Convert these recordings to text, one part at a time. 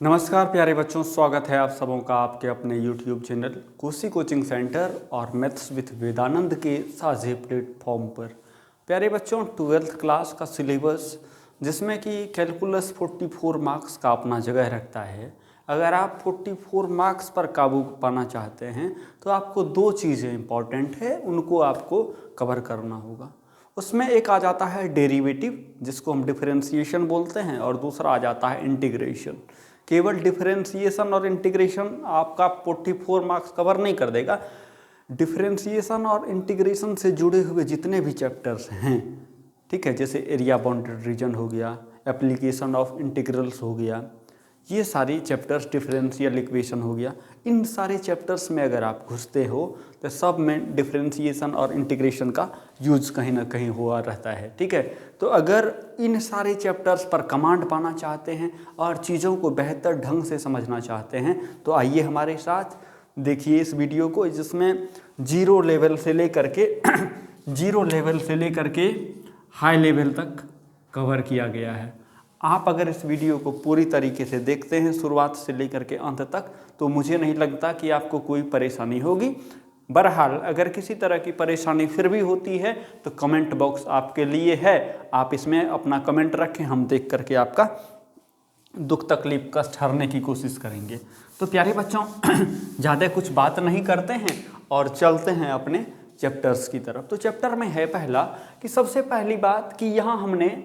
नमस्कार प्यारे बच्चों, स्वागत है आप सबों का आपके अपने YouTube channel Kosi coaching centre और मैथ्स विद वेदानंद के साझे प्लेटफॉर्म पर। प्यारे बच्चों, 12th क्लास का सिलेबस जिसमें कि कैलकुलस 44 मार्क्स का अपना जगह रखता है। अगर आप 44 मार्क्स पर काबू पाना चाहते हैं तो आपको दो चीज़ें इंपॉर्टेंट है, उनको आपको कवर करना होगा। उसमें एक आ जाता है डेरिवेटिव, जिसको हम डिफरेंशिएशन बोलते हैं, और दूसरा आ जाता है इंटीग्रेशन। केवल डिफरेंशिएशन और इंटीग्रेशन आपका 44 मार्क्स कवर नहीं कर देगा। डिफरेंशिएशन और इंटीग्रेशन से जुड़े हुए जितने भी चैप्टर्स हैं, ठीक है, जैसे एरिया बाउंडेड रीजन हो गया, एप्लीकेशन ऑफ इंटीग्रल्स हो गया, ये सारी चैप्टर्स, डिफरेंशियल इक्वेशन हो गया, इन सारे चैप्टर्स में अगर आप घुसते हो तो सब में डिफरेंशिएशन और इंटीग्रेशन का यूज़ कहीं ना कहीं हुआ रहता है। ठीक है, तो अगर इन सारे चैप्टर्स पर कमांड पाना चाहते हैं और चीज़ों को बेहतर ढंग से समझना चाहते हैं तो आइए हमारे साथ देखिए इस वीडियो को, जिसमें जीरो लेवल से लेकर के हाई लेवल तक कवर किया गया है। आप अगर इस वीडियो को पूरी तरीके से देखते हैं शुरुआत से लेकर के अंत तक, तो मुझे नहीं लगता कि आपको कोई परेशानी होगी। बहरहाल अगर किसी तरह की परेशानी फिर भी होती है तो कमेंट बॉक्स आपके लिए है, आप इसमें अपना कमेंट रखें, हम देख करके आपका दुख तकलीफ कष्ट हरने की कोशिश करेंगे। तो प्यारे बच्चों ज़्यादा कुछ बात नहीं करते हैं और चलते हैं अपने चैप्टर्स की तरफ। तो चैप्टर में है पहला कि सबसे पहली बात कि यहाँ हमने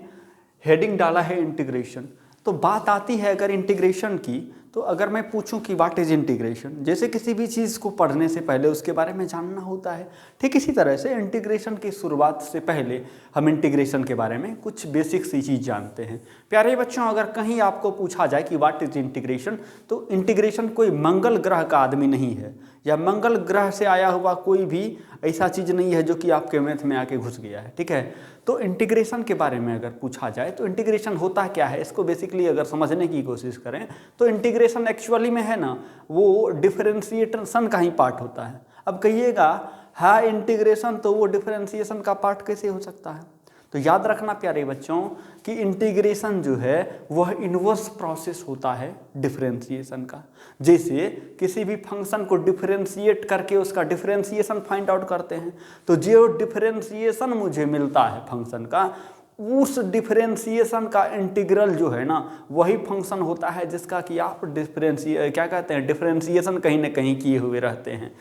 हेडिंग डाला है इंटीग्रेशन। तो बात आती है अगर इंटीग्रेशन की, तो अगर मैं पूछूं कि व्हाट इज इंटीग्रेशन, जैसे किसी भी चीज़ को पढ़ने से पहले उसके बारे में जानना होता है, ठीक इसी तरह से इंटीग्रेशन की शुरुआत से पहले हम इंटीग्रेशन के बारे में कुछ बेसिक सी चीज़ जानते हैं। प्यारे बच्चों, अगर कहीं आपको पूछा जाए कि व्हाट इज इंटीग्रेशन, तो इंटीग्रेशन कोई मंगल ग्रह का आदमी नहीं है या मंगल ग्रह से आया हुआ कोई भी ऐसा चीज़ नहीं है जो कि आपके मैथ में आके घुस गया है। ठीक है, तो इंटीग्रेशन के बारे में अगर पूछा जाए तो इंटीग्रेशन होता क्या है, इसको बेसिकली अगर समझने की कोशिश करें तो इंटीग्रेशन एक्चुअली में है ना, वो डिफरेंशिएशन का ही पार्ट होता है। अब कहिएगा हाँ इंटीग्रेशन, तो वो डिफरेंशिएशन का पार्ट कैसे हो सकता है? तो याद रखना प्यारे बच्चों कि इंटीग्रेशन जो है वह इन्वर्स प्रोसेस होता है डिफरेंशिएशन का। जैसे किसी भी फंक्शन को डिफरेंशिएट करके उसका डिफरेंशिएशन फाइंड आउट करते हैं, तो जो डिफरेंशिएशन मुझे मिलता है फंक्शन का, उस डिफरेंशिएशन का इंटीग्रल जो है ना, वही फंक्शन होता है जिसका कि आप डिफरेंशिएशन कहीं ना कहीं किए हुए रहते हैं।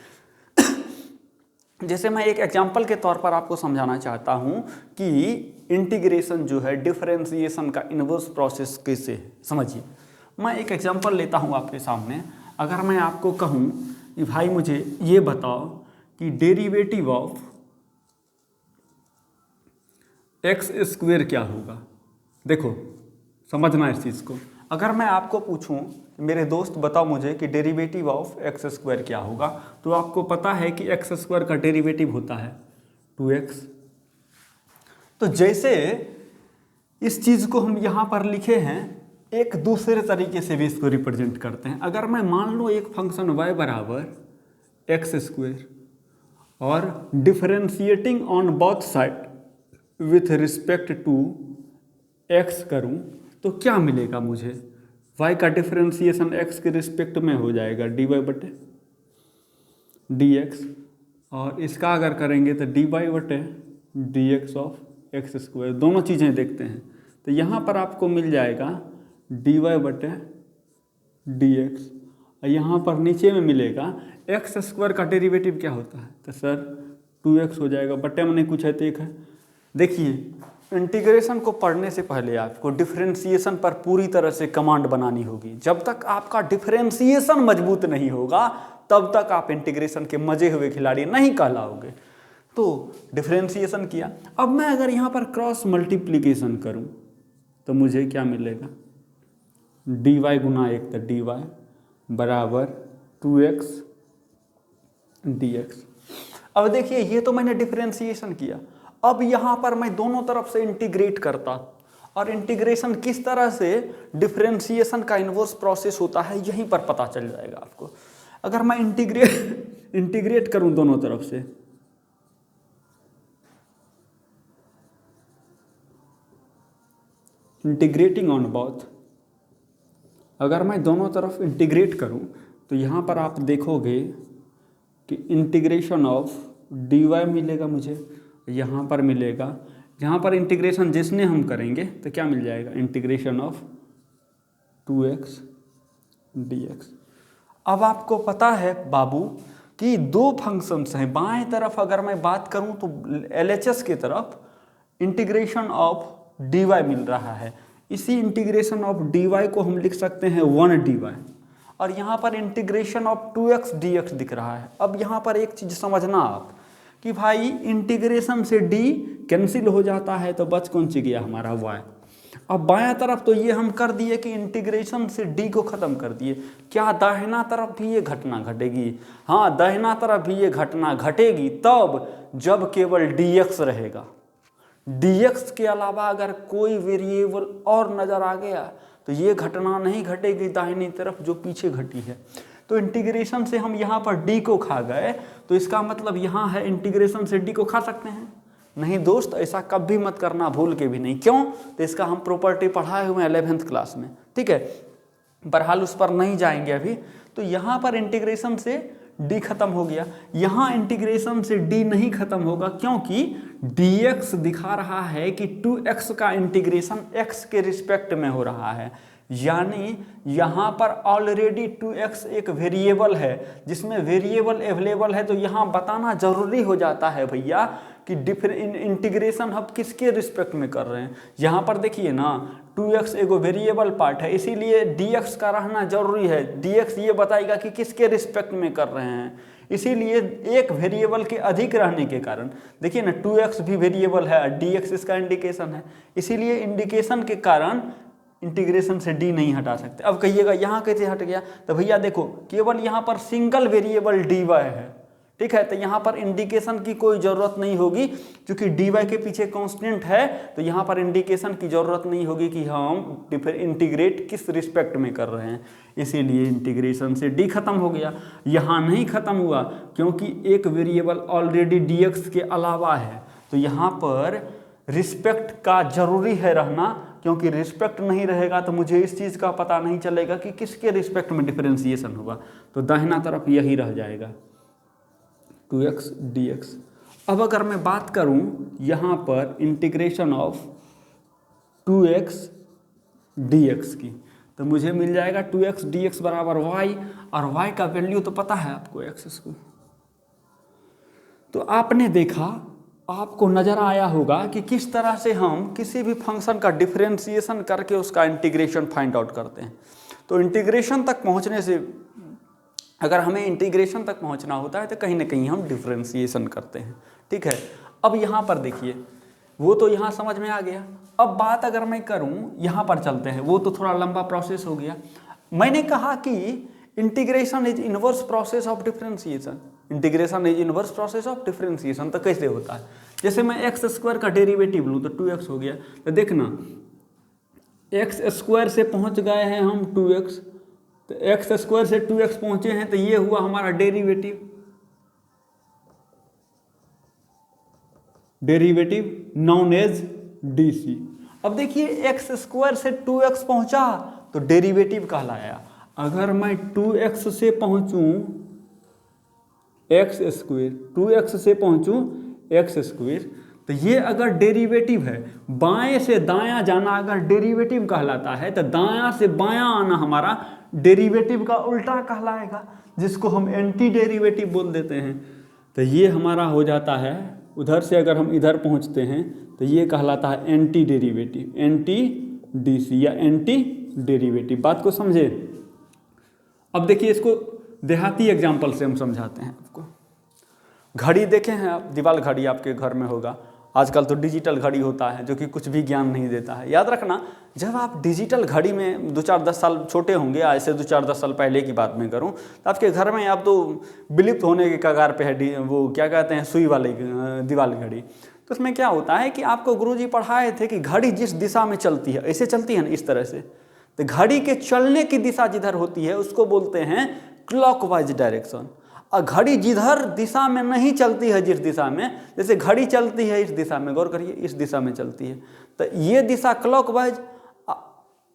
जैसे मैं एक एग्जाम्पल के तौर पर आपको समझाना चाहता हूँ कि इंटीग्रेशन जो है डिफरेंशिएशन का इन्वर्स प्रोसेस कैसे है, समझिए। मैं एक एग्जाम्पल लेता हूँ आपके सामने। अगर मैं आपको कहूँ कि भाई मुझे ये बताओ कि डेरिवेटिव ऑफ एक्स स्क्वायर क्या होगा। देखो समझना इस चीज़ को। अगर मैं आपको पूछूं मेरे दोस्त बताओ मुझे कि डेरिवेटिव ऑफ एक्स स्क्वायर क्या होगा, तो आपको पता है कि एक्स स्क्वायर का डेरिवेटिव होता है 2x। तो जैसे इस चीज़ को हम यहाँ पर लिखे हैं, एक दूसरे तरीके से भी इसको रिप्रेजेंट करते हैं। अगर मैं मान लो एक फंक्शन y बराबर एक्स स्क्वायर और differentiating on both side with respect to x करूं, तो क्या मिलेगा मुझे? y का डिफरेंशिएशन x के रिस्पेक्ट में हो जाएगा dy बटे dx, और इसका अगर करेंगे तो dy बटे dx ऑफ एक्स स्क्वायर। दोनों चीज़ें देखते हैं तो यहाँ पर आपको मिल जाएगा dy बटे dx, और यहाँ पर नीचे में मिलेगा एक्स स्क्वायर का डेरिवेटिव क्या होता है, तो सर 2x हो जाएगा, बटे में नहीं कुछ है तो एक है। देखिए इंटीग्रेशन को पढ़ने से पहले आपको डिफरेंशिएशन पर पूरी तरह से कमांड बनानी होगी। जब तक आपका डिफरेंशिएशन मजबूत नहीं होगा तब तक आप इंटीग्रेशन के मजे हुए खिलाड़ी नहीं कहलाओगे। तो डिफरेंशिएशन किया, अब मैं अगर यहाँ पर क्रॉस मल्टीप्लीकेशन करूँ तो मुझे क्या मिलेगा? dy गुना एक, तो dy बराबर 2x dx। अब देखिए ये तो मैंने डिफरेंशिएशन किया। अब यहाँ पर मैं दोनों तरफ से इंटीग्रेट करता, और इंटीग्रेशन किस तरह से डिफरेंशिएशन का इन्वर्स प्रोसेस होता है यहीं पर पता चल जाएगा आपको। अगर मैं इंटीग्रेट करूं दोनों तरफ से, इंटीग्रेटिंग ऑन बोथ, अगर मैं दोनों तरफ इंटीग्रेट करूं तो यहाँ पर आप देखोगे कि इंटीग्रेशन ऑफ dy मिलेगा मुझे, यहाँ पर मिलेगा, यहाँ पर इंटीग्रेशन जिसने हम करेंगे तो क्या मिल जाएगा, इंटीग्रेशन ऑफ 2x dx। अब आपको पता है बाबू कि दो फंक्शंस हैं, बाएं तरफ अगर मैं बात करूं तो LHS की तरफ इंटीग्रेशन ऑफ dy मिल रहा है, इसी इंटीग्रेशन ऑफ dy को हम लिख सकते हैं 1dy, और यहाँ पर इंटीग्रेशन ऑफ 2x dx दिख रहा है। अब यहाँ पर एक चीज़ समझना आप कि भाई इंटीग्रेशन से d कैंसिल हो जाता है तो बच कौन सी गया हमारा y। अब बायां तरफ तो ये हम कर दिए कि इंटीग्रेशन से d को ख़त्म कर दिए, क्या दाहिना तरफ भी ये घटना घटेगी? हाँ, दाहिना तरफ भी ये घटना घटेगी तब जब केवल dx रहेगा। dx के अलावा अगर कोई वेरिएबल और नज़र आ गया तो ये घटना नहीं घटेगी दाहिनी तरफ जो पीछे घटी है। तो इंटीग्रेशन से हम यहाँ पर d को खा गए तो इसका मतलब यहाँ है इंटीग्रेशन से d को खा सकते हैं? नहीं दोस्त, ऐसा कभी मत करना, भूल के भी नहीं। क्यों? तो इसका हम प्रॉपर्टी पढ़ाए हुए हैं 11th क्लास में, ठीक है, बहरहाल उस पर नहीं जाएंगे अभी। तो यहाँ पर इंटीग्रेशन से d खत्म हो गया, यहाँ इंटीग्रेशन से d नहीं खत्म होगा क्योंकि dx दिखा रहा है कि 2x का इंटीग्रेशन x के रिस्पेक्ट में हो रहा है, यानी यहाँ पर ऑलरेडी 2x एक वेरिएबल है जिसमें वेरिएबल अवेलेबल है। तो यहाँ बताना जरूरी हो जाता है भैया कि इंटीग्रेशन हम किसके रिस्पेक्ट में कर रहे हैं। यहाँ पर देखिए ना, 2x एगो वेरिएबल पार्ट है, इसीलिए dx का रहना जरूरी है। dx ये बताएगा कि किसके रिस्पेक्ट में कर रहे हैं, इसीलिए एक वेरिएबल के अधिक रहने के कारण देखिए ना 2x भी वेरिएबल है, dx इसका इंडिकेशन है, इसीलिए इंडिकेशन के कारण इंटीग्रेशन से d नहीं हटा सकते। अब कहिएगा यहाँ कैसे हट गया? तो भैया देखो, केवल यहाँ पर सिंगल वेरिएबल dy है, ठीक है, तो यहाँ पर इंडिकेशन की कोई ज़रूरत नहीं होगी क्योंकि dy के पीछे कांस्टेंट है, तो यहाँ पर इंडिकेशन की ज़रूरत नहीं होगी कि हम इंटीग्रेट किस रिस्पेक्ट में कर रहे हैं, इसीलिए इंटीग्रेशन से d खत्म हो गया। यहाँ नहीं खत्म हुआ क्योंकि एक वेरिएबल ऑलरेडी dx के अलावा है, तो यहाँ पर रिस्पेक्ट का जरूरी है रहना, क्योंकि रिस्पेक्ट नहीं रहेगा तो मुझे इस चीज़ का पता नहीं चलेगा कि किसके रिस्पेक्ट में डिफरेंशिएशन होगा। तो दाहिना तरफ यही रह जाएगा 2x dx। अब अगर मैं बात करूं यहाँ पर इंटीग्रेशन ऑफ 2x dx की, तो मुझे मिल जाएगा 2x dx बराबर y, और y का वैल्यू तो पता है आपको x²। तो आपने देखा, आपको नज़र आया होगा कि किस तरह से हम किसी भी फंक्शन का डिफरेंशिएशन करके उसका इंटीग्रेशन फाइंड आउट करते हैं। तो इंटीग्रेशन तक पहुंचने से, अगर हमें इंटीग्रेशन तक पहुंचना होता है तो कहीं ना कहीं हम डिफरेंशिएशन करते हैं, ठीक है। अब यहाँ पर देखिए, वो तो यहाँ समझ में आ गया। अब बात अगर मैं करूँ, यहाँ पर चलते हैं, वो तो थोड़ा लंबा प्रोसेस हो गया। मैंने कहा कि integration is inverse process of differentiation, integration is inverse process of differentiation. तो कैसे होता है? जैसे मैं x² का डेरिवेटिव लूँ तो 2x हो गया, तो देखना x² से पहुँच गए हैं हम 2x, तो x² से 2x पहुँचे हैं, तो ये हुआ हमारा derivative, derivative known as dc। अब देखिए x² से 2x पहुँचा तो डेरिवेटिव कहलाया। अगर मैं 2x से पहुँचूँ x², 2x से पहुँचूँ x², तो ये अगर डेरिवेटिव है, बाएं से दायां जाना अगर डेरिवेटिव कहलाता है, तो दायां से बायां आना हमारा डेरिवेटिव का उल्टा कहलाएगा, जिसको हम एंटी डेरिवेटिव बोल देते हैं। तो ये हमारा हो जाता है, उधर से अगर हम इधर पहुंचते हैं तो ये कहलाता है एंटी डेरिवेटिव, एंटी डीसी या एंटी डेरिवेटिव। बात को समझे? अब देखिए, इसको देहाती एग्जाम्पल से हम समझाते हैं आपको। घड़ी देखे हैं आप? दीवार घड़ी आपके घर में होगा, आजकल तो डिजिटल घड़ी होता है जो कि कुछ भी ज्ञान नहीं देता है। याद रखना, जब आप डिजिटल घड़ी में 2-4-10 साल छोटे होंगे, ऐसे 2-4-10 साल पहले की बात मैं करूं, तो आपके घर में आप तो विलुप्त होने के कगार पे है, वो क्या कहते हैं, सुई वाली दीवार घड़ी। तो उसमें क्या होता है कि आपको गुरुजी पढ़ाए थे कि घड़ी जिस दिशा में चलती है, ऐसे चलती है ना, इस तरह से, तो घड़ी के चलने की दिशा जिधर होती है उसको बोलते हैं क्लॉकवाइज डायरेक्शन। और घड़ी जिधर दिशा में नहीं चलती है, जिस दिशा में, जैसे घड़ी चलती है इस दिशा में, गौर करिए, इस दिशा में चलती है, तो ये दिशा क्लॉकवाइज,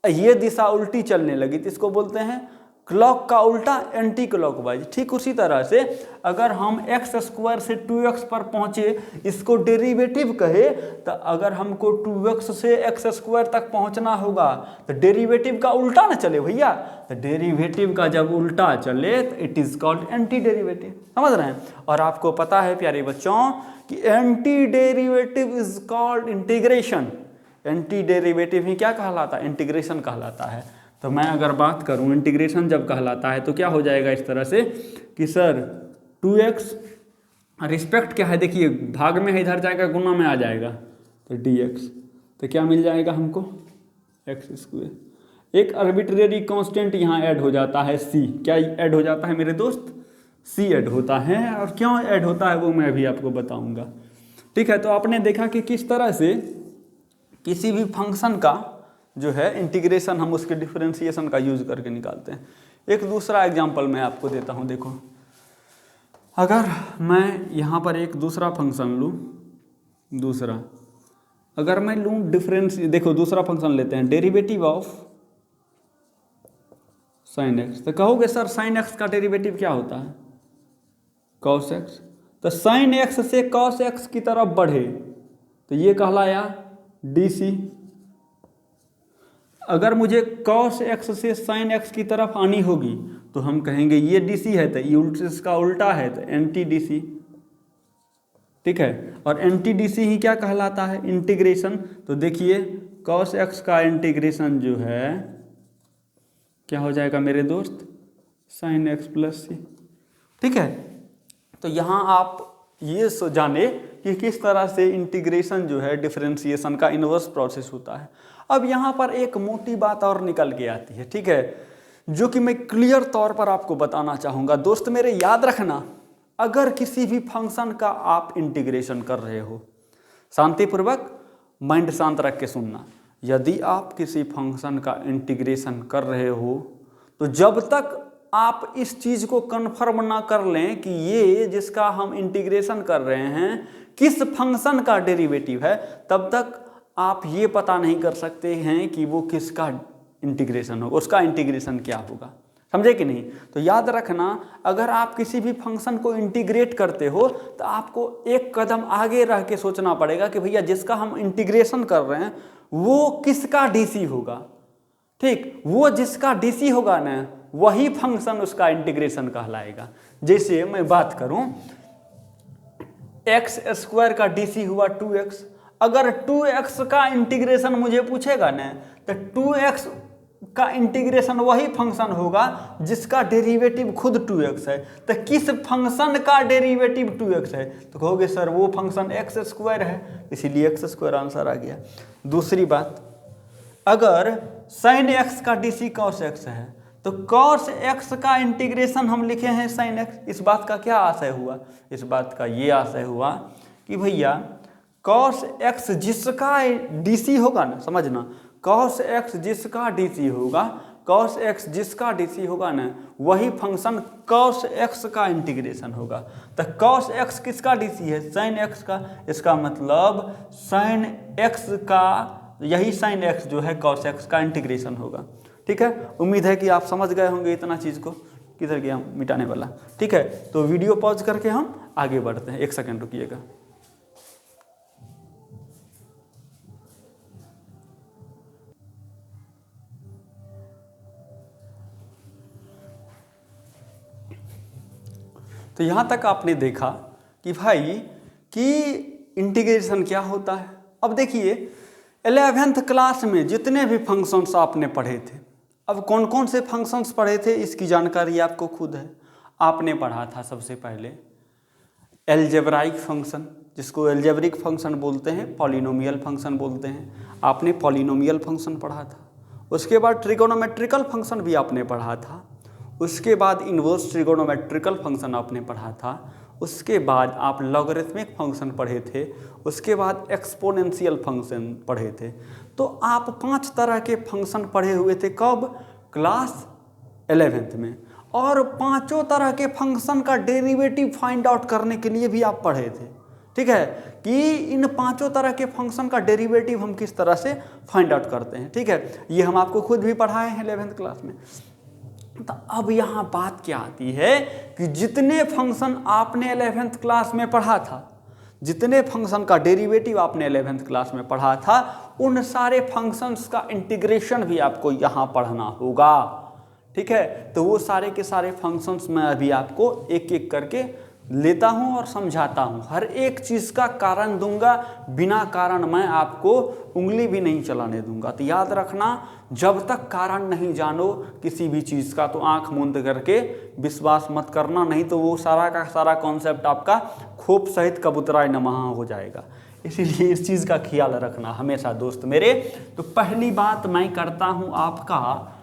ये दिशा उल्टी चलने लगी तो इसको बोलते हैं क्लॉक का उल्टा, एंटी क्लॉकवाइज। ठीक उसी तरह से अगर हम एक्स स्क्वायर से 2x पर पहुंचे, इसको डेरिवेटिव कहे, तो अगर हमको 2x से एक्स स्क्वायर तक पहुंचना होगा तो डेरिवेटिव का उल्टा ना चले भैया। तो डेरिवेटिव का जब उल्टा चले तो it is called anti derivative. समझ रहे हैं? और आपको पता है प्यारे बच्चों कि anti derivative is called integration. Anti derivative ही क्या कहलाता है? इंटीग्रेशन कहलाता है। तो मैं अगर बात करूं इंटीग्रेशन जब कहलाता है तो क्या हो जाएगा इस तरह से कि सर 2x रिस्पेक्ट क्या है, देखिए भाग में है, इधर जाएगा गुना में आ जाएगा तो dx, तो क्या मिल जाएगा हमको एक्स स्क्वायर। एक आर्बिट्रेरी कांस्टेंट यहाँ ऐड हो जाता है c। क्या ऐड हो जाता है मेरे दोस्त? c ऐड होता है। और क्यों ऐड होता है वो मैं अभी आपको बताऊंगा। ठीक है, तो आपने देखा कि किस तरह से किसी भी फंक्शन का जो है इंटीग्रेशन हम उसके डिफरेंशिएशन का यूज करके निकालते हैं। एक दूसरा एग्जांपल मैं आपको देता हूं। देखो, अगर मैं यहाँ पर एक दूसरा फंक्शन लूँ, अगर मैं लूँ डिफरेंस, देखो दूसरा फंक्शन लेते हैं, डेरिवेटिव ऑफ साइन एक्स। तो कहोगे सर साइन एक्स का डेरिवेटिव क्या होता है? Cos x. तो साइन एक्स से कॉस एक्स की तरफ बढ़े तो ये कहलाया डीसी। अगर मुझे cos x से sin x की तरफ आनी होगी तो हम कहेंगे ये DC है तो ये इसका उल्टा है तो एंटी DC। ठीक है, और एंटी DC ही क्या कहलाता है? इंटीग्रेशन। तो देखिए cos x का इंटीग्रेशन जो है क्या हो जाएगा मेरे दोस्त? sin x plus c। ठीक है, तो यहाँ आप ये जाने कि किस तरह से इंटीग्रेशन जो है डिफरेंशिएशन का इनवर्स प्रोसेस होता है। अब यहाँ पर एक मोटी बात और निकल के आती है, ठीक है, जो कि मैं क्लियर तौर पर आपको बताना चाहूँगा। दोस्त मेरे याद रखना, अगर किसी भी फंक्शन का आप इंटीग्रेशन कर रहे हो, शांतिपूर्वक माइंड शांत रख के सुनना, यदि आप किसी फंक्शन का इंटीग्रेशन कर रहे हो तो जब तक आप इस चीज़ को कन्फर्म ना कर लें कि ये जिसका हम इंटीग्रेशन कर रहे हैं किस फंक्शन का डेरिवेटिव है, तब तक आप ये पता नहीं कर सकते हैं कि वो किसका इंटीग्रेशन होगा, उसका इंटीग्रेशन क्या होगा। समझे कि नहीं? तो याद रखना, अगर आप किसी भी फंक्शन को इंटीग्रेट करते हो तो आपको एक कदम आगे रह के सोचना पड़ेगा कि भैया जिसका हम इंटीग्रेशन कर रहे हैं वो किसका डीसी होगा। ठीक, वो जिसका डीसी होगा ना वही फंक्शन उसका इंटीग्रेशन कहलाएगा। जैसे मैं बात करूं एक्स स्क्वायर का डीसी हुआ 2x, अगर 2x का इंटीग्रेशन मुझे पूछेगा ना तो 2x का इंटीग्रेशन वही फंक्शन होगा जिसका डेरिवेटिव खुद 2x है। तो किस फंक्शन का डेरिवेटिव 2x है? तो कहोगे सर वो फंक्शन एक्स स्क्वायर है, इसीलिए एक्स स्क्वायर आंसर आ गया। दूसरी बात, अगर साइन एक्स का डीसी कॉस एक्स है तो कॉस एक्स का इंटीग्रेशन हम लिखे हैं साइन एक्स। इस बात का क्या आशय हुआ? इस बात का ये आशय हुआ कि भैया कॉस एक्स जिसका डीसी होगा ना, समझना, कॉस एक्स जिसका डीसी होगा, कॉस एक्स जिसका डीसी होगा ना वही फंक्शन कॉस एक्स का इंटीग्रेशन होगा। तो कॉस एक्स किसका डीसी है? साइन एक्स का। इसका मतलब साइन एक्स का यही साइन एक्स जो है कॉस एक्स का इंटीग्रेशन होगा। ठीक है, उम्मीद है कि आप समझ गए होंगे इतना चीज़ को। किधर गया मिटाने वाला? ठीक है, तो वीडियो पॉज करके हम आगे बढ़ते हैं। 1 सेकंड रुकिएगा। तो यहाँ तक आपने देखा कि भाई कि इंटीग्रेशन क्या होता है। अब देखिए 11th क्लास में जितने भी फंक्शंस आपने पढ़े थे, अब कौन कौन से फंक्शंस पढ़े थे इसकी जानकारी आपको खुद है। आपने पढ़ा था सबसे पहले एलजेब्राइक फंक्शन, जिसको एलजेब्रिक फंक्शन बोलते हैं, पॉलिनोमियल फंक्शन बोलते हैं। आपने पॉलिनोमियल फंक्शन पढ़ा था। उसके बाद ट्रिगोनोमेट्रिकल फंक्शन भी आपने पढ़ा था। उसके बाद इन्वर्स ट्रिगोनोमेट्रिकल फंक्शन आपने पढ़ा था। उसके बाद आप लॉगरिथमिक फंक्शन पढ़े थे। उसके बाद एक्सपोनेंशियल फंक्शन पढ़े थे। तो आप 5 तरह के फंक्शन पढ़े हुए थे। कब? क्लास 11th में। और 5 तरह के फंक्शन का डेरिवेटिव फाइंड आउट करने के लिए भी आप पढ़े थे। ठीक है, कि इन पांचों तरह के फंक्शन का डेरिवेटिव हम किस तरह से फाइंड आउट करते हैं। ठीक है, ये हम आपको खुद भी पढ़ाए हैं 11th क्लास में। तो अब यहाँ बात क्या आती है कि जितने फंक्शन आपने 11th क्लास में पढ़ा था, जितने फंक्शन का डेरिवेटिव आपने 11th क्लास में पढ़ा था, उन सारे फंक्शंस का इंटीग्रेशन भी आपको यहाँ पढ़ना होगा। ठीक है, तो वो सारे के सारे फंक्शंस मैं अभी आपको एक एक करके लेता हूँ और समझाता हूँ। हर एक चीज़ का कारण दूंगा, बिना कारण मैं आपको उंगली भी नहीं चलाने दूंगा। तो याद रखना, जब तक कारण नहीं जानो किसी भी चीज़ का, तो आंख मूंद करके विश्वास मत करना, नहीं तो वो सारा का सारा कॉन्सेप्ट आपका खोप सहित कबूतराय नमः हो जाएगा। इसीलिए इस चीज़ का ख्याल रखना हमेशा दोस्त मेरे। तो पहली बात मैं करता हूँ आपका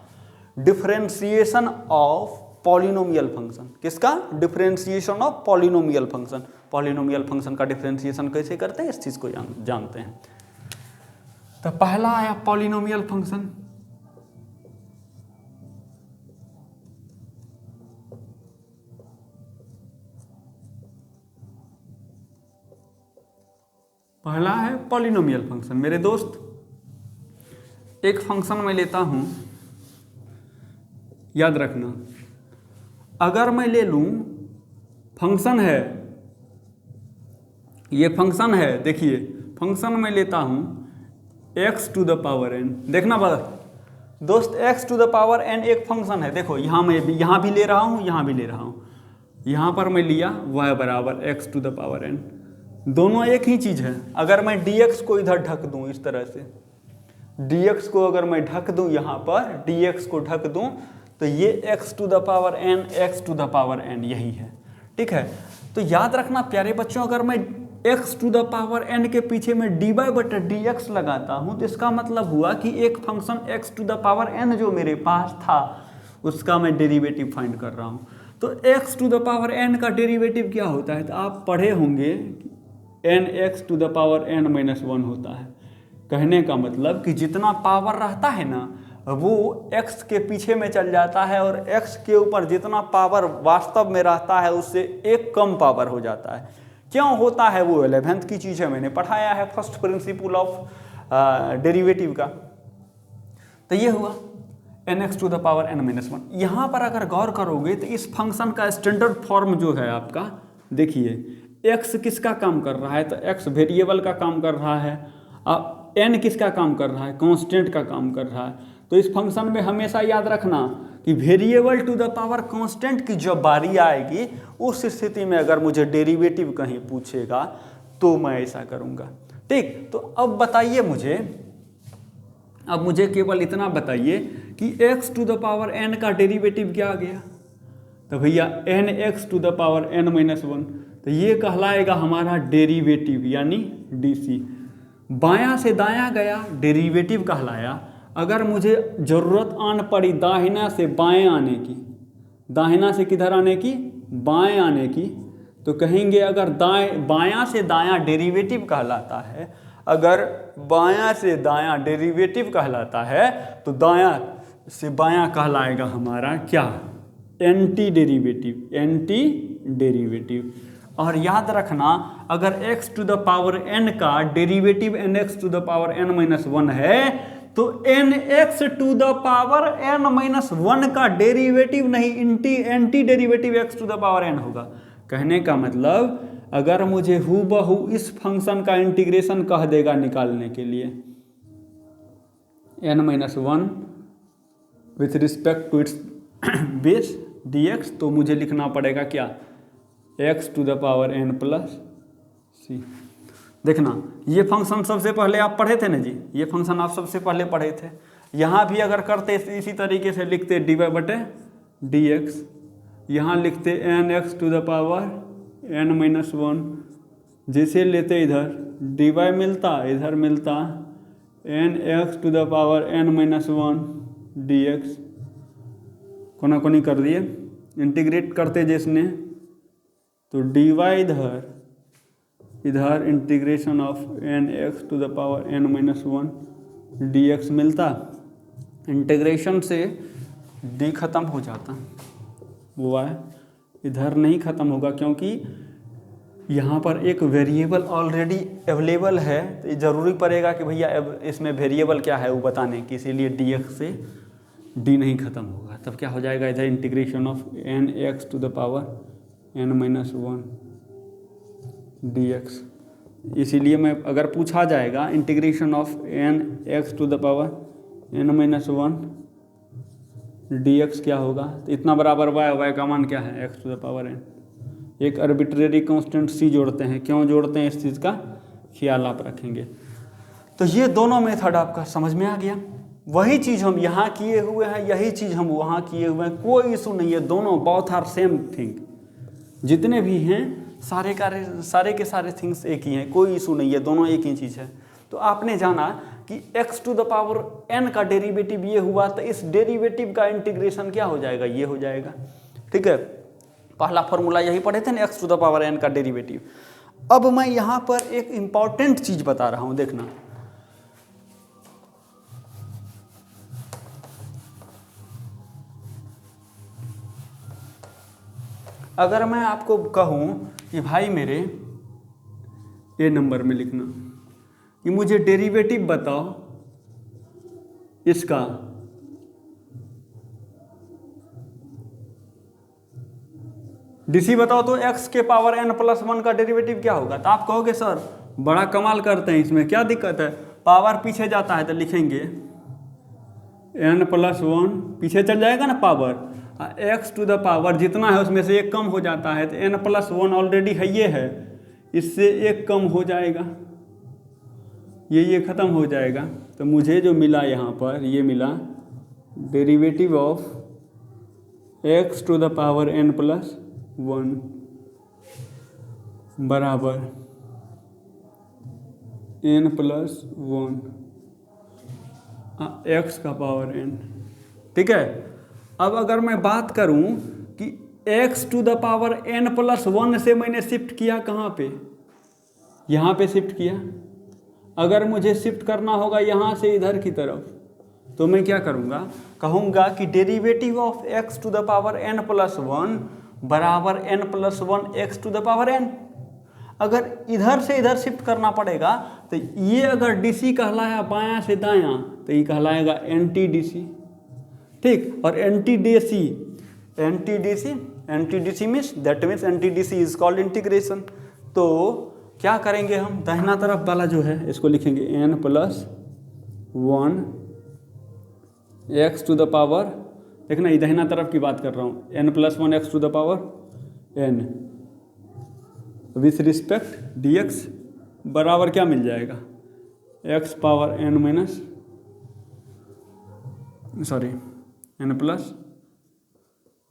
डिफरेंशिएशन ऑफ पॉलिनोमियल फंक्शन। किसका? Differentiation of polynomial function. Polynomial function का डिफरेंशिएशन कैसे करते हैं, इस चीज़ को जानते हैं। तो पहला आया पॉलिनोमियल फंक्शन। पहला है पॉलिनोमियल फंक्शन। मेरे दोस्त, एक फंक्शन मैं लेता हूं, याद रखना, अगर मैं ले लूं फंक्शन है, ये फंक्शन है, देखिए फंक्शन मैं लेता हूं x to the power n। देखना बस दोस्त, x to the power n एक फंक्शन है। देखो यहाँ मैं यहाँ भी ले रहा हूँ, यहाँ भी ले रहा हूँ। यहाँ पर मैं लिया y बराबर x to the power n, दोनों एक ही चीज़ है। अगर मैं dx को इधर ढक दूँ इस तरह से, dx को अगर मैं ढक दूँ, यहाँ पर dx को ढक दूँ, तो ये x to the power n, x to the power n यही है। ठीक है, तो याद रखना प्यारे बच्चों, अगर मैं x to the power n के पीछे मैं dy बटा dx लगाता हूँ, तो इसका मतलब हुआ कि एक function x to the power n जो मेरे पास था, उसका मैं डेरिवेटिव फाइंड कर रहा हूँ। तो x to the power n का डेरिवेटिव क्या होता है, तो आप पढ़े होंगे n x to the power n minus 1 होता है। कहने का मतलब कि जितना पावर रहता है ना, वो x के पीछे में चल जाता है, और x के ऊपर जितना पावर वास्तव में रहता है उससे एक कम पावर हो जाता है। क्यों होता है, वो 11th की चीज़ है, मैंने पढ़ाया है फर्स्ट प्रिंसिपल ऑफ डेरिवेटिव का। तो ये हुआ nx to the power n minus 1। यहाँ पर अगर गौर करोगे तो इस फंक्शन का स्टैंडर्ड फॉर्म जो है आपका, देखिए x किसका काम कर रहा है, तो x वेरिएबल का काम कर रहा है, अब n किसका काम कर रहा है, कांस्टेंट का काम कर रहा है। तो इस फंक्शन में हमेशा याद रखना कि variable to the power constant की जब बारी आएगी, उस स्थिति में अगर मुझे डेरिवेटिव कहीं पूछेगा तो मैं ऐसा करूँगा। ठीक, तो अब बताइए मुझे, अब मुझे केवल इतना बताइए कि x to the power n का डेरिवेटिव क्या आ गया, तो भैया nx to the power n minus 1, तो ये कहलाएगा हमारा डेरिवेटिव यानी dc। बायां से दायां गया, डेरिवेटिव कहलाया। अगर मुझे ज़रूरत आन पड़ी दाहिना से बाएं आने की, दाहिना से किधर आने की, बाएं आने की, तो कहेंगे अगर बायां से दायां डेरिवेटिव कहलाता है, अगर बायां से दायां डेरिवेटिव कहलाता है, तो दायां से बायां कहलाएगा हमारा क्या, एंटी डेरिवेटिव, एंटी डेरिवेटिव। और याद रखना, अगर x to the power n का डेरिवेटिव nx to the power n minus 1 है, तो nx to the power n minus 1 का डेरिवेटिव नहीं, anti derivative x to the power n होगा। कहने का मतलब, अगर मुझे हूबहू इस फंक्शन का इंटीग्रेशन कह देगा निकालने के लिए n minus 1 with respect to its base dx, तो मुझे लिखना पड़ेगा क्या, x to the power n plus c। देखना, ये फंक्शन सबसे पहले आप पढ़े थे ना जी, ये फंक्शन आप सबसे पहले पढ़े थे। यहाँ भी अगर करते इसी तरीके से लिखते dy बटे dx, यहाँ लिखते nx to the power n minus 1, जैसे लेते इधर dy मिलता, इधर मिलता nx to the power n minus 1 dx, कोना कोनी कर दिए, इंटीग्रेट करते जिसने, तो dy इधर integration of nx to the power n minus 1 dx मिलता। इंटीग्रेशन से d खत्म हो जाता, y इधर नहीं खत्म होगा, क्योंकि यहाँ पर एक वेरिएबल ऑलरेडी अवेलेबल है, तो ज़रूरी पड़ेगा कि भैया इसमें वेरिएबल क्या है वो बताने की, इसीलिए dx से d नहीं ख़त्म होगा। तब क्या हो जाएगा इधर integration of nx to the power n-1 dx। इसीलिए मैं अगर पूछा जाएगा integration of nx to the power n-1 dx क्या होगा, तो इतना बराबर y का मान क्या है x to the power n। एक आर्बिट्रेरी कांस्टेंट c जोड़ते हैं, क्यों जोड़ते हैं इस चीज़ का ख्याल आप रखेंगे। तो ये दोनों मेथड आपका समझ में आ गया। वही चीज़ हम यहाँ किए हुए हैं, यही चीज़ हम वहाँ किए हुए हैं, कोई इशू नहीं है, दोनों बोथ आर सेम थिंग। जितने भी हैं सारे के सारे थिंग्स एक ही हैं, कोई इशू नहीं है, दोनों एक ही चीज़ है। तो आपने जाना कि x to the power n का डेरिवेटिव ये हुआ, तो इस डेरिवेटिव का इंटीग्रेशन क्या हो जाएगा, ये हो जाएगा। ठीक है, पहला फॉर्मूला यही पढ़े थे ना, x to the power n का डेरिवेटिव। अब मैं यहाँ पर एक इम्पॉर्टेंट चीज़ बता रहा हूँ, देखना। अगर मैं आपको कहूँ कि भाई मेरे ए नंबर में लिखना कि मुझे डेरिवेटिव बताओ इसका डीसी बताओ, तो x के पावर n+1 का डेरिवेटिव क्या होगा। तो आप कहोगे सर बड़ा कमाल करते हैं, इसमें क्या दिक्कत है, पावर पीछे जाता है तो लिखेंगे n+1 पीछे चल जाएगा ना power, x to the power जितना है उसमें से एक कम हो जाता है, तो n+1 ऑलरेडी है, ये है, इससे एक कम हो जाएगा, ये ख़त्म हो जाएगा। तो मुझे जो मिला यहाँ पर, ये मिला derivative of x to the power n+1 बराबर n+1 x का पावर n। ठीक है, अब अगर मैं बात करूं कि x to the power n+1 से मैंने शिफ्ट किया कहाँ पे, यहाँ पे शिफ्ट किया। अगर मुझे शिफ्ट करना होगा यहाँ से इधर की तरफ, तो मैं क्या करूँगा, कहूँगा कि derivative of x to the power n+1 बराबर n+1 x to the power n। अगर इधर से इधर शिफ्ट करना पड़ेगा तो ये अगर डीसी कहलाया बायां से दायां, तो ये कहलाएगा एंटी डीसी। ठीक, और anti DC means that means anti DC is called integration. तो क्या करेंगे हम, दाहिना तरफ वाला जो है इसको लिखेंगे n+1 x to the power, देखना ये दाहिना तरफ की बात कर रहा हूँ, n+1 x to the power n with respect dx बराबर क्या मिल जाएगा, x पावर n+1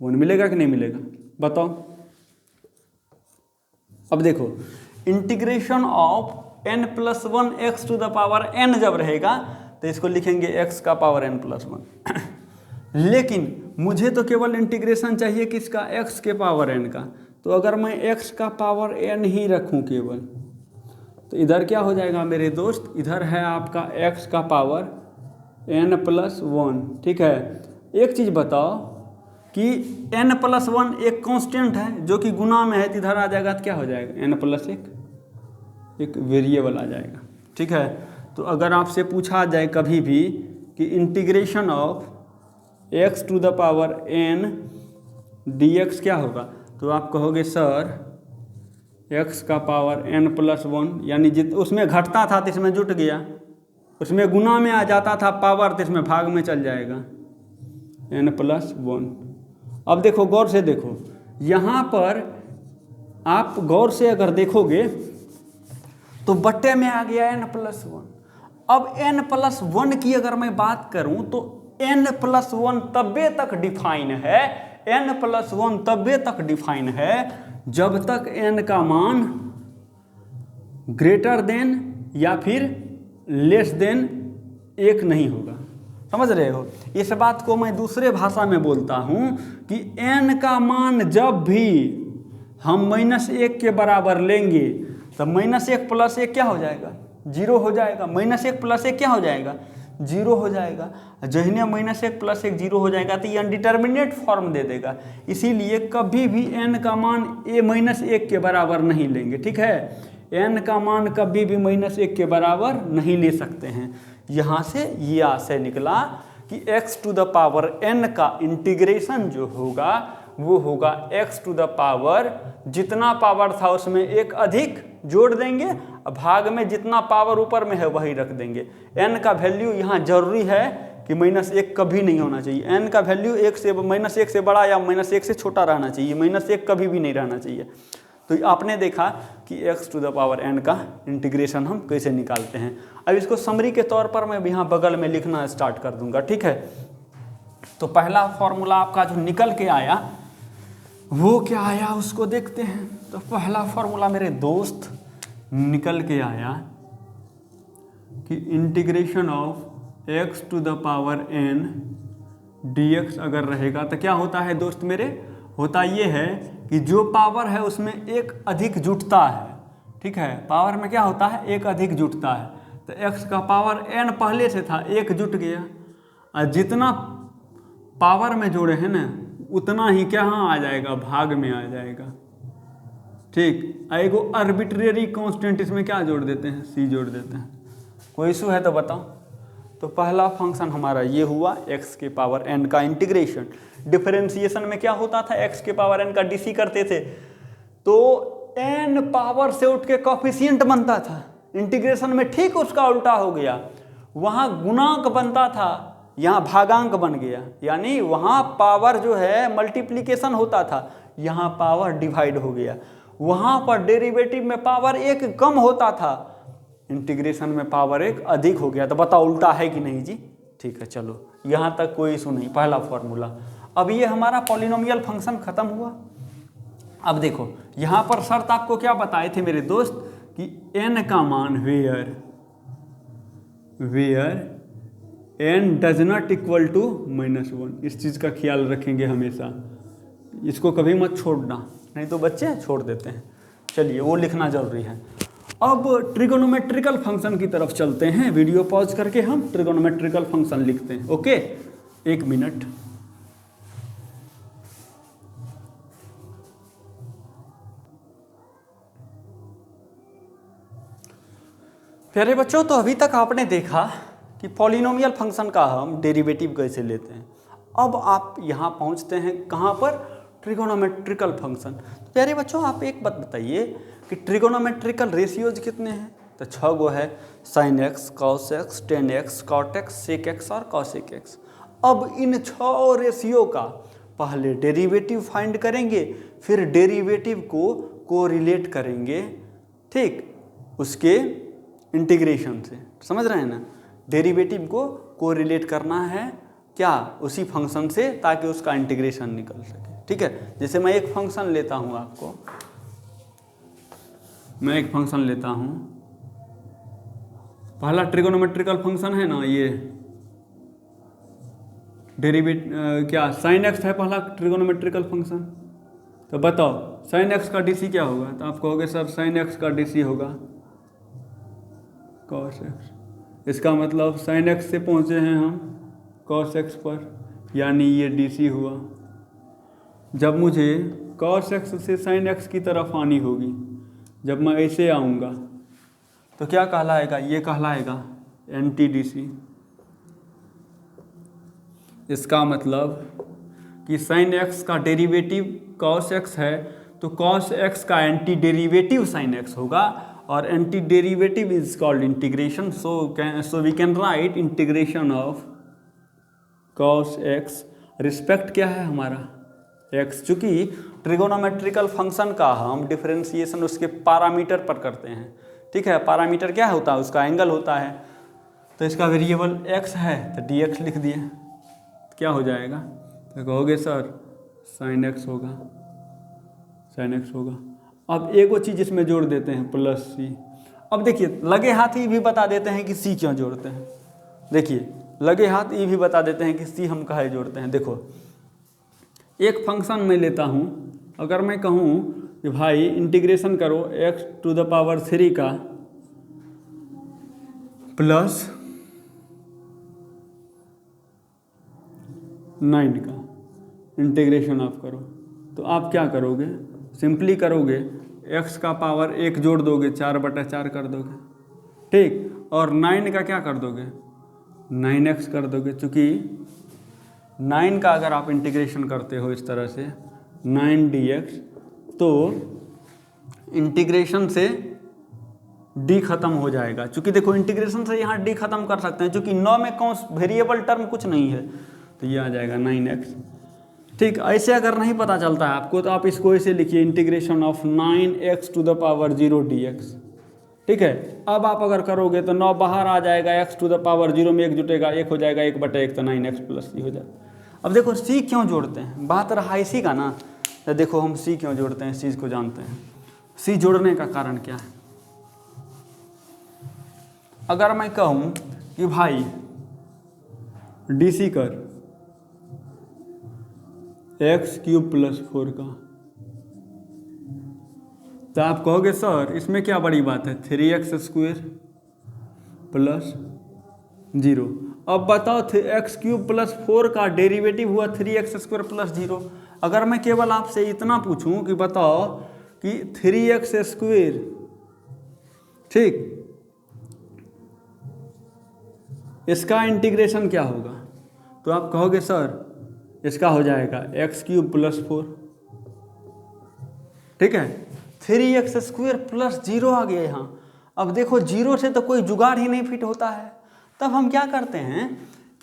मिलेगा कि नहीं मिलेगा, बताओ। अब देखो integration of n+1 x to the power n जब रहेगा तो इसको लिखेंगे x का पावर n+1 लेकिन मुझे तो केवल इंटीग्रेशन चाहिए किसका, x के पावर n का। तो अगर मैं x का पावर n ही रखूं केवल, तो इधर क्या हो जाएगा मेरे दोस्त, इधर है आपका x का पावर n+1। ठीक है, एक चीज़ बताओ कि n+1 एक कांस्टेंट है जो कि गुना में है, तो इधर आ जाएगा तो क्या हो जाएगा, n+1 एक वेरिएबल आ जाएगा। ठीक है, तो अगर आपसे पूछा जाए कभी भी कि integration of x to the power n dx क्या होगा, तो आप कहोगे सर x का पावर n+1, यानी उसमें घटता था तो इसमें जुट गया, उसमें गुना में आ जाता था पावर तो इसमें भाग में चल जाएगा n+1। अब देखो गौर से देखो, यहाँ पर आप गौर से अगर देखोगे तो बट्टे में आ गया n+1। अब n+1 की अगर मैं बात करूं तो n+1 तब्बे तक डिफाइन है, n+1 तब्बे तक डिफाइन है जब तक n का मान ग्रेटर देन या फिर लेस देन 1 नहीं होगा। समझ रहे हो, इस बात को मैं दूसरे भाषा में बोलता हूं कि n का मान जब भी हम -1 के बराबर लेंगे तब -1 + 1 क्या हो जाएगा, 0 हो जाएगा। -1 + 1 क्या हो जाएगा, जीरो हो जाएगा। जहिने -1 + 1 जीरो हो जाएगा तो ये अनडिटर्मिनेट फॉर्म दे देगा। इसीलिए कभी भी n का मान -1 के बराबर नहीं लेंगे, ठीक है। n का मान कभी भी -1 के बराबर नहीं ले सकते हैं। यहाँ से ये आशय निकला कि x⁴n का इंटीग्रेशन जो होगा वो होगा x⁴, जितना पावर था उसमें एक अधिक जोड़ देंगे, भाग में जितना पावर ऊपर में है वही रख देंगे। n का वैल्यू यहाँ जरूरी है कि -1 कभी नहीं होना चाहिए। n का वैल्यू -1 से बड़ा या -1 से छोटा रहना चाहिए, -1 कभी भी नहीं रहना चाहिए। तो आपने देखा कि x⁴n का इंटीग्रेशन हम कैसे निकालते हैं। अब इसको समरी के तौर पर मैं यहाँ बगल में लिखना स्टार्ट कर दूंगा, ठीक है। तो पहला फॉर्मूला आपका जो निकल के आया वो क्या आया उसको देखते हैं। तो पहला फॉर्मूला मेरे दोस्त निकल के आया कि इंटीग्रेशन ऑफ x⁴n dx अगर रहेगा तो क्या होता है दोस्त मेरे, होता ये है कि जो पावर है उसमें एक अधिक जुटता है, ठीक है। पावर में क्या होता है, एक अधिक जुटता है। तो x का पावर n पहले से था, एक जुट गया, और जितना पावर में जोड़े हैं ना उतना ही क्या हाँ आ जाएगा, भाग में आ जाएगा, ठीक। एगो आर्बिट्रेरी कांस्टेंट इसमें क्या जोड़ देते हैं, c जोड़ देते हैं। कोई इशू है तो बताओ। तो पहला फंक्शन हमारा ये हुआ x⁴n का इंटीग्रेशन। डिफरेंशिएशन में क्या होता था, x⁴n का dc करते थे तो n पावर से उठ के कॉफिशिएंट बनता था। इंटीग्रेशन में ठीक उसका उल्टा हो गया, वहाँ गुणांक बनता था, यहाँ भागांक बन गया। यानी वहाँ पावर जो है मल्टीप्लिकेशन होता था, यहाँ पावर डिवाइड हो गया। वहाँ पर डेरिवेटिव में पावर 1 कम होता था, इंटीग्रेशन में पावर 1 अधिक हो गया। तो बताओ उल्टा है कि नहीं जी, ठीक है। चलो यहाँ तक कोई इशू नहीं, पहला फॉर्मूला। अब ये हमारा पॉलिनोमियल फंक्शन खत्म हुआ। अब देखो यहाँ पर शर्त आपको क्या बताए थे मेरे दोस्त कि n का मान where n does not equal to -1, इस चीज़ का ख्याल रखेंगे हमेशा, इसको कभी मत छोड़ना, नहीं तो बच्चे छोड़ देते हैं। चलिए वो लिखना जरूरी है। अब ट्रिगोनोमेट्रिकल फंक्शन की तरफ चलते हैं। वीडियो पॉज करके हम ट्रिगोनोमेट्रिकल फंक्शन लिखते हैं, ओके। 1 मिनट। प्यारे बच्चों, तो अभी तक आपने देखा कि पॉलिनोमियल फंक्शन का हम डेरिवेटिव कैसे लेते हैं। अब आप यहाँ पहुँचते हैं कहाँ पर, ट्रिगोनोमेट्रिकल फंक्शन। तो प्यारे बच्चों आप एक बात बताइए कि ट्रिगोनोमेट्रिकल रेशियोज कितने हैं। तो 6 गो है, sin x, cos x, tan x, cot x, sec x और cosec x। अब इन 6 रेशियो का पहले डेरिवेटिव फाइंड करेंगे, फिर डेरिवेटिव को कोरिलेट करेंगे, ठीक, उसके इंटीग्रेशन से। समझ रहे हैं ना, डेरिवेटिव को कोरिलेट करना है क्या, उसी फंक्शन से, ताकि उसका इंटीग्रेशन निकल सके, ठीक है। जैसे मैं एक फंक्शन लेता हूँ, आपको मैं एक फंक्शन लेता हूँ, पहला ट्रिगोनोमेट्रिकल फंक्शन है ना, ये क्या sin x है पहला ट्रिगोनोमेट्रिकल फंक्शन। तो बताओ sin x का dc क्या होगा। तो आप कहोगे सर sin x का dc होगा cos x। इसका मतलब sin x से पहुँचे हैं हम cos x पर, यानी ये dc हुआ। जब मुझे cos x से sin x की तरफ आनी होगी, जब मैं ऐसे आऊँगा तो क्या कहलाएगा, ये कहलाएगा एंटी dc। इसका मतलब कि sin x का डेरिवेटिव cos x है, तो cos x का एंटी डेरिवेटिव sin x होगा, और anti derivative is called integration. So we can write integration of cos x respect क्या है हमारा x, चूँकि ट्रिगोनोमेट्रिकल फंक्शन का हम डिफरेंशिएशन उसके पैरामीटर पर करते हैं, ठीक है। पैरामीटर क्या होता है, उसका एंगल होता है। तो इसका वेरिएबल x है तो dx लिख दिए, क्या हो जाएगा। तो कहोगे सर sin x होगा, sin x होगा। अब एक वो चीज़ इसमें जोड़ देते हैं +c। अब देखिए लगे हाथ ही भी बता देते हैं कि c क्यों जोड़ते हैं। देखिए लगे हाथ ये भी बता देते हैं कि c हम काहे जोड़ते हैं। देखो एक फंक्शन मैं लेता हूँ, अगर मैं कहूँ कि भाई इंटीग्रेशन करो x⁴ का प्लस 9 का इंटीग्रेशन आप करो, तो आप क्या करोगे, सिंपली करोगे x का पावर 1 जोड़ दोगे, 4/4 कर दोगे, ठीक, और 9 का क्या कर दोगे, 9x कर दोगे। चूँकि 9 का अगर आप इंटीग्रेशन करते हो इस तरह से 9 dx, तो इंटीग्रेशन से d खत्म हो जाएगा। चूँकि देखो इंटीग्रेशन से यहाँ d खत्म कर सकते हैं, चूँकि 9 में कौन वेरिएबल टर्म कुछ नहीं है, तो ये आ जाएगा 9x। ठीक, ऐसे अगर नहीं पता चलता है आपको तो आप इसको ऐसे लिखिए, integration of 9x to the power 0 dx। ठीक है, अब आप अगर करोगे तो 9 बाहर आ जाएगा, x टू द पावर 0 में 1 जुटेगा, 1 हो जाएगा, 1/1, तो 9x प्लस c हो जाएगा। अब देखो c क्यों जोड़ते हैं, बात रहा इसी का ना, तो देखो हम c क्यों जोड़ते हैं, इस चीज़ को जानते हैं। c जोड़ने का कारण क्या है, अगर मैं कहूँ कि भाई DC कर x³ + 4 का, तो आप कहोगे सर इसमें क्या बड़ी बात है, 3x² + 0। अब बताओ x³ + 4 का डेरिवेटिव हुआ 3x² + 0। अगर मैं केवल आपसे इतना पूछूं कि बताओ कि 3x², ठीक, इसका इंटीग्रेशन क्या होगा, तो आप कहोगे सर इसका हो जाएगा x³ + 4। ठीक है, 3x² + 0 आ गया यहाँ। अब देखो 0 से तो कोई जुगाड़ ही नहीं फिट होता है, तब हम क्या करते हैं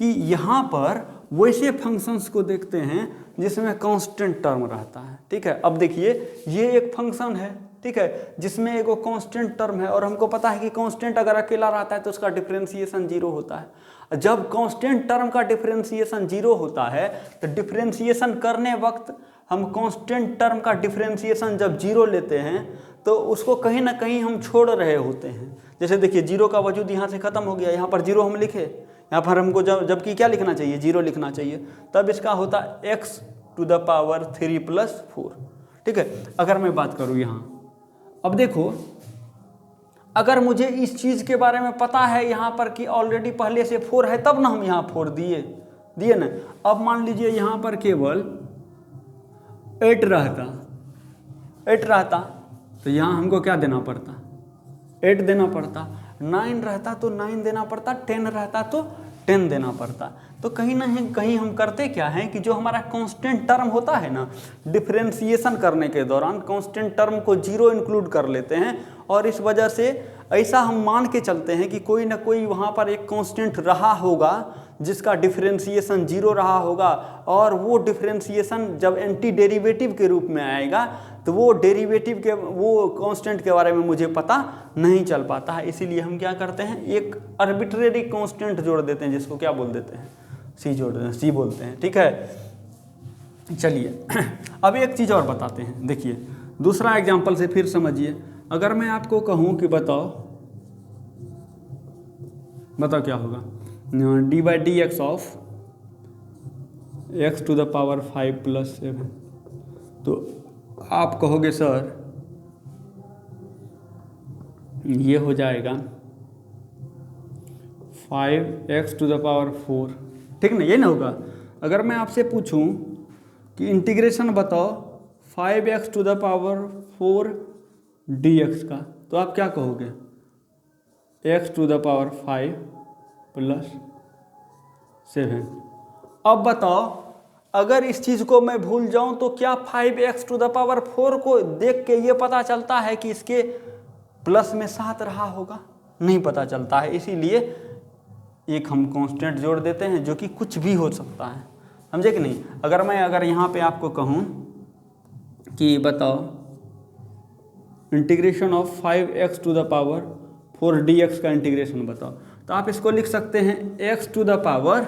कि यहाँ पर वैसे फंक्शंस को देखते हैं जिसमें कांस्टेंट टर्म रहता है। ठीक है, अब देखिए ये एक फंक्शन है, ठीक है, जिसमें एक कांस्टेंट टर्म है, और हमको पता है कि कांस्टेंट अगर अकेला रहता है तो उसका डिफरेंशिएशन 0 होता है। जब कांस्टेंट टर्म का डिफरेंशिएशन 0 होता है तो डिफरेंशिएशन करने वक्त हम कांस्टेंट टर्म का डिफरेंशिएशन जब 0 लेते हैं तो उसको कहीं ना कहीं हम छोड़ रहे होते हैं। जैसे देखिए 0 का वजूद यहाँ से ख़त्म हो गया, यहाँ पर 0 हम लिखे, यहाँ पर हमको जबकि क्या लिखना चाहिए, 0 लिखना चाहिए, तब इसका होता x टू द पावर 3 + 4। ठीक है, अगर मैं बात करूँ यहाँ, अब देखो अगर मुझे इस चीज़ के बारे में पता है यहाँ पर कि ऑलरेडी पहले से 4 है, तब ना हम यहाँ 4 दिए ना। अब मान लीजिए यहाँ पर केवल 8 रहता तो यहाँ हमको क्या देना पड़ता, 8 देना पड़ता, 9 रहता तो 9 देना पड़ता, 10 रहता तो 10 देना पड़ता। तो कहीं ना कहीं हम करते क्या हैं कि जो हमारा कांस्टेंट टर्म होता है ना, डिफरेंशिएशन करने के दौरान कांस्टेंट टर्म को 0 इंक्लूड कर लेते हैं, और इस वजह से ऐसा हम मान के चलते हैं कि कोई ना कोई वहाँ पर एक कांस्टेंट रहा होगा जिसका डिफरेंशिएशन 0 रहा होगा, और वो डिफरेंशिएशन जब एंटी डेरिवेटिव के रूप में आएगा तो वो डेरिवेटिव के वो कांस्टेंट के बारे में मुझे पता नहीं चल पाता है। इसीलिए हम क्या करते हैं, एक आर्बिट्रेरी कांस्टेंट जोड़ देते हैं, जिसको क्या बोल देते हैं, सी जोड़ देते हैं, सी बोलते हैं। ठीक है, चलिए अब एक चीज़ और बताते हैं। देखिए दूसरा एग्जाम्पल से फिर समझिए, अगर मैं आपको कहूँ कि बताओ क्या होगा, d/dx of x to the power 5 + 7, तो आप कहोगे सर ये हो जाएगा 5x टू द पावर 4, ठीक ना, ये ना होगा। अगर मैं आपसे पूछूं कि इंटीग्रेशन बताओ 5x to the power 4 dx का, तो आप क्या कहोगे, x टू द पावर 5 + 7। अब बताओ अगर इस चीज़ को मैं भूल जाऊं तो क्या 5x टू द पावर 4 को देख के ये पता चलता है कि इसके प्लस में 7 रहा होगा, नहीं पता चलता है। इसीलिए एक हम कांस्टेंट जोड़ देते हैं जो कि कुछ भी हो सकता है, समझे कि नहीं। अगर यहाँ पे आपको कहूँ कि बताओ integration of 5x to the power 4 dx का इंटीग्रेशन बताओ, तो आप इसको लिख सकते हैं x टू द पावर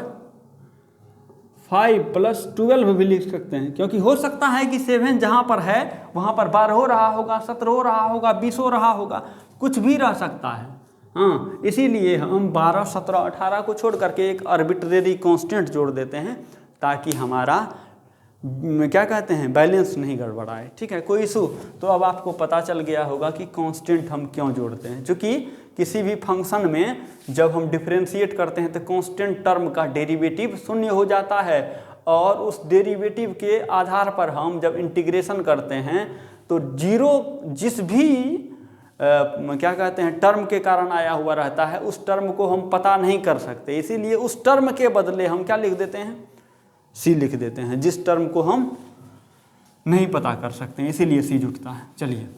5 + 12 भी लिख सकते हैं, क्योंकि हो सकता है कि 7 जहाँ पर है वहाँ पर 12 हो रहा होगा, 17 हो रहा होगा, 20 हो रहा होगा, कुछ भी रह सकता है। हाँ, इसीलिए हम 12, 17, 18 को छोड़ करके एक आर्बिट्रेरी कांस्टेंट जोड़ देते हैं ताकि हमारा क्या कहते हैं बैलेंस नहीं गड़बड़ाए। ठीक है, कोई इशू। तो अब आपको पता चल गया होगा कि कांस्टेंट हम क्यों जोड़ते हैं, क्योंकि किसी भी फंक्शन में जब हम डिफरेंशिएट करते हैं तो कांस्टेंट टर्म का डेरिवेटिव 0 हो जाता है, और उस डेरिवेटिव के आधार पर हम जब इंटीग्रेशन करते हैं तो जीरो जिस भी क्या कहते हैं टर्म के कारण आया हुआ रहता है, उस टर्म को हम पता नहीं कर सकते, इसीलिए उस टर्म के बदले हम क्या लिख देते हैं, सी लिख देते हैं, जिस टर्म को हम नहीं पता कर सकते हैं, इसीलिए सी जुटता है। चलिए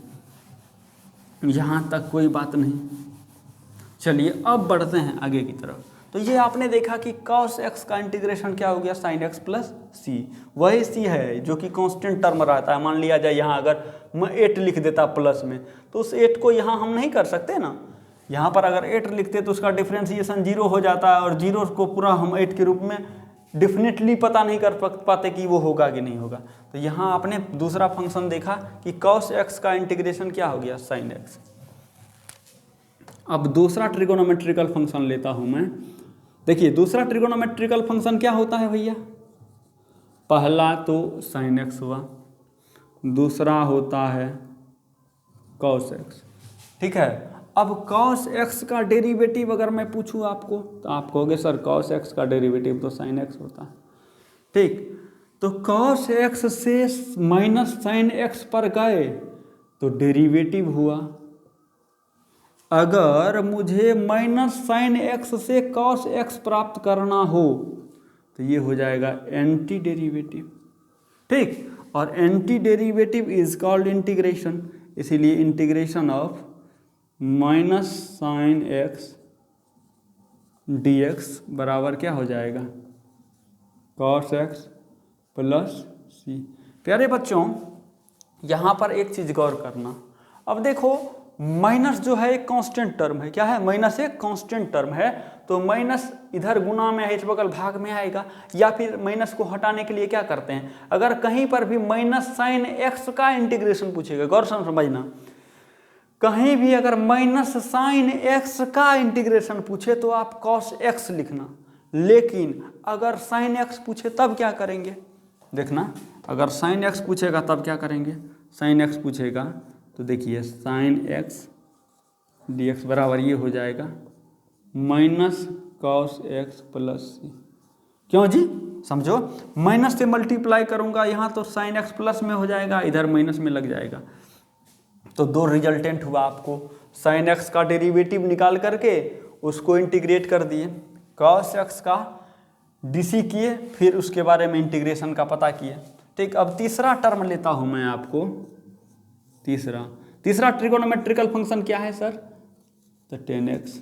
यहाँ तक कोई बात नहीं। चलिए अब बढ़ते हैं आगे की तरफ। तो ये आपने देखा कि cos x का इंटीग्रेशन क्या हो गया, sin x प्लस सी। वही सी है जो कि कांस्टेंट टर्म रहता है। मान लिया जाए यहाँ अगर मैं 8 लिख देता प्लस में, तो उस 8 को यहाँ हम नहीं कर सकते ना। यहाँ पर अगर 8 लिखते तो उसका डिफ्रेंशिएशन 0 हो जाता है, और 0 को पूरा हम 8 के रूप में डेफिनेटली पता नहीं कर पाते कि वो होगा कि नहीं होगा। तो यहाँ आपने दूसरा फंक्शन देखा कि cos x का इंटीग्रेशन क्या हो गया, sin x। अब दूसरा ट्रिगोनोमेट्रिकल फंक्शन लेता हूँ मैं। देखिए दूसरा ट्रिगोनोमेट्रिकल फंक्शन क्या होता है भैया, पहला तो sin x हुआ, दूसरा होता है cos x। ठीक है, अब cos x का डेरिवेटिव अगर मैं पूछूं आपको तो आप कहोगे सर cos x का डेरिवेटिव तो sin x होता है। ठीक, तो cos x से माइनस sin x पर गए तो डेरिवेटिव हुआ। अगर मुझे माइनस साइन एक्स से cos x प्राप्त करना हो तो ये हो जाएगा एंटी डेरिवेटिव। ठीक, और anti derivative is called integration, इसीलिए integration of minus sine x d x बराबर क्या हो जाएगा, cos x प्लस सी। प्यारे बच्चों यहाँ पर एक चीज़ गौर करना। अब देखो माइनस जो है एक कांस्टेंट टर्म है, क्या है, माइनस एक कांस्टेंट टर्म है, तो माइनस इधर गुना में इस बगल भाग में आएगा। या फिर माइनस को हटाने के लिए क्या करते हैं, अगर कहीं पर भी माइनस साइन एक्स का इंटीग्रेशन पूछेगा, गौर से समझना, कहीं भी अगर माइनस साइन एक्स का इंटीग्रेशन पूछे तो आप cos x लिखना। लेकिन अगर साइन एक्स पूछे तब क्या करेंगे, देखना, अगर साइन एक्स पूछेगा तब क्या करेंगे, साइन एक्स पूछेगा तो देखिए साइन एक्स डी एक्स बराबर ये हो जाएगा माइनस cos x प्लस सी। क्यों जी, समझो, माइनस से मल्टीप्लाई करूंगा यहाँ तो साइन एक्स प्लस में हो जाएगा, इधर माइनस में लग जाएगा। तो दो रिजल्टेंट हुआ आपको, साइन एक्स का डेरिवेटिव निकाल करके उसको इंटीग्रेट कर दिए, cos x का डीसी किए, फिर उसके बारे में इंटीग्रेशन का पता किए। ठीक, अब तीसरा टर्म लेता हूँ मैं आपको। तीसरा ट्रिगोनोमेट्रिकल फंक्शन क्या है सर, तो 10x।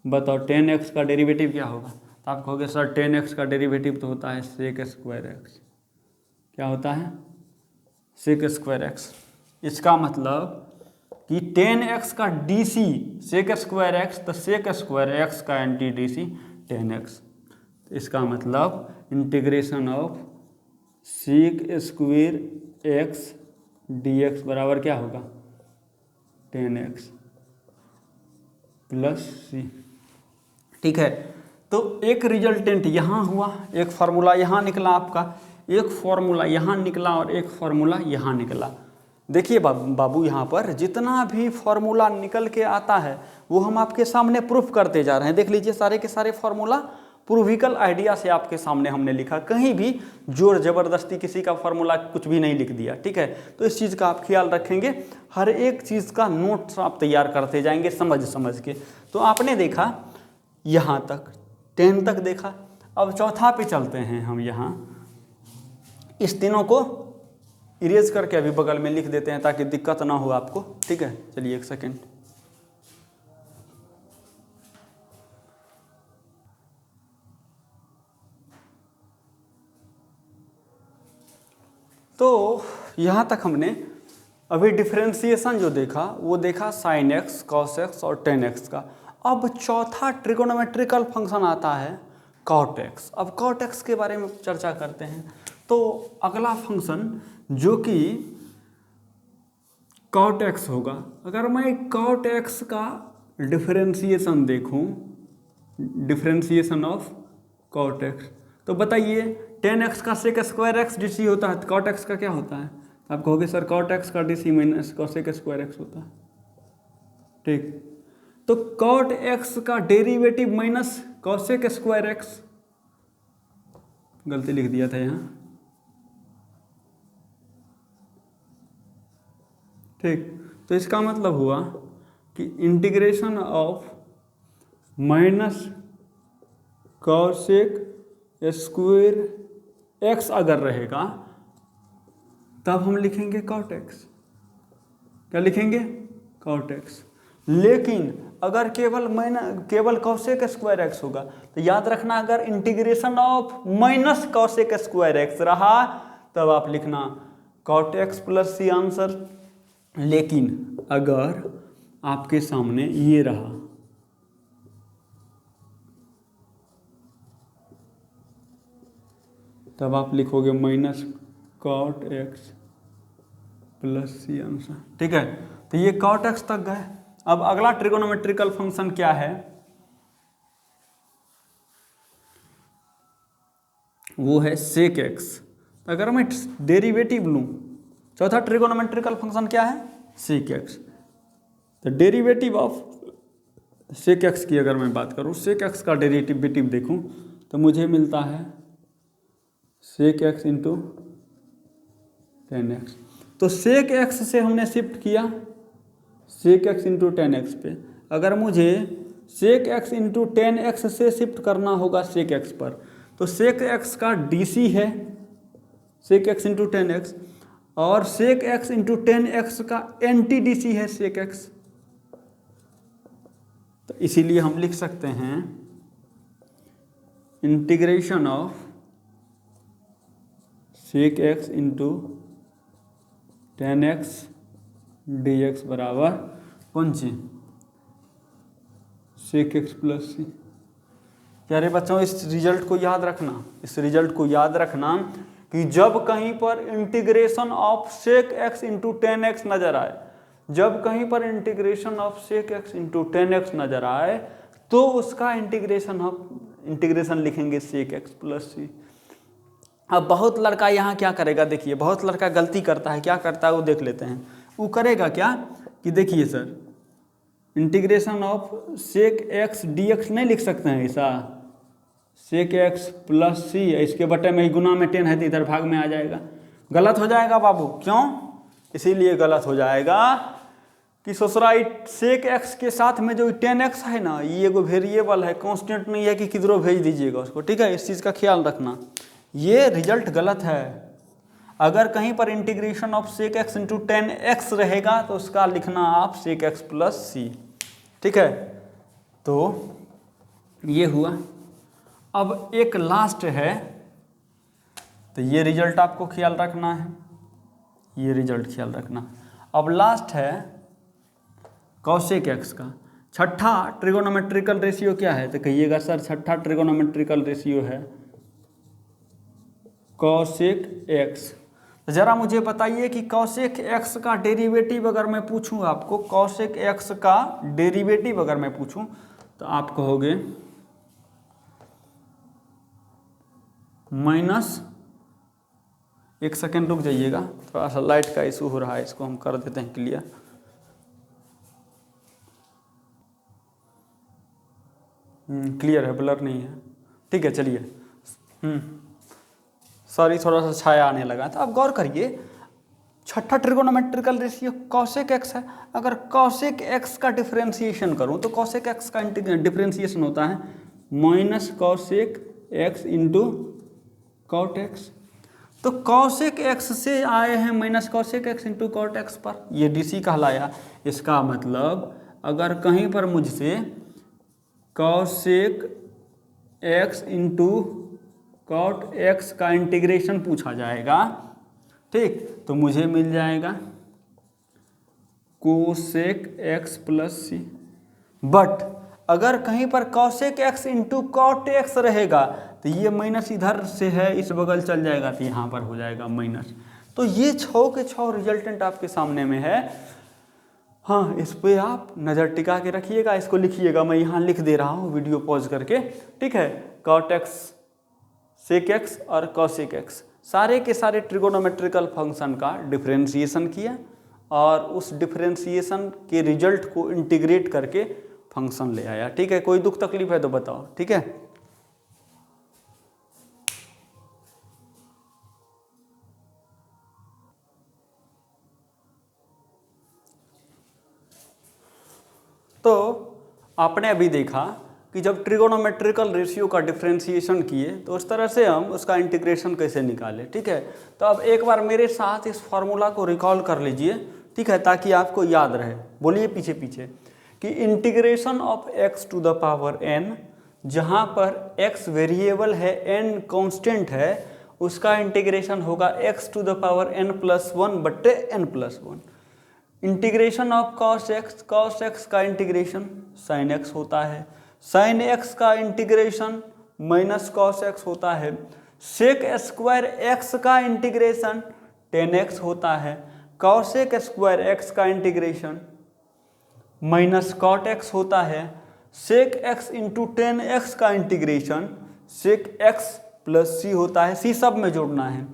बताओ 10x का डेरिवेटिव क्या होगा, तो आप कहोगे सर 10x का डेरिवेटिव तो होता है sec स्क्वायर x। क्या होता है, sec स्क्वायर x। इसका मतलब कि 10x का डीसी sec स्क्वायर x, तो sec स्क्वायर x का एंटी डीसी 10x। इसका मतलब integration of sec square x dx बराबर क्या होगा, 10x प्लस सी। ठीक है, तो एक रिजल्टेंट यहाँ हुआ, एक फार्मूला यहाँ निकला आपका, एक फार्मूला यहाँ निकला और एक फार्मूला यहाँ निकला। देखिए बाबू यहाँ पर जितना भी फार्मूला निकल के आता है वो हम आपके सामने प्रूफ करते जा रहे हैं। देख लीजिए सारे के सारे फार्मूला प्रूविकल आइडिया से आपके सामने हमने लिखा, कहीं भी जोर जबरदस्ती किसी का फार्मूला कुछ भी नहीं लिख दिया। ठीक है, तो इस चीज़ का आप ख्याल रखेंगे, हर एक चीज़ का नोट्स आप तैयार करते जाएंगे समझ समझ के। तो आपने देखा यहाँ तक, 10 तक देखा। अब चौथा पे चलते हैं हम। यहाँ इस तीनों को इरेज करके अभी बगल में लिख देते हैं ताकि दिक्कत ना हो आपको। ठीक है, चलिए एक सेकेंड। तो यहाँ तक हमने अभी डिफरेंशिएशन जो देखा वो देखा sin x, cos x और 10x का। अब चौथा ट्रिगोनोमेट्रिकल फंक्शन आता है cot x। अब cot x के बारे में चर्चा करते हैं। तो अगला फंक्शन जो कि cot x होगा, अगर मैं cot x का डिफरेंशिएशन देखूं, डिफरेंशिएशन ऑफ cot x, तो बताइए 10x का sec स्क्वायर x डीसी होता है, तो cot x का क्या होता है, आप कहोगे सर cot x का DC minus cosec square x होता है। ठीक, तो cot x का derivative minus cosec square x, गलती लिख दिया था यहाँ, ठीक। तो इसका मतलब हुआ कि integration of minus cosec square x अगर रहेगा तब हम लिखेंगे कॉट एक्स। क्या लिखेंगे? Cot x. लेकिन अगर केवल कॉसेक स्क्वायर एक्स होगा तो याद रखना, अगर integration of minus cosec square x रहा तब आप लिखना cot x plus c answer. लेकिन अगर आपके सामने ये रहा तब आप लिखोगे minus cot x plus c answer, ठीक है। तो ये कॉट एक्स तक गए। अब अगला ट्रिगोनोमेट्रिकल फंक्शन क्या है? वो है सेक एक्स। अगर मैं डेरिवेटिव लूं, चौथा ट्रिगोनोमेट्रिकल फंक्शन क्या है? Sec x. तो डेरिवेटिव ऑफ सेक एक्स की अगर मैं बात करूं, सेक एक्स का डेरिवेटिव देखूं तो मुझे मिलता है sec x into tan x. तो सेक एक्स से हमने शिफ्ट किया sec x into tan x पे। अगर मुझे sec x into tan x से शिफ्ट करना होगा सेक एक्स पर, तो सेक एक्स का डीसी है sec x into tan x, और sec x into tan x का एंटी डीसी है सेक एक्स। तो इसीलिए हम लिख सकते हैं integration of sec x into tan x d x बराबर कौन सी? सेक एक्स प्लस सी। प्यारे बच्चों, इस रिजल्ट को याद रखना, इस रिजल्ट को याद रखना कि जब कहीं पर integration of sec x into tan x नजर आए, जब कहीं पर integration of sec x into tan x नजर आए तो उसका इंटीग्रेशन लिखेंगे सेक एक्स प्लस सी। अब बहुत लड़का यहाँ क्या करेगा, देखिए बहुत लड़का गलती करता है। क्या करता है वो देख लेते हैं। वो करेगा क्या कि देखिए sir, integration of sec x d x नहीं लिख सकते हैं ऐसा, सेक एक्स प्लस सी, इसके बटे में ही गुना में 10 है तो इधर भाग में आ जाएगा। गलत हो जाएगा बाबू। क्यों? इसीलिए गलत हो जाएगा कि ससुराई सेक एक्स के साथ में जो 10x है ना, ये एगो वेरिएबल है, कांस्टेंट नहीं है कि किधरों भेज दीजिएगा उसको, ठीक है। इस चीज़ का ख्याल रखना, ये रिजल्ट गलत है। अगर कहीं पर integration of sec x into 10x रहेगा तो उसका लिखना आप सेक एक्स प्लस सी, ठीक है। तो ये हुआ। अब एक लास्ट है, तो ये रिजल्ट आपको ख्याल रखना है, ये रिजल्ट ख्याल रखना। अब लास्ट है कॉसेक एक्स का। छठा ट्रिगोनोमेट्रिकल रेशियो क्या है? तो कहिएगा सर छठा ट्रिगोनोमेट्रिकल रेशियो है कॉसेक एक्स। ज़रा मुझे बताइए कि कॉसेक एक्स का डेरिवेटिव अगर मैं पूछूं आपको, कॉसेक एक्स का डेरिवेटिव अगर मैं पूछूं तो आप कहोगे माइनस, एक सेकेंड रुक जाइएगा, थोड़ा सा लाइट का इशू हो रहा है, इसको हम कर देते हैं क्लियर। क्लियर है, ब्लर नहीं है, ठीक है। चलिए सॉरी, थोड़ा सा छाया आने लगा था। अब गौर करिए, छठा ट्रिगोनोमेट्रिकल रेशियो कॉसेक एक्स है। अगर कॉसेक एक्स का डिफरेंशिएशन करूं तो कॉसेक एक्स का डिफरेंशिएशन होता है minus cosec x into cot x. तो कॉसेक एक्स से आए हैं minus cosec x into cot x पर, ये डीसी कहलाया। इसका मतलब अगर कहीं पर मुझसे cosec x into cot x का इंटीग्रेशन पूछा जाएगा, ठीक, तो मुझे मिल जाएगा cosec x plus c. But अगर कहीं पर cosec x into cot x रहेगा तो ये माइनस इधर से है, इस बगल चल जाएगा तो यहाँ पर हो जाएगा माइनस। तो ये 6 के 6 रिजल्टेंट आपके सामने में है। हाँ, इस पे आप नज़र टिका के रखिएगा, इसको लिखिएगा। मैं यहाँ लिख दे रहा हूँ वीडियो पॉज करके, ठीक है। कॉट एक्स, सेक एक्स और कॉसेक एक्स, सारे के सारे ट्रिगोनोमेट्रिकल फंक्शन का डिफरेंशिएशन किया और उस डिफरेंशिएशन के रिजल्ट को इंटीग्रेट करके फंक्शन ले आया, ठीक है। कोई दुख तकलीफ है तो बताओ, ठीक है। आपने अभी देखा कि जब ट्रिगोनोमेट्रिकल रेशियो का डिफरेंशिएशन किए तो उस तरह से हम उसका इंटीग्रेशन कैसे निकाले, ठीक है। तो अब एक बार मेरे साथ इस फॉर्मूला को रिकॉल कर लीजिए, ठीक है, ताकि आपको याद रहे। बोलिए पीछे पीछे कि integration of x to the power n, जहाँ पर x वेरिएबल है, n कांस्टेंट है, उसका इंटीग्रेशन होगा x to the power n+1 बट्टे n+1। Integration of cos x का इंटीग्रेशन sin x होता है, sin x का इंटीग्रेशन माइनस cos x होता है, sec स्क्वायर x का इंटीग्रेशन tan x होता है, cosec स्क्वायर x का इंटीग्रेशन माइनस cot x होता है, sec x into tan x का integration sec x plus c होता है, c सब में जोड़ना है,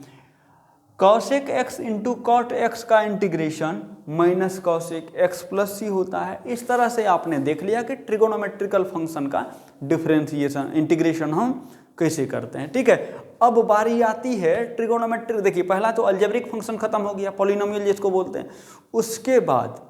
cosec x into cot x का integration minus cosec x plus c होता है। इस तरह से आपने देख लिया कि ट्रिगोनोमेट्रिकल फंक्शन का डिफरेंशिएशन इंटीग्रेशन हम कैसे करते हैं, ठीक है। अब बारी आती है ट्रिगोनोमेट्रिक। देखिए पहला तो अलजेब्रिक फंक्शन खत्म हो गया, पॉलिनोमियल जिसको बोलते हैं, उसके बाद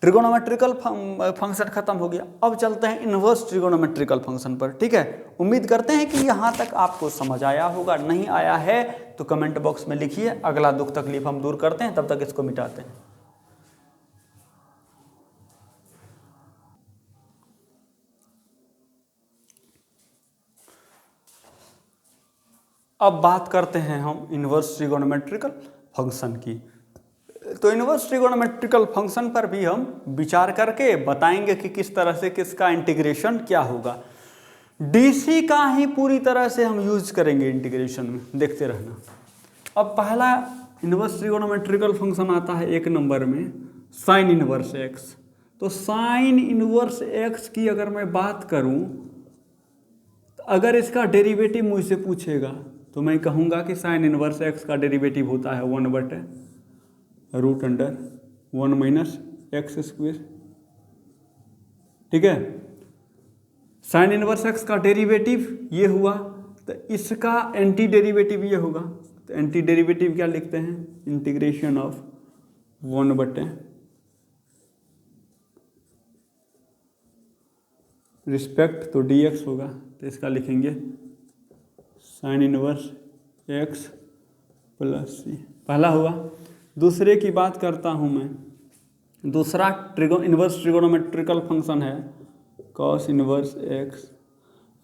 ट्रिगोनोमेट्रिकल फंक्शन खत्म हो गया। अब चलते हैं इन्वर्स ट्रिगोनोमेट्रिकल फंक्शन पर, ठीक है। उम्मीद करते हैं कि यहाँ तक आपको समझ आया होगा, नहीं आया है तो कमेंट बॉक्स में लिखिए, अगला दुख तकलीफ हम दूर करते हैं, तब तक इसको मिटाते हैं। अब बात करते हैं हम इन्वर्स ट्रिगोनोमेट्रिकल फंक्शन की। तो इन्वर्स ट्रिगोनोमेट्रिकल फंक्शन पर भी हम विचार करके बताएंगे कि किस तरह से किसका इंटीग्रेशन क्या होगा। डीसी का ही पूरी तरह से हम यूज करेंगे इंटीग्रेशन में, देखते रहना। अब पहला इन्वर्स ट्रिगोनोमेट्रिकल फंक्शन आता है एक नंबर में, साइन इन्वर्स एक्स। तो साइन इन्वर्स एक्स की अगर मैं बात करूं, तो अगर इसका डेरिवेटिव मुझसे पूछेगा तो मैं कहूँगा कि साइन इन्वर्स एक्स का डेरिवेटिव होता है 1/√(1 माइनस एक्स स्क्वेयर), ठीक है। साइन इन्वर्स एक्स का डेरिवेटिव ये हुआ, तो इसका एंटी डेरिवेटिव ये होगा। तो एंटी डेरिवेटिव क्या लिखते हैं, इंटीग्रेशन ऑफ 1 रिस्पेक्ट तो dx होगा, तो इसका लिखेंगे sine inverse x plus c, पहला हुआ। दूसरे की बात करता हूँ मैं, दूसरा इन्वर्स ट्रिगोनोमेट्रिकल फंक्शन है कॉस इनवर्स x।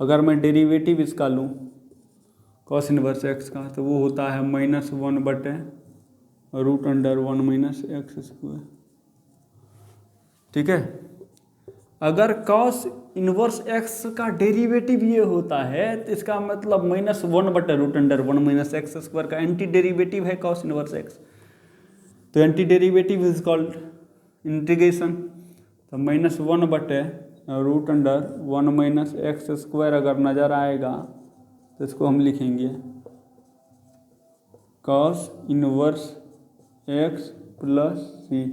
अगर मैं डेरिवेटिव इसका लूँ कॉस इनवर्स x का, तो वो होता है -1/√(1 माइनस एक्स स्क्वायर), ठीक है। अगर कॉस इनवर्स x का डेरिवेटिव ये होता है तो इसका मतलब -1/√(1 माइनस एक्स स्क्वायर का एंटी डेरिवेटिव है कॉस इनवर्स x। तो anti derivative is called integration. तो -1/√(1 माइनस एक्स स्क्वायर अगर नज़र आएगा तो इसको हम लिखेंगे cos inverse x plus c।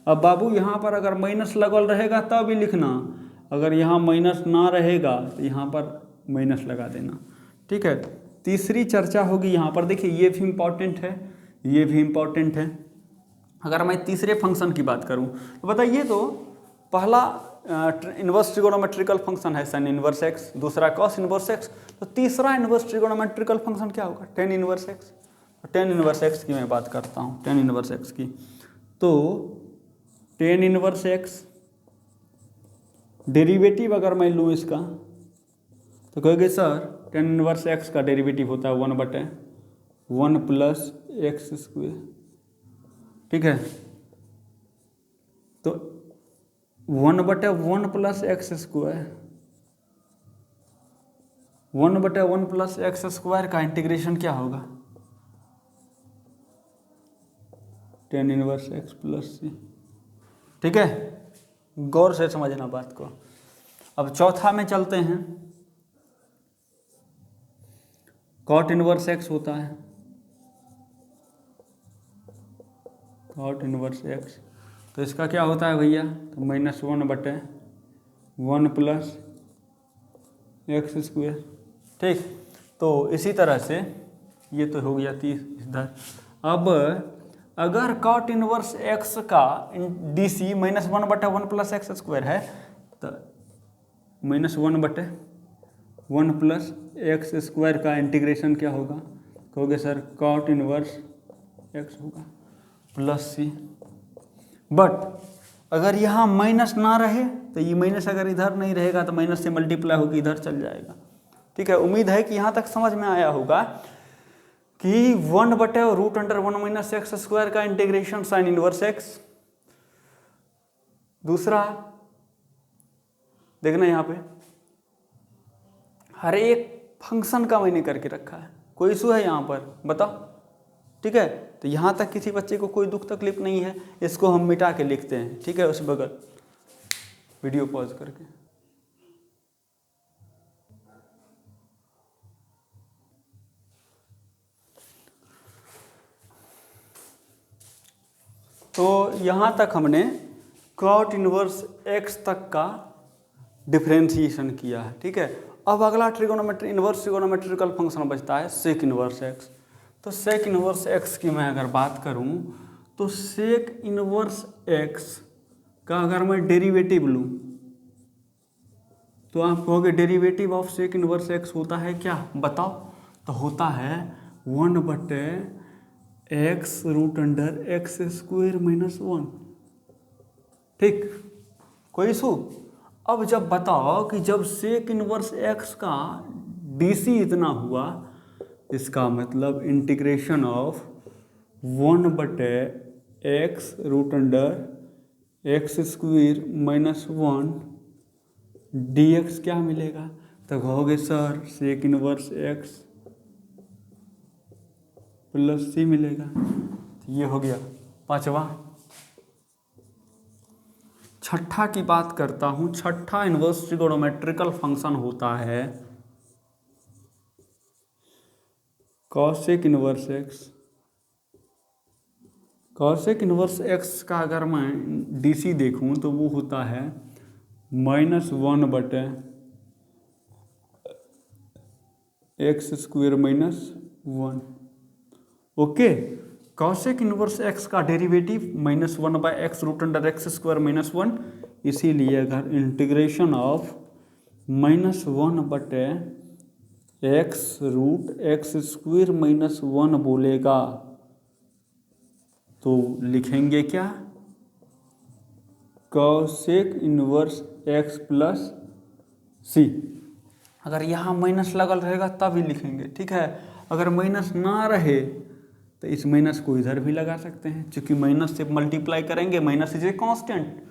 अब बाबू यहाँ पर अगर माइनस लगल रहेगा तब भी लिखना, अगर यहाँ माइनस ना रहेगा तो यहाँ पर माइनस लगा देना, ठीक है। तीसरी चर्चा होगी यहाँ पर, देखिए ये भी इम्पॉर्टेंट है, ये भी इम्पॉर्टेंट है। अगर मैं तीसरे फंक्शन की बात करूँ तो बताइए, तो पहला इन्वर्स ट्रिगोनोमेट्रिकल फंक्शन है साइन इनवर्स एक्स, दूसरा कॉस इनवर्स एक्स। तो तीसरा इन्वर्स ट्रिगोनोमेट्रिकल फंक्शन क्या होगा, tan inverse x. Tan inverse x की मैं बात करता हूँ, टेन इनवर्स एक्स की। तो टेन इनवर्स एक्स डेरिवेटिव अगर मैं लूँ इसका, तो कहोगे सर टेन इनवर्स एक्स का डेरिवेटिव होता है 1/1 प्लस एक्स स्क्वायर, ठीक है। तो 1/1 plus x square, 1/1 plus x square का इंटीग्रेशन क्या होगा, टेन इनवर्स एक्स प्लस सी, ठीक है। गौर से समझना बात को। अब चौथा में चलते हैं, कॉट इनवर्स एक्स होता है, कॉट इनवर्स एक्स। तो इसका क्या होता है भैया, तो -1/1 प्लस एक्स स्क्वायर, ठीक। तो इसी तरह से ये तो हो गया 30 इधर। अब अगर कॉट इनवर्स एक्स का D C -1/1 plus x square है, तो -1/1 प्लस एक्स स्क्वायर का इंटीग्रेशन क्या होगा, कहोगे सर cot इनवर्स x होगा प्लस सी। बट अगर यहाँ माइनस ना रहे तो ये माइनस अगर इधर नहीं रहेगा तो माइनस से मल्टीप्लाई होकर इधर चल जाएगा। ठीक है, उम्मीद है कि यहाँ तक समझ में आया होगा कि 1/√1 - एक्स स्क्वायर का इंटीग्रेशन साइन इनवर्स एक्स। दूसरा देखना यहाँ पे हर एक फंक्शन का मैंने करके रखा है, कोई इशू है यहाँ पर बताओ। ठीक है, तो यहाँ तक किसी बच्चे को कोई दुख तकलीफ नहीं है, इसको हम मिटा के लिखते हैं। ठीक है, उस बगल वीडियो पॉज करके। तो यहाँ तक हमने cot इनवर्स x तक का डिफरेंशिएशन किया है। ठीक है, अब अगला ट्रिगोनोमेट्री इनवर्स ट्रिगोनोमेट्रिकल फंक्शन बचता है सेक इनवर्स x। तो सेक इनवर्स x की मैं अगर बात करूँ तो सेक इनवर्स x का अगर मैं डेरिवेटिव लूँ तो आप कहोगे derivative of sec inverse x होता है क्या, बताओ। तो होता है 1/x√x² - 1। ठीक, कोई इशू। अब जब बताओ कि जब सेक इनवर्स x का DC इतना हुआ, इसका मतलब इंटीग्रेशन ऑफ 1/x√x² - 1 dx क्या मिलेगा। तो कहोगे sir sec inverse x plus c मिलेगा। तो ये हो गया पांचवा। छठा की बात करता हूं। छठा इनवर्स ट्रिगोनोमेट्रिकल फंक्शन होता है cosec inverse x। Cosec inverse x का अगर मैं DC देखूं तो वो होता है -1/x² - 1। Okay, cosec inverse x का डेरिवेटिव -1/x√x² - 1। इसीलिए अगर इंटीग्रेशन ऑफ -1/x√x² - 1 बोलेगा तो लिखेंगे क्या, कॉसेक इनवर्स x प्लस सी। अगर यहाँ माइनस लगल रहेगा तब ही लिखेंगे। ठीक है, अगर माइनस ना रहे तो इस माइनस को इधर भी लगा सकते हैं, क्योंकि माइनस से मल्टीप्लाई करेंगे, माइनस इज ए कांस्टेंट।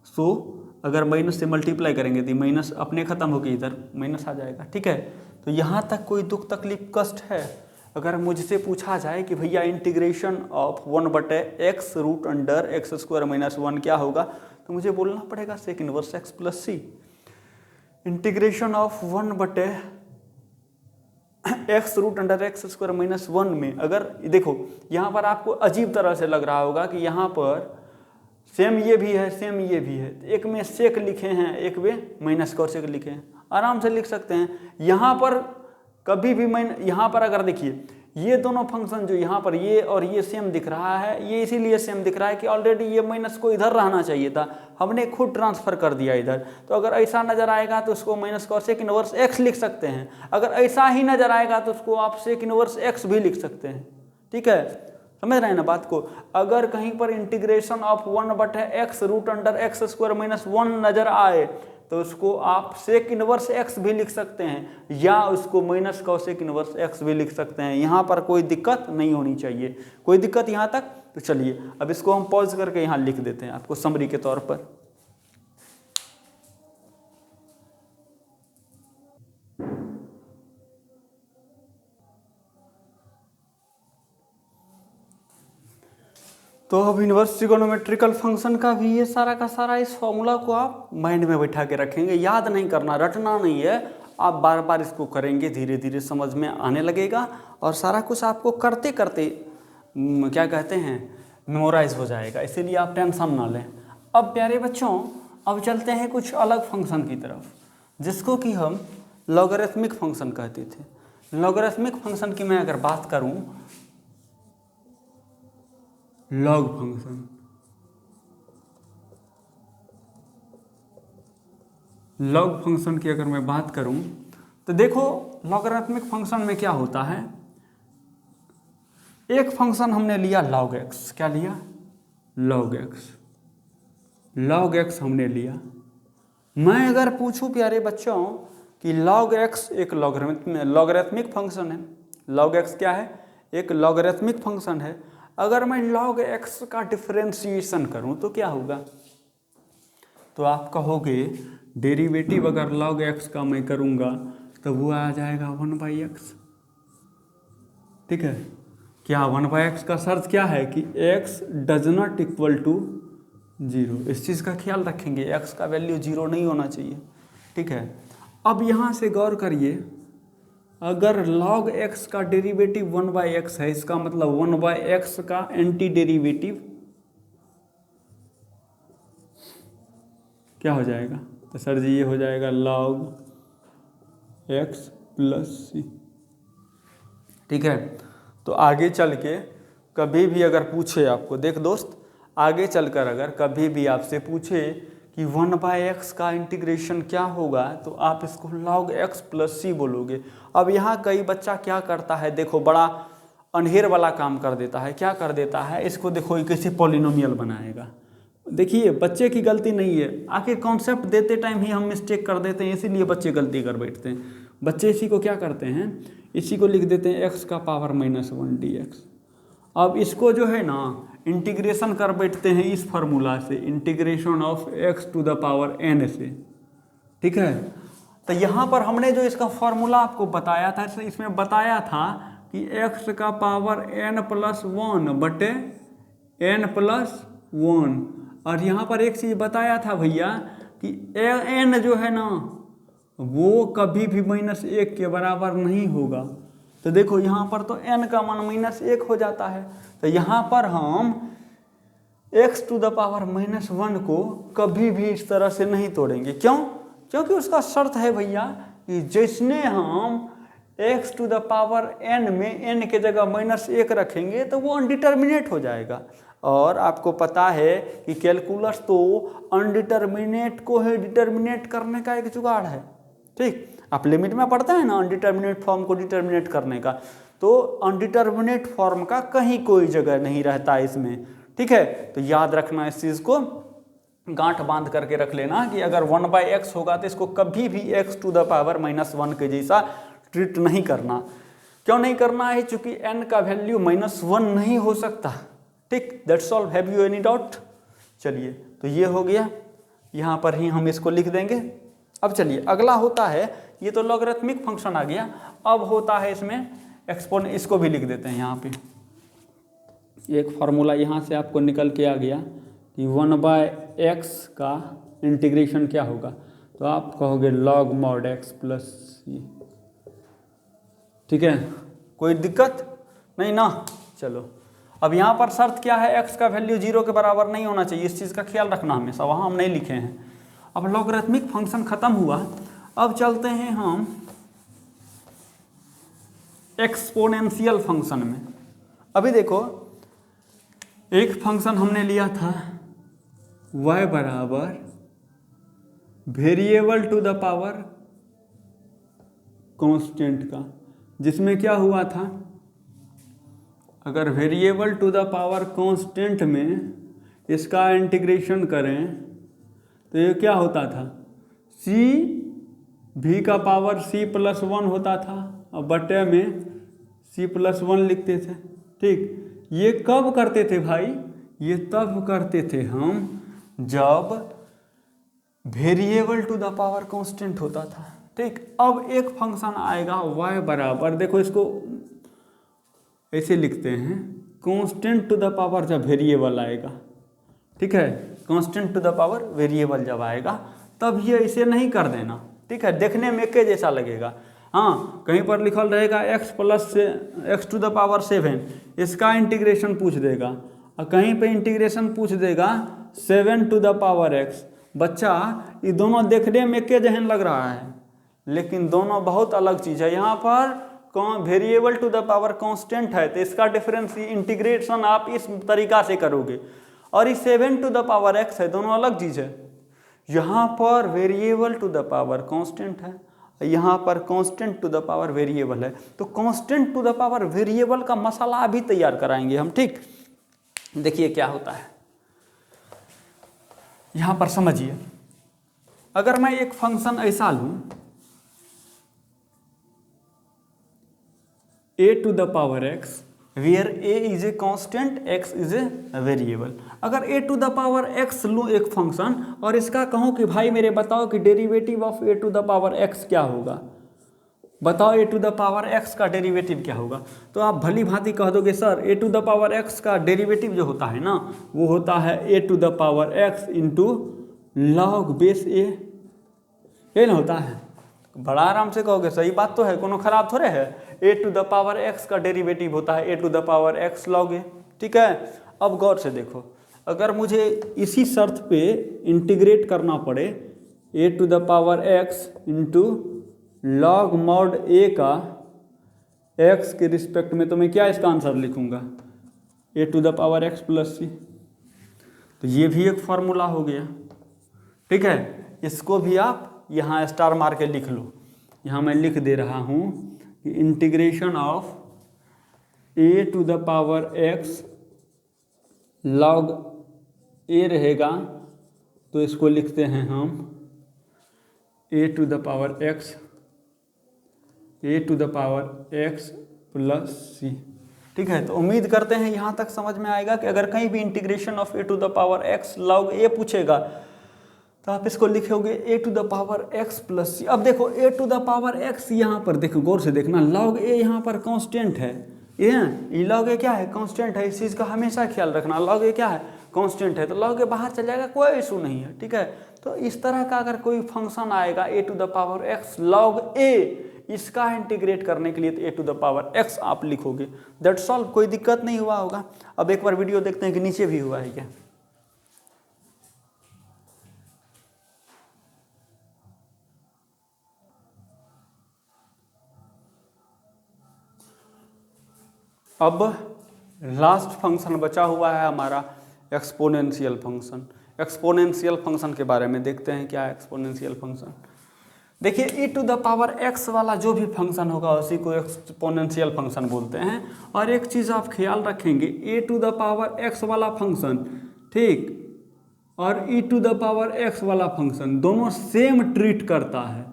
सो अगर माइनस से मल्टीप्लाई करेंगे तो माइनस अपने खत्म होकर इधर माइनस आ जाएगा। ठीक है, तो यहाँ तक कोई दुख तकलीफ कष्ट है। अगर मुझसे पूछा जाए कि भैया इंटीग्रेशन ऑफ 1/x√x² - 1 क्या होगा, तो मुझे बोलना पड़ेगा sec inverse x plus c. Integration of 1/x√x² - 1 में अगर देखो यहाँ पर आपको अजीब तरह से लग रहा होगा कि यहाँ पर सेम ये भी है सेम ये भी है, एक में सेक लिखे हैं एक में माइनस कॉसेक लिखे हैं, आराम से लिख सकते हैं। यहाँ पर कभी भी यहाँ पर अगर देखिए ये दोनों फंक्शन जो यहाँ पर ये और ये सेम दिख रहा है, ये इसीलिए सेम दिख रहा है कि ऑलरेडी ये माइनस को इधर रहना चाहिए था, हमने खुद ट्रांसफर कर दिया इधर। तो अगर ऐसा नजर आएगा तो उसको माइनस कॉसेक इनवर्स x लिख सकते हैं, अगर ऐसा ही नजर आएगा तो उसको आप सेक इनवर्स x भी लिख सकते हैं। ठीक है, समझ रहे हैं ना बात को। अगर कहीं पर इंटीग्रेशन ऑफ 1/x√x² - 1 नजर आए तो उसको आप सेक इनवर्स x भी लिख सकते हैं, या उसको माइनस कॉसेक इनवर्स x भी लिख सकते हैं। यहाँ पर कोई दिक्कत नहीं होनी चाहिए। कोई दिक्कत यहाँ तक? तो चलिए अब इसको हम पॉज करके यहाँ लिख देते हैं आपको समरी के तौर पर। तो अब इनवर्स ट्रिगोनोमेट्रिकल फंक्शन का भी ये सारा का सारा इस फॉर्मूला को आप माइंड में बैठा के रखेंगे, याद नहीं करना, रटना नहीं है। आप बार बार इसको करेंगे, धीरे धीरे समझ में आने लगेगा और सारा कुछ आपको करते करते क्या कहते हैं मेमोराइज हो जाएगा, इसीलिए आप टेंशन ना लें। अब प्यारे बच्चों अब चलते हैं कुछ अलग फंक्शन की तरफ, जिसको कि हम लॉगरिथमिक फंक्शन कहते थे। लॉगरिथमिक फंक्शन की मैं अगर बात करूं, लॉग फंक्शन, लॉग फंक्शन की अगर मैं बात करूं तो देखो लॉगरिथमिक फंक्शन में क्या होता है, एक फंक्शन हमने लिया log x, क्या लिया log x, log x हमने लिया। मैं अगर पूछूं प्यारे बच्चों कि log x एक लॉगरिथमिक फंक्शन है, log x क्या है, एक लॉगरिथमिक फंक्शन है, अगर मैं log x का डिफरेंशिएशन करूं तो क्या होगा, तो आप कहोगे डेरिवेटिव अगर log x का मैं करूंगा तो वो आ जाएगा 1/x। ठीक है, क्या 1/x का शर्त क्या है कि x does not equal to 0, इस चीज़ का ख्याल रखेंगे, x का वैल्यू 0 नहीं होना चाहिए। ठीक है, अब यहाँ से गौर करिए, अगर log x का डेरिवेटिव 1/x है, इसका मतलब 1/x का एंटी डेरिवेटिव क्या हो जाएगा, तो सर जी ये हो जाएगा log x प्लस सी। ठीक है, तो आगे चल के कभी भी अगर पूछे आपको, देख दोस्त, आगे चलकर अगर कभी भी आपसे पूछे कि 1/x का इंटीग्रेशन क्या होगा तो आप इसको log x प्लस सी बोलोगे। अब यहाँ कई बच्चा क्या करता है, देखो बड़ा अंधेर वाला काम कर देता है, क्या कर देता है, इसको देखो कैसे पॉलिनोमियल बनाएगा। देखिए बच्चे की गलती नहीं है, आखिर कॉन्सेप्ट देते टाइम ही हम मिस्टेक कर देते हैं, इसीलिए बच्चे गलती कर बैठते हैं। बच्चे इसी को क्या करते हैं, इसी को लिख देते हैं x का पावर -1 dx। अब इसको जो है ना इंटीग्रेशन कर बैठते हैं इस फार्मूला से, integration of x to the power n से। ठीक है, तो यहाँ पर हमने जो इसका फार्मूला आपको बताया था, इसमें बताया था कि x का पावर n+1 बटे n+1, और यहाँ पर एक चीज़ बताया था भैया कि n जो है ना वो कभी भी -1 के बराबर नहीं होगा। तो देखो यहाँ पर तो n का मान -1 हो जाता है, तो यहाँ पर हम x टू द पावर -1 को कभी भी इस तरह से नहीं तोड़ेंगे। क्यों? क्योंकि उसका शर्त है भैया कि जिसने हम x to the power n में n के जगह -1 रखेंगे तो वो अनडिटर्मिनेट हो जाएगा। और आपको पता है कि कैलकुलस तो अनडिटर्मिनेट को ही डिटर्मिनेट करने का एक जुगाड़ है। ठीक, आप लिमिट में पढ़ते हैं ना अनडिटर्मिनेट फॉर्म को डिटर्मिनेट करने का, तो अनडिटर्मिनेट फॉर्म का कहीं कोई जगह नहीं रहता इसमें। ठीक है, तो याद रखना इस चीज़ को, गांठ बांध करके रख लेना कि अगर 1/x होगा तो इसको कभी भी x टू द पावर -1 के जैसा ट्रीट नहीं करना। क्यों नहीं करना है? चूंकि n का वैल्यू -1 नहीं हो सकता। ठीक, that's all. Have you any doubt? चलिए, तो ये हो गया, यहाँ पर ही हम इसको लिख देंगे। अब चलिए अगला होता है, ये तो लॉगरिथमिक फंक्शन आ गया, अब होता है इसमें एक्सपोनेंट, इसको भी लिख देते हैं यहाँ पे। एक फार्मूला यहाँ से आपको निकल के आ गया कि 1/x का इंटीग्रेशन क्या होगा, तो आप कहोगे log mod x प्लस सी। ठीक है, कोई दिक्कत नहीं ना? चलो, अब यहाँ पर शर्त क्या है, x का वैल्यू 0 के बराबर नहीं होना चाहिए, इस चीज़ का ख्याल रखना हमेशा, वहाँ हम नहीं लिखे हैं। अब लॉगरिथमिक फंक्शन खत्म हुआ, अब चलते हैं हम एक्सपोनेंशियल फंक्शन में। अभी देखो, एक फंक्शन हमने लिया था y बराबर variable to the power constant का, जिसमें क्या हुआ था, अगर variable to the power constant में इसका इंटीग्रेशन करें तो ये क्या होता था, c v का पावर c+1 होता था और बटे में c+1 लिखते थे। ठीक, ये कब करते थे भाई? ये तब करते थे हम जब variable to the power constant होता था। ठीक, अब एक फंक्शन आएगा y बराबर, देखो इसको ऐसे लिखते हैं, कांस्टेंट टू द पावर जब वेरिएबल आएगा। ठीक है, constant to the power variable जब आएगा तब ये ऐसे नहीं कर देना। ठीक है, देखने में के जैसा लगेगा। हाँ, कहीं पर लिखल रहेगा x टू द पावर 7, इसका इंटीग्रेशन पूछ देगा, और कहीं पे इंटीग्रेशन पूछ देगा 7 टू द पावर x। बच्चा, ये दोनों देखने में के जहन लग रहा है, लेकिन दोनों बहुत अलग चीज़ है। यहाँ पर variable to the power constant है तो इसका डिफरेंस इंटीग्रेशन आप इस तरीका से करोगे, और इस 7 टू द पावर x है, दोनों अलग चीज़ है। यहाँ पर variable to the power constant है, यहाँ पर constant to the power variable है। तो constant to the power variable का मसाला अभी तैयार कराएंगे हम, ठीक। देखिए क्या होता है यहाँ पर, समझिए। अगर मैं एक फंक्शन ऐसा लूं a to the power x where a is a constant, x is a variable। अगर a to the power x लूँ एक फंक्शन और इसका कहूँ कि भाई मेरे बताओ कि derivative of a to the power x क्या होगा, बताओ a to the power x का डेरिवेटिव क्या होगा। तो आप भली भांति कह दोगे sir a to the power x का डेरिवेटिव जो होता है ना वो होता है a to the power x into log base a, ये ना होता है। बड़ा आराम से कहोगे, सही बात तो है, कोनो खराब थोड़े है। a to the power x का डेरिवेटिव होता है a to the power x log a, ठीक है। अब गौर से देखो, अगर मुझे इसी शर्त पे इंटीग्रेट करना पड़े a to the power x into log mod a का x के रिस्पेक्ट में, तो मैं क्या इसका आंसर लिखूंगा a to the power x plus c। तो ये भी एक फॉर्मूला हो गया, ठीक है। इसको भी आप यहाँ स्टार मार के लिख लो। यहाँ मैं लिख दे रहा हूँ कि integration of a to the power x log a रहेगा, तो इसको लिखते हैं हम a to the power x plus c, ठीक है। तो उम्मीद करते हैं यहाँ तक समझ में आएगा कि अगर कहीं भी integration of a to the power x log a पूछेगा तो आप इसको लिखोगे a to the power x plus c। अब देखो a to the power x, यहाँ पर देखो गौर से देखना, log a यहाँ पर कांस्टेंट है, ये log a क्या है, कांस्टेंट है। इस चीज़ का हमेशा ख्याल रखना, log a क्या है, कांस्टेंट है, तो log a बाहर चल जाएगा, कोई इशू नहीं है, ठीक है। तो इस तरह का अगर कोई फंक्शन आएगा a to the power x log a, इसका इंटीग्रेट करने के लिए तो a to the power x आप लिखोगे, दैट्स ऑल, कोई दिक्कत नहीं हुआ होगा। अब एक बार वीडियो देखते हैं कि नीचे भी हुआ है क्या। अब लास्ट फंक्शन बचा हुआ है हमारा एक्सपोनेंशियल फंक्शन। एक्सपोनेंशियल फंक्शन के बारे में देखते हैं क्या है एक्सपोनेंशियल फंक्शन। देखिए e to the power x वाला जो भी फंक्शन होगा उसी को एक्सपोनेंशियल फंक्शन बोलते हैं। और एक चीज़ आप ख्याल रखेंगे, e to the power x वाला फंक्शन, ठीक, और e to the power x वाला फंक्शन दोनों सेम ट्रीट करता है।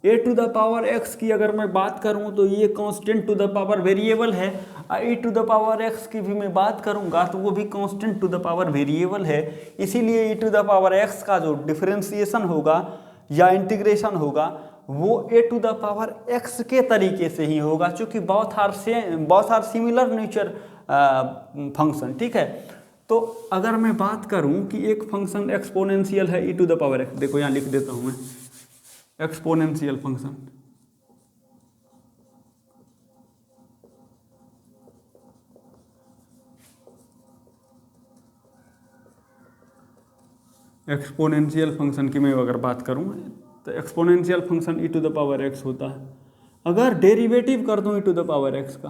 a to the power x की अगर मैं बात करूं तो ये constant to the power variable है, और e to the power x की भी मैं बात करूंगा तो वो भी constant to the power variable है। इसीलिए e to the power x का जो डिफरेंशिएशन होगा या इंटीग्रेशन होगा वो a to the power x के तरीके से ही होगा, चूँकि बहुत आर सिमिलर नेचर फंक्शन, ठीक है। तो अगर मैं बात करूं कि एक फंक्शन एक्सपोनेंशियल है e to the power x, देखो यहाँ लिख देता हूँ मैं एक्सपोनेंशियल फंक्शन, एक्सपोनेंशियल फंक्शन की मैं अगर बात करूं तो exponential function e to the power x होता है। अगर डेरिवेटिव कर दूं e to the power x का,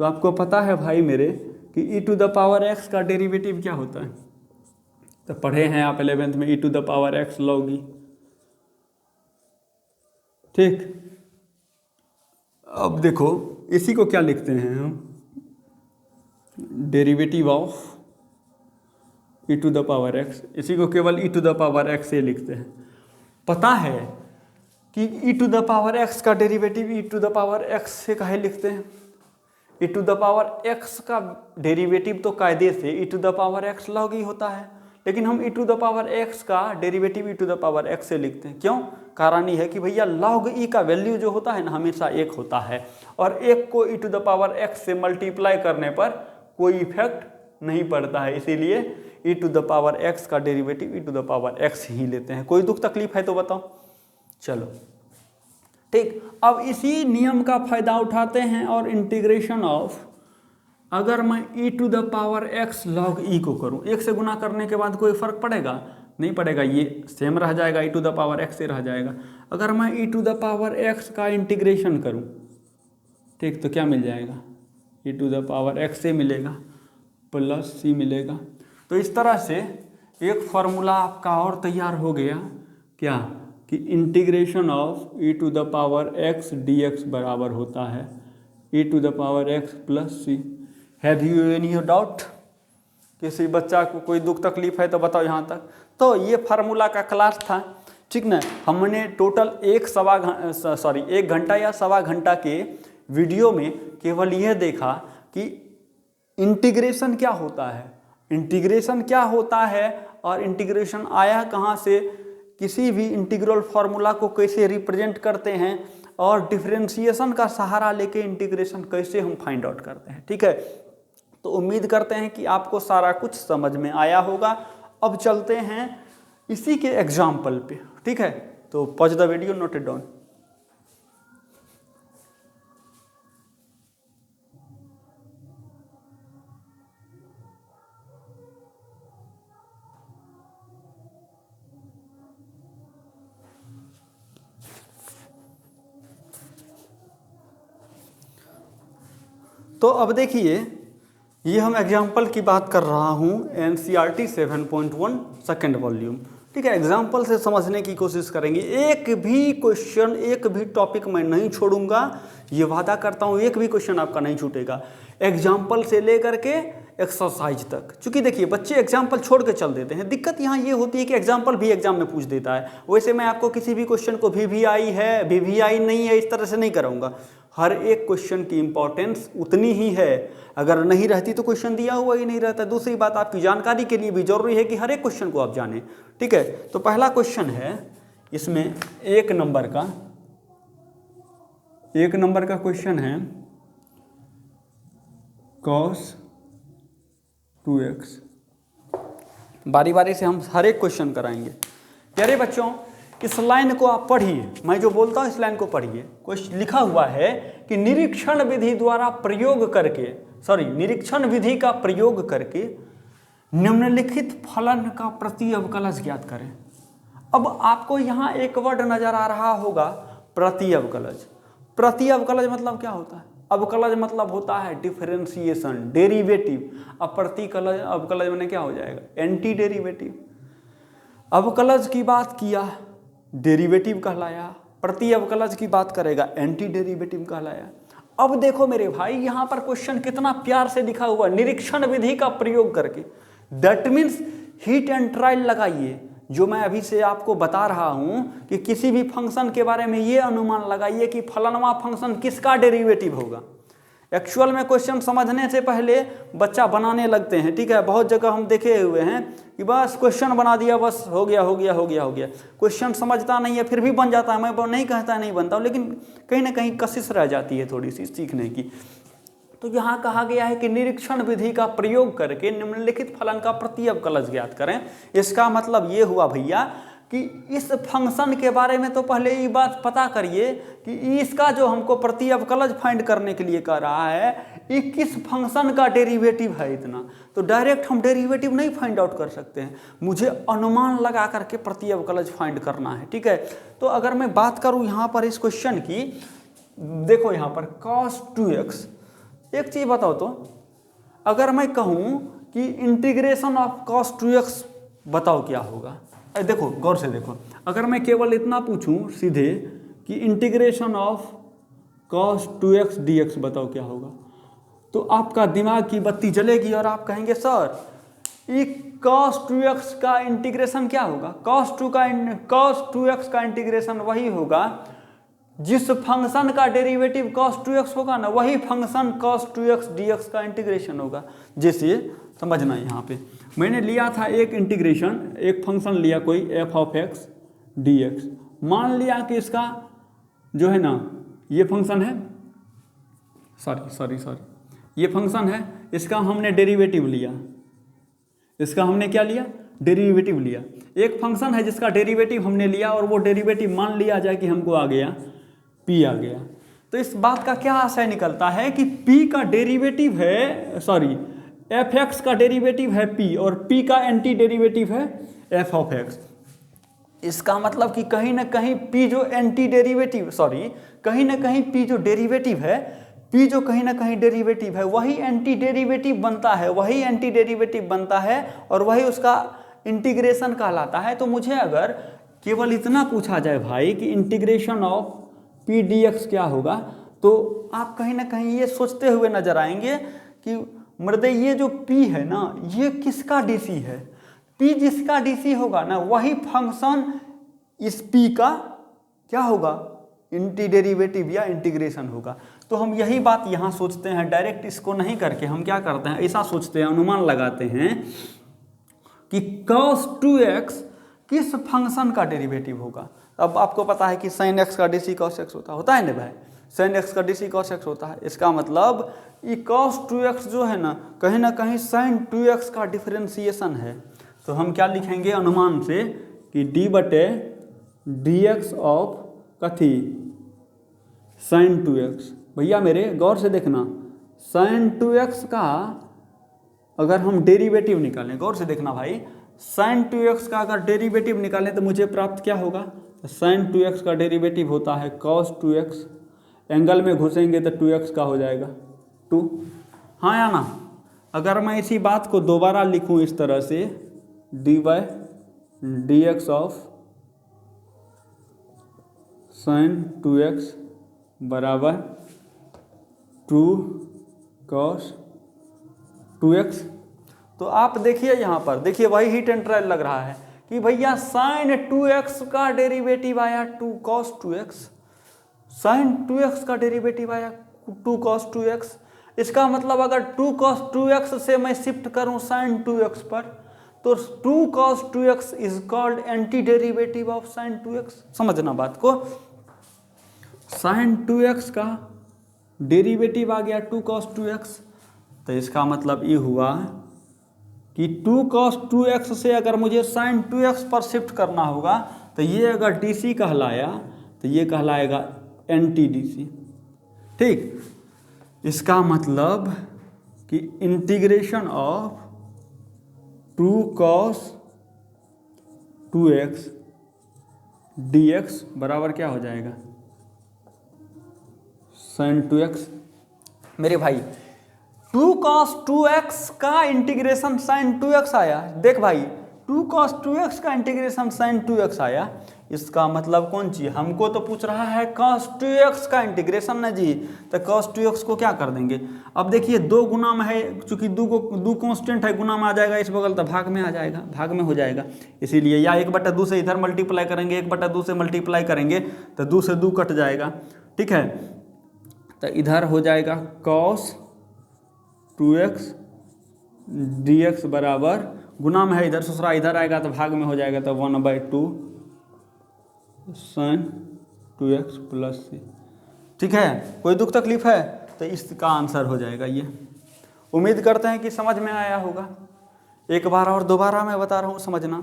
तो आपको पता है भाई मेरे कि e to the power x का डेरिवेटिव क्या होता है। तो पढ़े हैं आप 11th में e to the power x log e, ठीक। अब देखो इसी को क्या लिखते हैं हम, derivative of e to the power x, इसी को केवल e to the power x से लिखते हैं। पता है कि e to the power x का derivative e to the power x से काहे लिखते हैं। e to the power x का डेरिवेटिव तो कायदे से e to the power x log e होता है, लेकिन हम e to the power x का derivative e to the power x से लिखते हैं। क्यों? कारण ये है कि भैया log e का वैल्यू जो होता है ना हमेशा 1 होता है, और 1 को e to the power x से मल्टीप्लाई करने पर कोई इफेक्ट नहीं पड़ता है, इसीलिए e to the power x का derivative e to the power x ही लेते हैं। कोई दुख तकलीफ है तो बताओ। चलो ठीक, अब इसी नियम का फायदा उठाते हैं और इंटीग्रेशन ऑफ, अगर मैं e to the power x log e को करूं, 1 से गुना करने के बाद कोई फर्क पड़ेगा? नहीं पड़ेगा, ये सेम रह जाएगा, e to the power x से रह जाएगा। अगर मैं e to the power x का इंटीग्रेशन करूं, ठीक, तो क्या मिल जाएगा, e to the power x से मिलेगा प्लस c मिलेगा। तो इस तरह से एक फार्मूला आपका और तैयार हो गया क्या कि integration of e to the power x dx बराबर होता है e to the power x plus c. Have you any doubt? किसी बच्चा को कोई दुख तकलीफ है तो बताओ यहाँ तक। तो ये फार्मूला का क्लास था, ठीक ना। हमने टोटल 1 घंटा या सवा घंटा के वीडियो में केवल यह देखा कि इंटीग्रेशन क्या होता है, इंटीग्रेशन क्या होता है और इंटीग्रेशन आया कहाँ से, किसी भी इंटीग्रल फार्मूला को कैसे रिप्रेजेंट करते हैं और डिफरेंशिएशन का सहारा लेके इंटीग्रेशन कैसे हम फाइंड आउट करते हैं, ठीक है। तो उम्मीद करते हैं कि आपको सारा कुछ समझ में आया होगा। अब चलते हैं इसी के एग्जाम्पल पे, ठीक है। तो pause the video, note it down. तो अब देखिए, ये हम एग्जाम्पल की बात कर रहा हूँ NCERT 7.1 सेकेंड वॉल्यूम, ठीक है। एग्जाम्पल से समझने की कोशिश करेंगे। एक भी क्वेश्चन, एक भी टॉपिक मैं नहीं छोड़ूंगा, ये वादा करता हूँ। एक भी क्वेश्चन आपका नहीं छूटेगा, एग्जाम्पल से लेकर के एक्सरसाइज तक। क्योंकि देखिए बच्चे एग्जाम्पल छोड़ के चल देते हैं। दिक्कत यहाँ ये होती है कि एग्जाम्पल भी एग्जाम में पूछ देता है। वैसे मैं आपको किसी भी क्वेश्चन को VVI है, VVI नहीं है, इस तरह से नहीं कराऊंगा। हर एक क्वेश्चन की इंपॉर्टेंस उतनी ही है, अगर नहीं रहती तो क्वेश्चन दिया हुआ ही नहीं रहता। दूसरी बात, आपकी जानकारी के लिए भी जरूरी है कि हर एक क्वेश्चन को आप जानें, ठीक है। तो पहला क्वेश्चन है इसमें 1 नंबर का क्वेश्चन है cos 2x। बारी बारी से हम हर एक क्वेश्चन कराएंगे। प्यारे बच्चों, इस लाइन को आप पढ़िए, मैं जो बोलता हूँ इस लाइन को पढ़िए। कुछ लिखा हुआ है कि निरीक्षण विधि द्वारा प्रयोग करके, निरीक्षण विधि का प्रयोग करके निम्नलिखित फलन का प्रति अवकलज ज्ञात करें। अब आपको यहाँ एक वर्ड नजर आ रहा होगा, प्रति अवकलज। प्रति अवकलज मतलब क्या होता है? अवकलज मतलब होता है डिफरेंशिएशन, डेरिवेटिव। अब प्रति अवकलज में क्या हो जाएगा? Anti derivative. अवकलज की बात किया, डेरिवेटिव कहलाया। प्रति अवकलज की बात करेगा, एंटी डेरिवेटिव कहलाया। अब देखो मेरे भाई, यहाँ पर क्वेश्चन कितना प्यार से लिखा हुआ, निरीक्षण विधि का प्रयोग करके। That means hit and trial लगाइए। जो मैं अभी से आपको बता रहा हूँ कि किसी भी फंक्शन के बारे में ये अनुमान लगाइए कि फलनवा फंक्शन किसका डेरिवेटिव होगा। एक्चुअल में क्वेश्चन समझने से पहले बच्चा बनाने लगते हैं, ठीक है। बहुत जगह हम देखे हुए हैं कि बस क्वेश्चन बना दिया, बस हो गया। क्वेश्चन समझता नहीं है, फिर भी बन जाता है। मैं नहीं कहता नहीं बनता, लेकिन कहीं ना कहीं कशिश रह जाती है थोड़ी सी सीखने की। तो यहाँ कहा गया है कि निरीक्षण विधि का प्रयोग करके निम्नलिखित फलन का प्रति अवकलज ज्ञात करें। इसका मतलब ये हुआ भैया कि इस फंक्शन के बारे में तो पहले ये बात पता करिए कि इसका जो हमको प्रति अवकलज फाइंड करने के लिए कह रहा है, ये किस फंक्शन का डेरिवेटिव है इतना। तो डायरेक्ट हम डेरिवेटिव नहीं फाइंड आउट कर सकते हैं, मुझे अनुमान लगा करके प्रति अवकलज फाइंड करना है, ठीक है। तो अगर मैं बात करूँ यहाँ पर इस क्वेश्चन की, देखो यहाँ पर cos 2x। एक चीज़ बताओ तो, अगर मैं कहूँ कि इंटीग्रेशन ऑफ cos 2x बताओ क्या होगा। देखो गौर से देखो, अगर मैं केवल इतना पूछूं सीधे कि integration of cos 2x dx बताओ क्या होगा, तो आपका दिमाग की बत्ती जलेगी और आप कहेंगे सर ये cos 2x का इंटीग्रेशन क्या होगा। cos 2x का इंटीग्रेशन वही होगा जिस फंक्शन का डेरिवेटिव cos 2x होगा ना, वही फंक्शन cos 2x dx का इंटीग्रेशन होगा। जैसे समझना, यहाँ पे मैंने लिया था एक इंटीग्रेशन, एक फंक्शन लिया कोई f of x dx। मान लिया कि इसका जो है ना ये फंक्शन है, ये फंक्शन है, इसका हमने डेरिवेटिव लिया। इसका हमने क्या लिया? डेरिवेटिव लिया। एक फंक्शन है जिसका डेरिवेटिव हमने लिया और वो डेरिवेटिव मान लिया जाए कि हमको आ गया p आ गया। तो इस बात का क्या आशय निकलता है कि p का डेरिवेटिव है, fx का डेरिवेटिव है p और p का एंटी डेरिवेटिव है f of x। इसका मतलब कि कहीं ना कहीं p जो एंटी डेरिवेटिव, कहीं ना कहीं p जो डेरिवेटिव है, p जो कहीं ना कहीं डेरिवेटिव है, वही एंटी डेरिवेटिव बनता है और वही उसका इंटीग्रेशन कहलाता है। तो मुझे अगर केवल इतना पूछा जाए भाई कि integration of P D x क्या होगा, तो आप कहीं ना कहीं ये सोचते हुए नजर आएंगे कि मर्दे ये जो p है ना, ये किसका डीसी है। p जिसका डीसी होगा ना, वही फंक्शन इस p का क्या होगा, इंटीडेरिवेटिव या इंटीग्रेशन होगा। तो हम यही बात यहाँ सोचते हैं, डायरेक्ट इसको नहीं करके हम क्या करते हैं, ऐसा सोचते हैं, अनुमान लगाते हैं कि cos 2x किस फंक्शन का डेरिवेटिव होगा। अब आपको पता है कि sin x का डीसी cos x होता है ना भाई, sin x का डीसी cos x होता है। इसका मतलब ये cos 2x जो है ना कहीं sin 2x का डिफरेंशिएशन है। तो हम क्या लिखेंगे अनुमान से कि d बटे dx ऑफ कथी sin 2x। भैया मेरे गौर से देखना, sin 2x का अगर हम डेरिवेटिव निकालें, गौर से देखना भाई, sin 2x का अगर डेरिवेटिव निकालें तो मुझे प्राप्त क्या होगा, sin 2x का डेरिवेटिव होता है cos 2x, एंगल में घुसेंगे तो 2x का हो जाएगा 2। हाँ या ना। अगर मैं इसी बात को दोबारा लिखूं इस तरह से, dy dx of sin 2x बराबर 2 cos 2x, तो आप देखिए यहाँ पर, देखिए वही हिट एंड ट्रायल लग रहा है कि भैया sin 2x का डेरिवेटिव आया 2 cos 2x, sin 2x का डेरिवेटिव आया 2 cos 2x। इसका मतलब अगर 2 cos 2x से मैं शिफ्ट करूं sin 2x पर, तो 2 cos 2x is called anti derivative of sin 2x। समझना बात को, sin 2x का डेरिवेटिव आ गया 2 cos 2x, तो इसका मतलब ये हुआ कि 2 cos 2x से अगर मुझे sin 2x पर शिफ्ट करना होगा तो ये अगर डीसी कहलाया तो ये कहलाएगा एंटी डीसी। ठीक, इसका मतलब कि integration of 2 cos 2x dx बराबर क्या हो जाएगा, sin 2x। मेरे भाई 2 cos 2x का इंटीग्रेशन sin 2x आया, देख भाई 2 cos 2x का इंटीग्रेशन sin 2x आया, इसका मतलब कौन चीज, हमको तो पूछ रहा है cos 2x का इंटीग्रेशन ना जी, तो cos 2x को क्या कर देंगे। अब देखिए 2 गुना में है, चूंकि 2 कांस्टेंट है, गुना में आ जाएगा इस बगल तो भाग में आ जाएगा, भाग में हो जाएगा, इसीलिए या 1/2 से इधर मल्टीप्लाई करेंगे, 1/2 से मल्टीप्लाई करेंगे तो 2 से 2 कट जाएगा। ठीक है, तो इधर हो जाएगा cos 2x dx बराबर, गुना में है इधर, दूसरा इधर आएगा तो भाग में हो जाएगा, तो 1/2 sin 2x प्लस c। ठीक है, कोई दुख तकलीफ है तो इसका आंसर हो जाएगा ये। उम्मीद करते हैं कि समझ में आया होगा। एक बार और दोबारा मैं बता रहा हूँ समझना।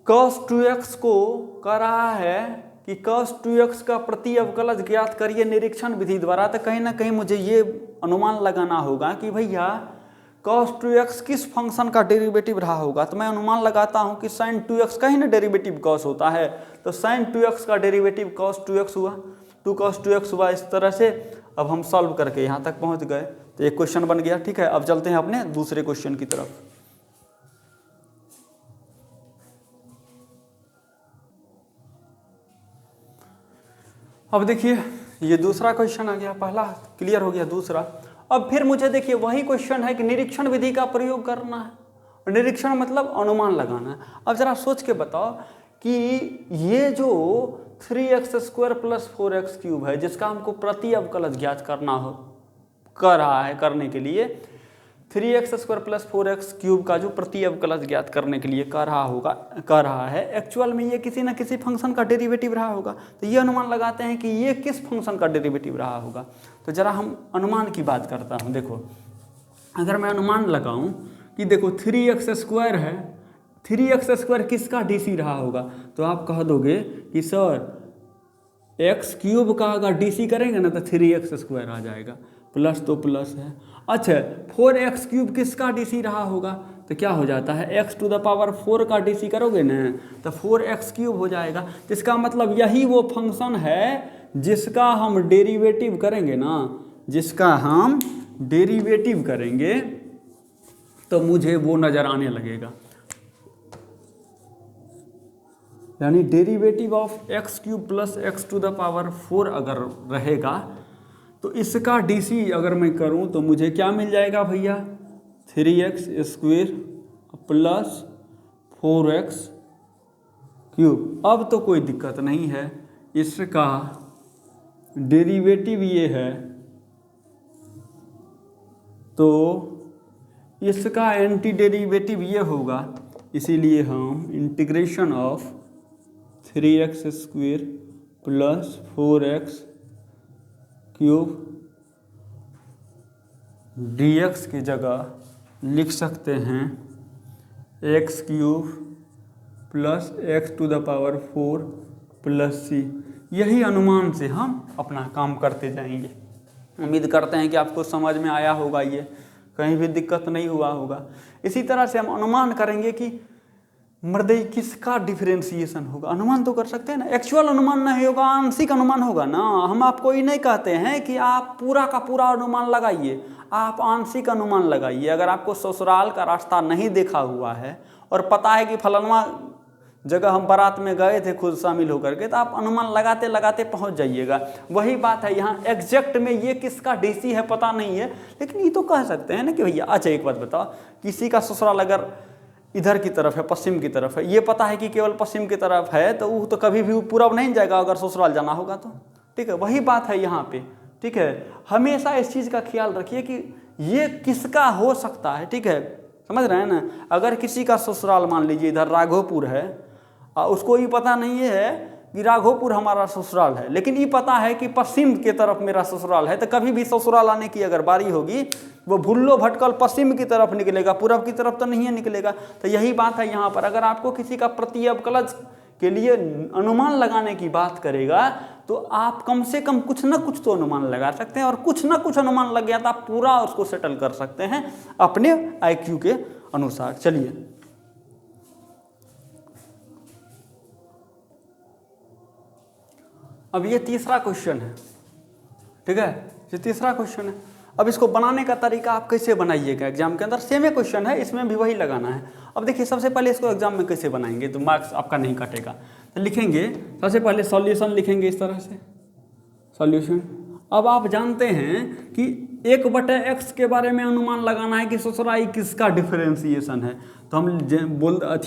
cos 2x को कह रहा है कि cos 2x का प्रति अवकलज ज्ञात करिए निरीक्षण विधि द्वारा, तो कहीं ना कहीं मुझे ये अनुमान लगाना होगा कि भैया cos 2x किस फंक्शन का डेरिवेटिव रहा होगा। तो मैं अनुमान लगाता हूं कि sin 2x का ही ना डेरिवेटिव cos होता है, तो sin 2x का डेरिवेटिव cos 2x हुआ, 2 cos 2x हुआ। इस तरह से अब हम सॉल्व करके यहाँ तक पहुँच गए, तो एक क्वेश्चन बन गया। ठीक है, अब चलते हैं अपने दूसरे क्वेश्चन की तरफ। अब देखिए ये दूसरा क्वेश्चन आ गया, पहला क्लियर हो गया, दूसरा। अब फिर मुझे देखिए वही क्वेश्चन है कि निरीक्षण विधि का प्रयोग करना है। निरीक्षण मतलब अनुमान लगाना है। अब जरा सोच के बताओ कि ये जो 3x² + 4x³ है, जिसका हमको प्रति अवकलज ज्ञात करना हो, कर रहा है, करने के लिए 3x² + 4x³ का जो प्रति अवकलज ज्ञात करने के लिए कर रहा है, एक्चुअल में ये किसी न किसी फंक्शन का डेरिवेटिव रहा होगा। तो ये अनुमान लगाते हैं कि ये किस फंक्शन का डेरिवेटिव रहा होगा। तो जरा हम अनुमान की बात करता हूँ। देखो, अगर मैं अनुमान लगाऊं कि देखो 3x² है, 3x² किसका डीसी रहा होगा, तो आप कह दोगे कि सर x³ का अगर डीसी करेंगे ना तो 3x² आ जाएगा, प्लस तो प्लस है। अच्छा, 4x³ किसका डीसी रहा होगा, तो क्या हो जाता है, x⁴ का डीसी करोगे ना तो 4x³ हो जाएगा। तो इसका मतलब यही वो फंक्शन है जिसका हम डेरिवेटिव करेंगे ना, जिसका हम डेरिवेटिव करेंगे तो मुझे वो नज़र आने लगेगा। यानी derivative of x cube plus x to the power 4 अगर रहेगा तो इसका डीसी अगर मैं करूं तो मुझे क्या मिल जाएगा भैया, 3x² प्लस 4x क्यूब। अब तो कोई दिक्कत नहीं है, इसका डेरिवेटिव ये है तो इसका एंटी डेरिवेटिव ये होगा, इसीलिए हम integration of 3x² plus 4x cube dx की जगह लिख सकते हैं x³ plus x to the power 4 plus c। यही अनुमान से हम अपना काम करते जाएंगे। उम्मीद करते हैं कि आपको समझ में आया होगा, ये कहीं भी दिक्कत नहीं हुआ होगा। इसी तरह से हम अनुमान करेंगे कि मर्दई किसका डिफरेंशिएशन होगा। अनुमान तो कर सकते हैं ना, एक्चुअल अनुमान नहीं होगा, आंशिक अनुमान होगा ना। हम आपको ये नहीं कहते हैं कि आप पूरा का पूरा अनुमान लगाइए, आप आंशिक अनुमान लगाइए। अगर आपको ससुराल का रास्ता नहीं देखा हुआ है और पता है कि फलाना जगह हम बारात में गए थे खुद शामिल होकर के, तो आप अनुमान लगाते लगाते पहुंच जाइएगा। वही बात है यहाँ, एग्जैक्ट में ये किसका डीसी है पता नहीं है, लेकिन ये तो कह सकते हैं ना कि भैया अच्छा एक बात बताओ, किसी का ससुराल अगर इधर की तरफ है, पश्चिम की तरफ है, ये पता है कि केवल पश्चिम की तरफ है, तो वो तो कभी भी पूरब नहीं जाएगा अगर ससुराल जाना होगा तो। ठीक है, वही बात है यहाँ पे। ठीक है, हमेशा इस चीज़ का ख्याल रखिए कि ये किसका हो सकता है। ठीक है, समझ रहे हैं ना। अगर किसी का ससुराल मान लीजिए इधर राघोपुर है, उसको ये पता नहीं है कि राघोपुर हमारा ससुराल है, लेकिन ये पता है कि पश्चिम की तरफ मेरा ससुराल है, तो कभी भी ससुराल आने की अगर बारी होगी वो भुल्लो भटकल पश्चिम की तरफ निकलेगा, पूरब की तरफ तो नहीं निकलेगा। तो यही बात है यहाँ पर, अगर आपको किसी का प्रतिअवकलज के लिए अनुमान लगाने की बात करेगा तो आप कम से कम कुछ ना कुछ तो अनुमान लगा सकते हैं, और कुछ ना कुछ अनुमान लग गया तो आप पूरा उसको सेटल कर सकते हैं अपने IQ के अनुसार। चलिए अब ये तीसरा क्वेश्चन है। ठीक है, ये तीसरा क्वेश्चन है। अब इसको बनाने का तरीका आप कैसे बनाइएगा, एग्जाम के अंदर सेम क्वेश्चन है, इसमें भी वही लगाना है। अब देखिए सबसे पहले इसको एग्जाम में कैसे बनाएंगे तो मार्क्स आपका नहीं कटेगा। तो लिखेंगे सबसे पहले सॉल्यूशन लिखेंगे इस तरह से, सॉल्यूशन। अब आप जानते हैं कि 1/x के बारे में अनुमान लगाना है कि ससुराई किसका डिफरेंशिएशन है, तो हम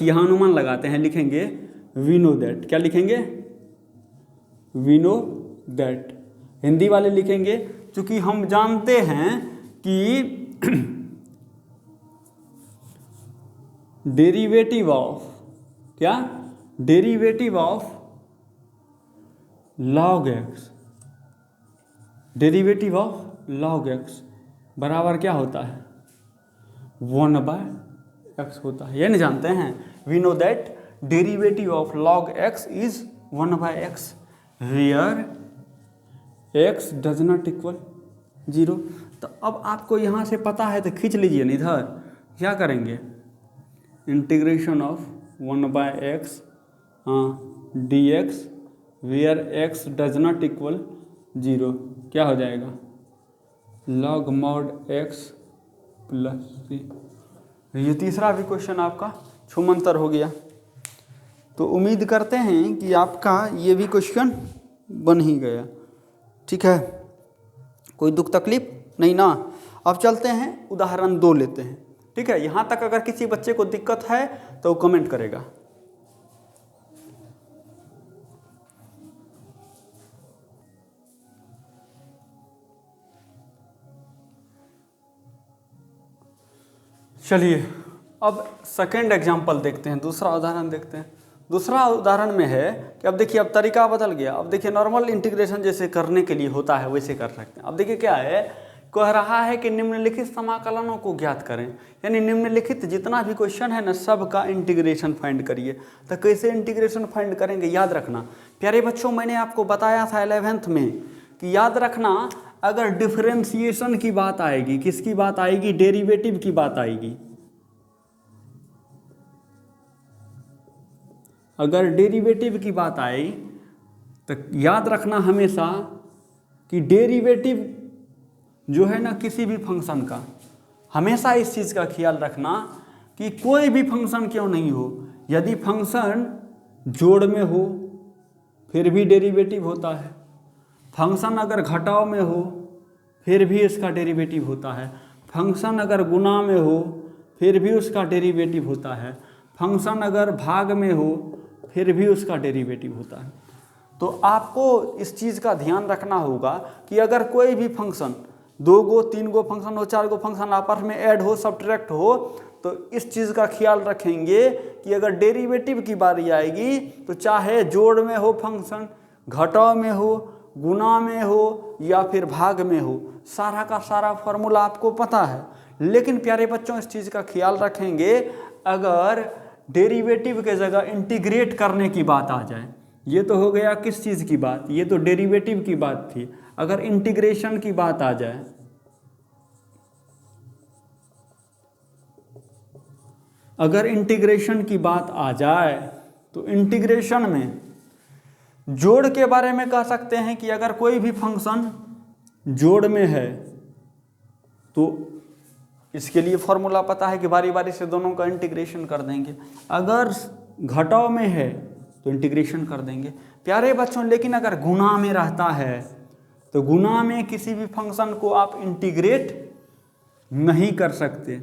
यहाँ अनुमान लगाते हैं, लिखेंगे वी नो दैट। क्या लिखेंगे, वी नो दैट। हिंदी वाले लिखेंगे क्योंकि हम जानते हैं कि डेरिवेटिव ऑफ, क्या, derivative of log x, derivative of log x बराबर क्या होता है, 1/x होता है। ये नहीं जानते हैं, we know that derivative of log x is 1/x where x does not equal 0। तो अब आपको यहाँ से पता है तो खींच लीजिए ना इधर। क्या करेंगे, integration of 1/x dx where x does not equal 0, क्या हो जाएगा, log mod x plus c। ये तीसरा भी क्वेश्चन आपका छूमंतर हो गया। तो उम्मीद करते हैं कि आपका ये भी क्वेश्चन बन ही गया। ठीक है, कोई दुख तकलीफ नहीं ना। अब चलते हैं उदाहरण 2 लेते हैं। ठीक है, यहाँ तक अगर किसी बच्चे को दिक्कत है तो वो कमेंट करेगा। चलिए अब सेकेंड एग्जाम्पल देखते हैं, दूसरा उदाहरण देखते हैं। दूसरा उदाहरण में है कि अब देखिए अब तरीका बदल गया। अब देखिए नॉर्मल इंटीग्रेशन जैसे करने के लिए होता है वैसे कर सकते हैं। अब देखिए क्या है, कह रहा है कि निम्नलिखित समाकलनों को ज्ञात करें, यानी निम्नलिखित जितना भी क्वेश्चन है ना सबका इंटीग्रेशन फाइंड करिए। तो कैसे इंटीग्रेशन फाइंड करेंगे, याद रखना प्यारे बच्चों, मैंने आपको बताया था 11th में कि याद रखना अगर डिफरेंशिएशन की बात आएगी, किसकी बात आएगी, डेरिवेटिव की बात आएगी। अगर डेरिवेटिव की बात आई तो याद रखना हमेशा कि डेरिवेटिव जो है ना किसी भी फंक्शन का, हमेशा इस चीज़ का ख्याल रखना कि कोई भी फंक्शन क्यों नहीं हो, यदि फंक्शन जोड़ में हो फिर भी डेरिवेटिव होता है, फंक्शन अगर घटाव में हो फिर भी इसका डेरिवेटिव होता है, फंक्शन अगर गुणा में हो फिर भी उसका डेरिवेटिव होता है, फंक्शन अगर भाग में हो फिर भी उसका डेरिवेटिव होता है। तो आपको इस चीज़ का ध्यान रखना होगा कि अगर कोई भी फंक्शन 2 गो 3 गो फंक्शन हो 4 गो फंक्शन आपस में ऐड हो सब्ट्रैक्ट हो तो इस चीज़ का ख्याल रखेंगे कि अगर डेरिवेटिव की बारी आएगी तो चाहे जोड़ में हो फंक्शन, घटाव में हो, गुणा में हो या फिर भाग में हो, सारा का सारा फॉर्मूला आपको पता है। लेकिन प्यारे बच्चों इस चीज़ का ख्याल रखेंगे अगर डेरिवेटिव के जगह इंटीग्रेट करने की बात आ जाए, ये तो हो गया किस चीज़ की बात, ये तो डेरिवेटिव की बात थी। अगर इंटीग्रेशन की बात आ जाए, अगर इंटीग्रेशन की बात आ जाए तो इंटीग्रेशन में जोड़ के बारे में कह सकते हैं कि अगर कोई भी फंक्शन जोड़ में है तो इसके लिए फॉर्मूला पता है कि बारी बारी से दोनों का इंटीग्रेशन कर देंगे, अगर घटाव में है तो इंटीग्रेशन कर देंगे। प्यारे बच्चों लेकिन अगर गुणा में रहता है तो गुणा में किसी भी फंक्शन को आप इंटीग्रेट नहीं कर सकते।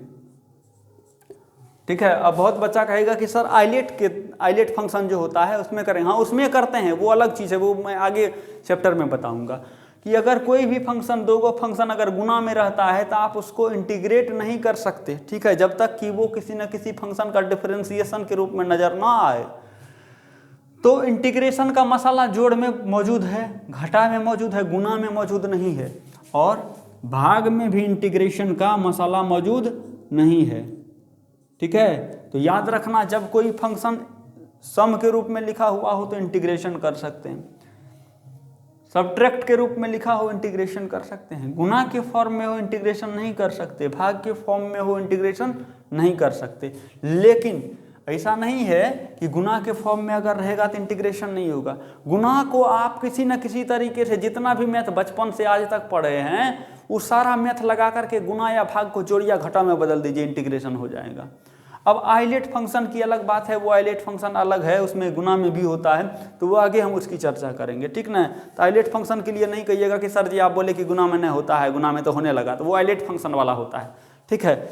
ठीक है। अब बहुत बच्चा कहेगा कि सर आइलेट फंक्शन जो होता है उसमें करें, हाँ उसमें करते हैं, वो अलग चीज़ है, वो मैं आगे चैप्टर में बताऊंगा कि अगर कोई भी फंक्शन 2 गो फंक्शन अगर गुणा में रहता है तो आप उसको इंटीग्रेट नहीं कर सकते। ठीक है, जब तक कि वो किसी न किसी फंक्शन का डिफरेंशिएशन के रूप में नजर ना आए। तो इंटीग्रेशन का मसाला जोड़ में मौजूद है, घटा में मौजूद है, गुणा में मौजूद नहीं है, और भाग में भी इंटीग्रेशन का मसाला मौजूद नहीं है। ठीक है, तो याद रखना जब कोई फंक्शन सम के रूप में लिखा हुआ हो तो इंटीग्रेशन कर सकते हैं, सब्ट्रैक्ट के रूप में लिखा हो इंटीग्रेशन कर सकते हैं, गुणा के फॉर्म में हो इंटीग्रेशन नहीं कर सकते, भाग के फॉर्म में हो इंटीग्रेशन नहीं कर सकते। लेकिन ऐसा नहीं है कि गुणा के फॉर्म में अगर रहेगा तो इंटीग्रेशन नहीं होगा। गुणा को आप किसी न किसी तरीके से जितना भी मैथ बचपन से आज तक पढ़े हैं वो सारा मैथ लगा करके गुणा या भाग को जोड़ या घटा में बदल दीजिए, इंटीग्रेशन हो जाएगा। अब आइलेट फंक्शन की अलग बात है, वो आइलेट फंक्शन अलग है, उसमें गुणा में भी होता है, तो वो आगे हम उसकी चर्चा करेंगे। ठीक ना। तो आइलेट फंक्शन के लिए नहीं कहिएगा कि सर जी आप बोले कि गुणा में नहीं होता है, गुणा में तो होने लगा, तो वो आइलेट फंक्शन वाला होता है। ठीक है,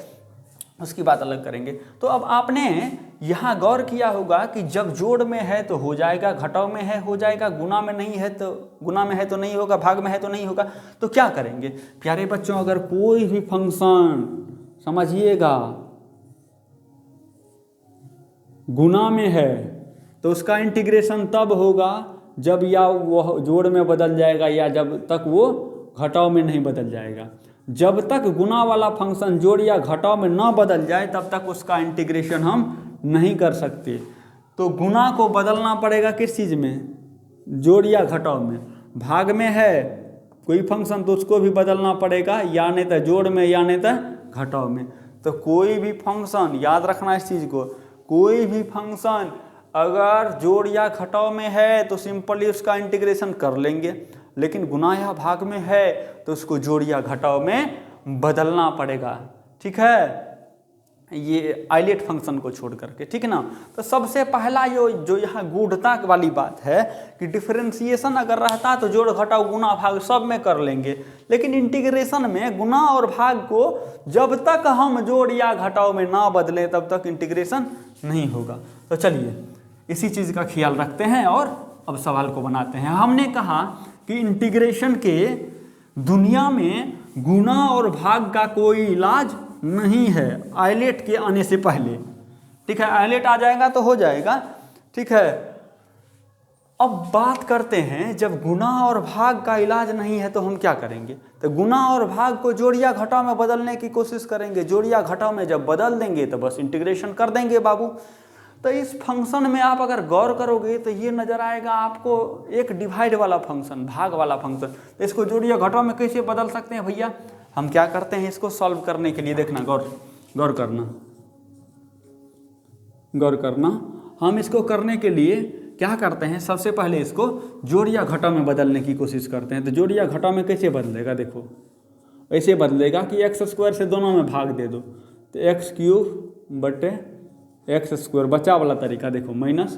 उसकी बात अलग करेंगे। तो अब आपने यहाँ गौर किया होगा कि जब जोड़ में है तो हो जाएगा, घटाव में है हो जाएगा, गुणा में नहीं है तो गुणा में है तो नहीं होगा, भाग में है तो नहीं होगा। तो क्या करेंगे प्यारे बच्चों, अगर कोई भी फंक्शन समझिएगा गुणा में है तो उसका इंटीग्रेशन तब होगा जब या वो जोड़ में बदल जाएगा या जब तक वो घटाव में नहीं बदल जाएगा। जब तक गुणा वाला फंक्शन जोड़ या घटाव में ना बदल जाए तब तक उसका इंटीग्रेशन हम नहीं कर सकते। तो गुणा को बदलना पड़ेगा किस चीज़ में, जोड़ या घटाव में। भाग में है कोई फंक्शन तो उसको भी बदलना पड़ेगा, या नहीं तो जोड़ में या नहीं तो घटाव में। तो कोई भी फंक्शन, याद रखना इस चीज़ को, कोई भी फंक्शन अगर जोड़ या घटाव में है तो सिंपली उसका इंटीग्रेशन कर लेंगे, लेकिन गुणा या भाग में है तो उसको जोड़ या घटाव में बदलना पड़ेगा। ठीक है, ये आइलेट फंक्शन को छोड़ करके। ठीक है ना। तो सबसे पहला जो यहाँ गूढ़ता वाली बात है कि डिफरेंशिएशन अगर रहता तो जोड़ घटाव गुणा भाग सब में कर लेंगे, लेकिन इंटीग्रेशन में गुणा और भाग को जब तक हम जोड़ या घटाव में ना बदलें तब तक इंटीग्रेशन नहीं होगा। तो चलिए इसी चीज़ का ख्याल रखते हैं और अब सवाल को बनाते हैं। हमने कहा कि इंटीग्रेशन के दुनिया में गुणा और भाग का कोई इलाज नहीं है आइलेट के आने से पहले। ठीक है, आइलेट आ जाएगा तो हो जाएगा। ठीक है, अब बात करते हैं जब गुणा और भाग का इलाज नहीं है तो हम क्या करेंगे। तो गुणा और भाग को जोड़ या घटाव में बदलने की कोशिश करेंगे। जोड़ या घटाव में जब बदल देंगे तो बस इंटीग्रेशन कर देंगे बाबू। तो इस फंक्शन में आप अगर गौर करोगे तो ये नज़र आएगा आपको एक डिवाइड वाला फंक्शन, भाग वाला फंक्शन। तो इसको जोड़ या घटाव में कैसे बदल सकते हैं भैया। हम क्या करते हैं इसको सॉल्व करने के लिए, देखना गौर करना। हम इसको करने के लिए क्या करते हैं, सबसे पहले इसको जोड़ या घटाव में बदलने की कोशिश करते हैं। तो जोड़ या घटाव में कैसे बदलेगा, देखो ऐसे बदलेगा कि एक्स स्क्वायर से दोनों में भाग दे दो, तो एक्स क्यूब बटे एक्स स्क्वायर, बचा वाला तरीका देखो माइनस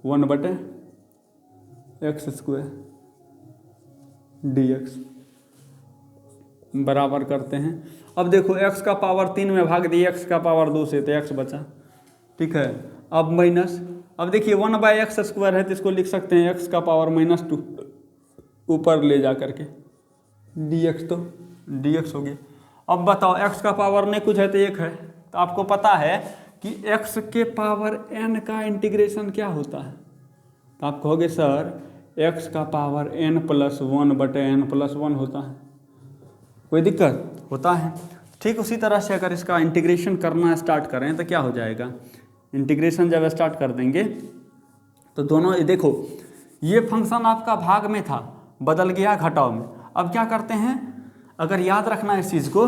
1/x² dx बराबर करते हैं। अब देखो x का पावर 3 में भाग दिए x का पावर 2 से, तो x बचा, ठीक है। अब माइनस, अब देखिए 1/x² है तो इसको लिख सकते हैं x का पावर -2 ऊपर ले जा करके dx, तो dx हो गया। अब बताओ x का पावर नहीं कुछ है तो 1 है, तो आपको पता है कि x के पावर n का इंटीग्रेशन क्या होता है, तो आप कहोगे सर x का पावर n+1/n+1 होता है, कोई दिक्कत होता है। ठीक उसी तरह से अगर इसका इंटीग्रेशन करना स्टार्ट करें तो क्या हो जाएगा, इंटीग्रेशन जब स्टार्ट कर देंगे तो दोनों, देखो ये फंक्शन आपका भाग में था, बदल गया घटाव में। अब क्या करते हैं, अगर याद रखना इस चीज़ को,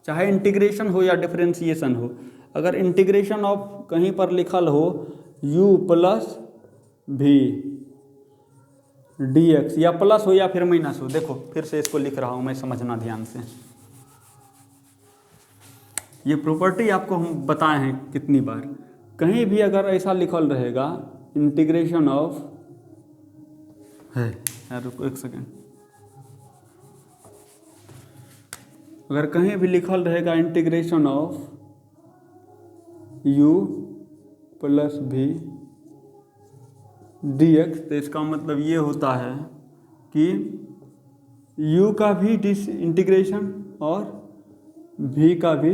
चाहे इंटीग्रेशन हो या डिफरेंशिएशन हो, अगर इंटीग्रेशन ऑफ कहीं पर लिखल हो u+v dx, या प्लस हो या फिर माइनस हो, देखो फिर से इसको लिख रहा हूँ मैं, समझना ध्यान से। ये प्रॉपर्टी आपको हम बताए हैं कितनी बार, कहीं भी अगर ऐसा लिखल रहेगा इंटीग्रेशन ऑफ है, यार रुको एक सेकेंड, अगर कहीं भी लिखल रहेगा इंटीग्रेशन ऑफ u+v dx, तो इसका मतलब ये होता है कि u का भी इंटीग्रेशन और v का भी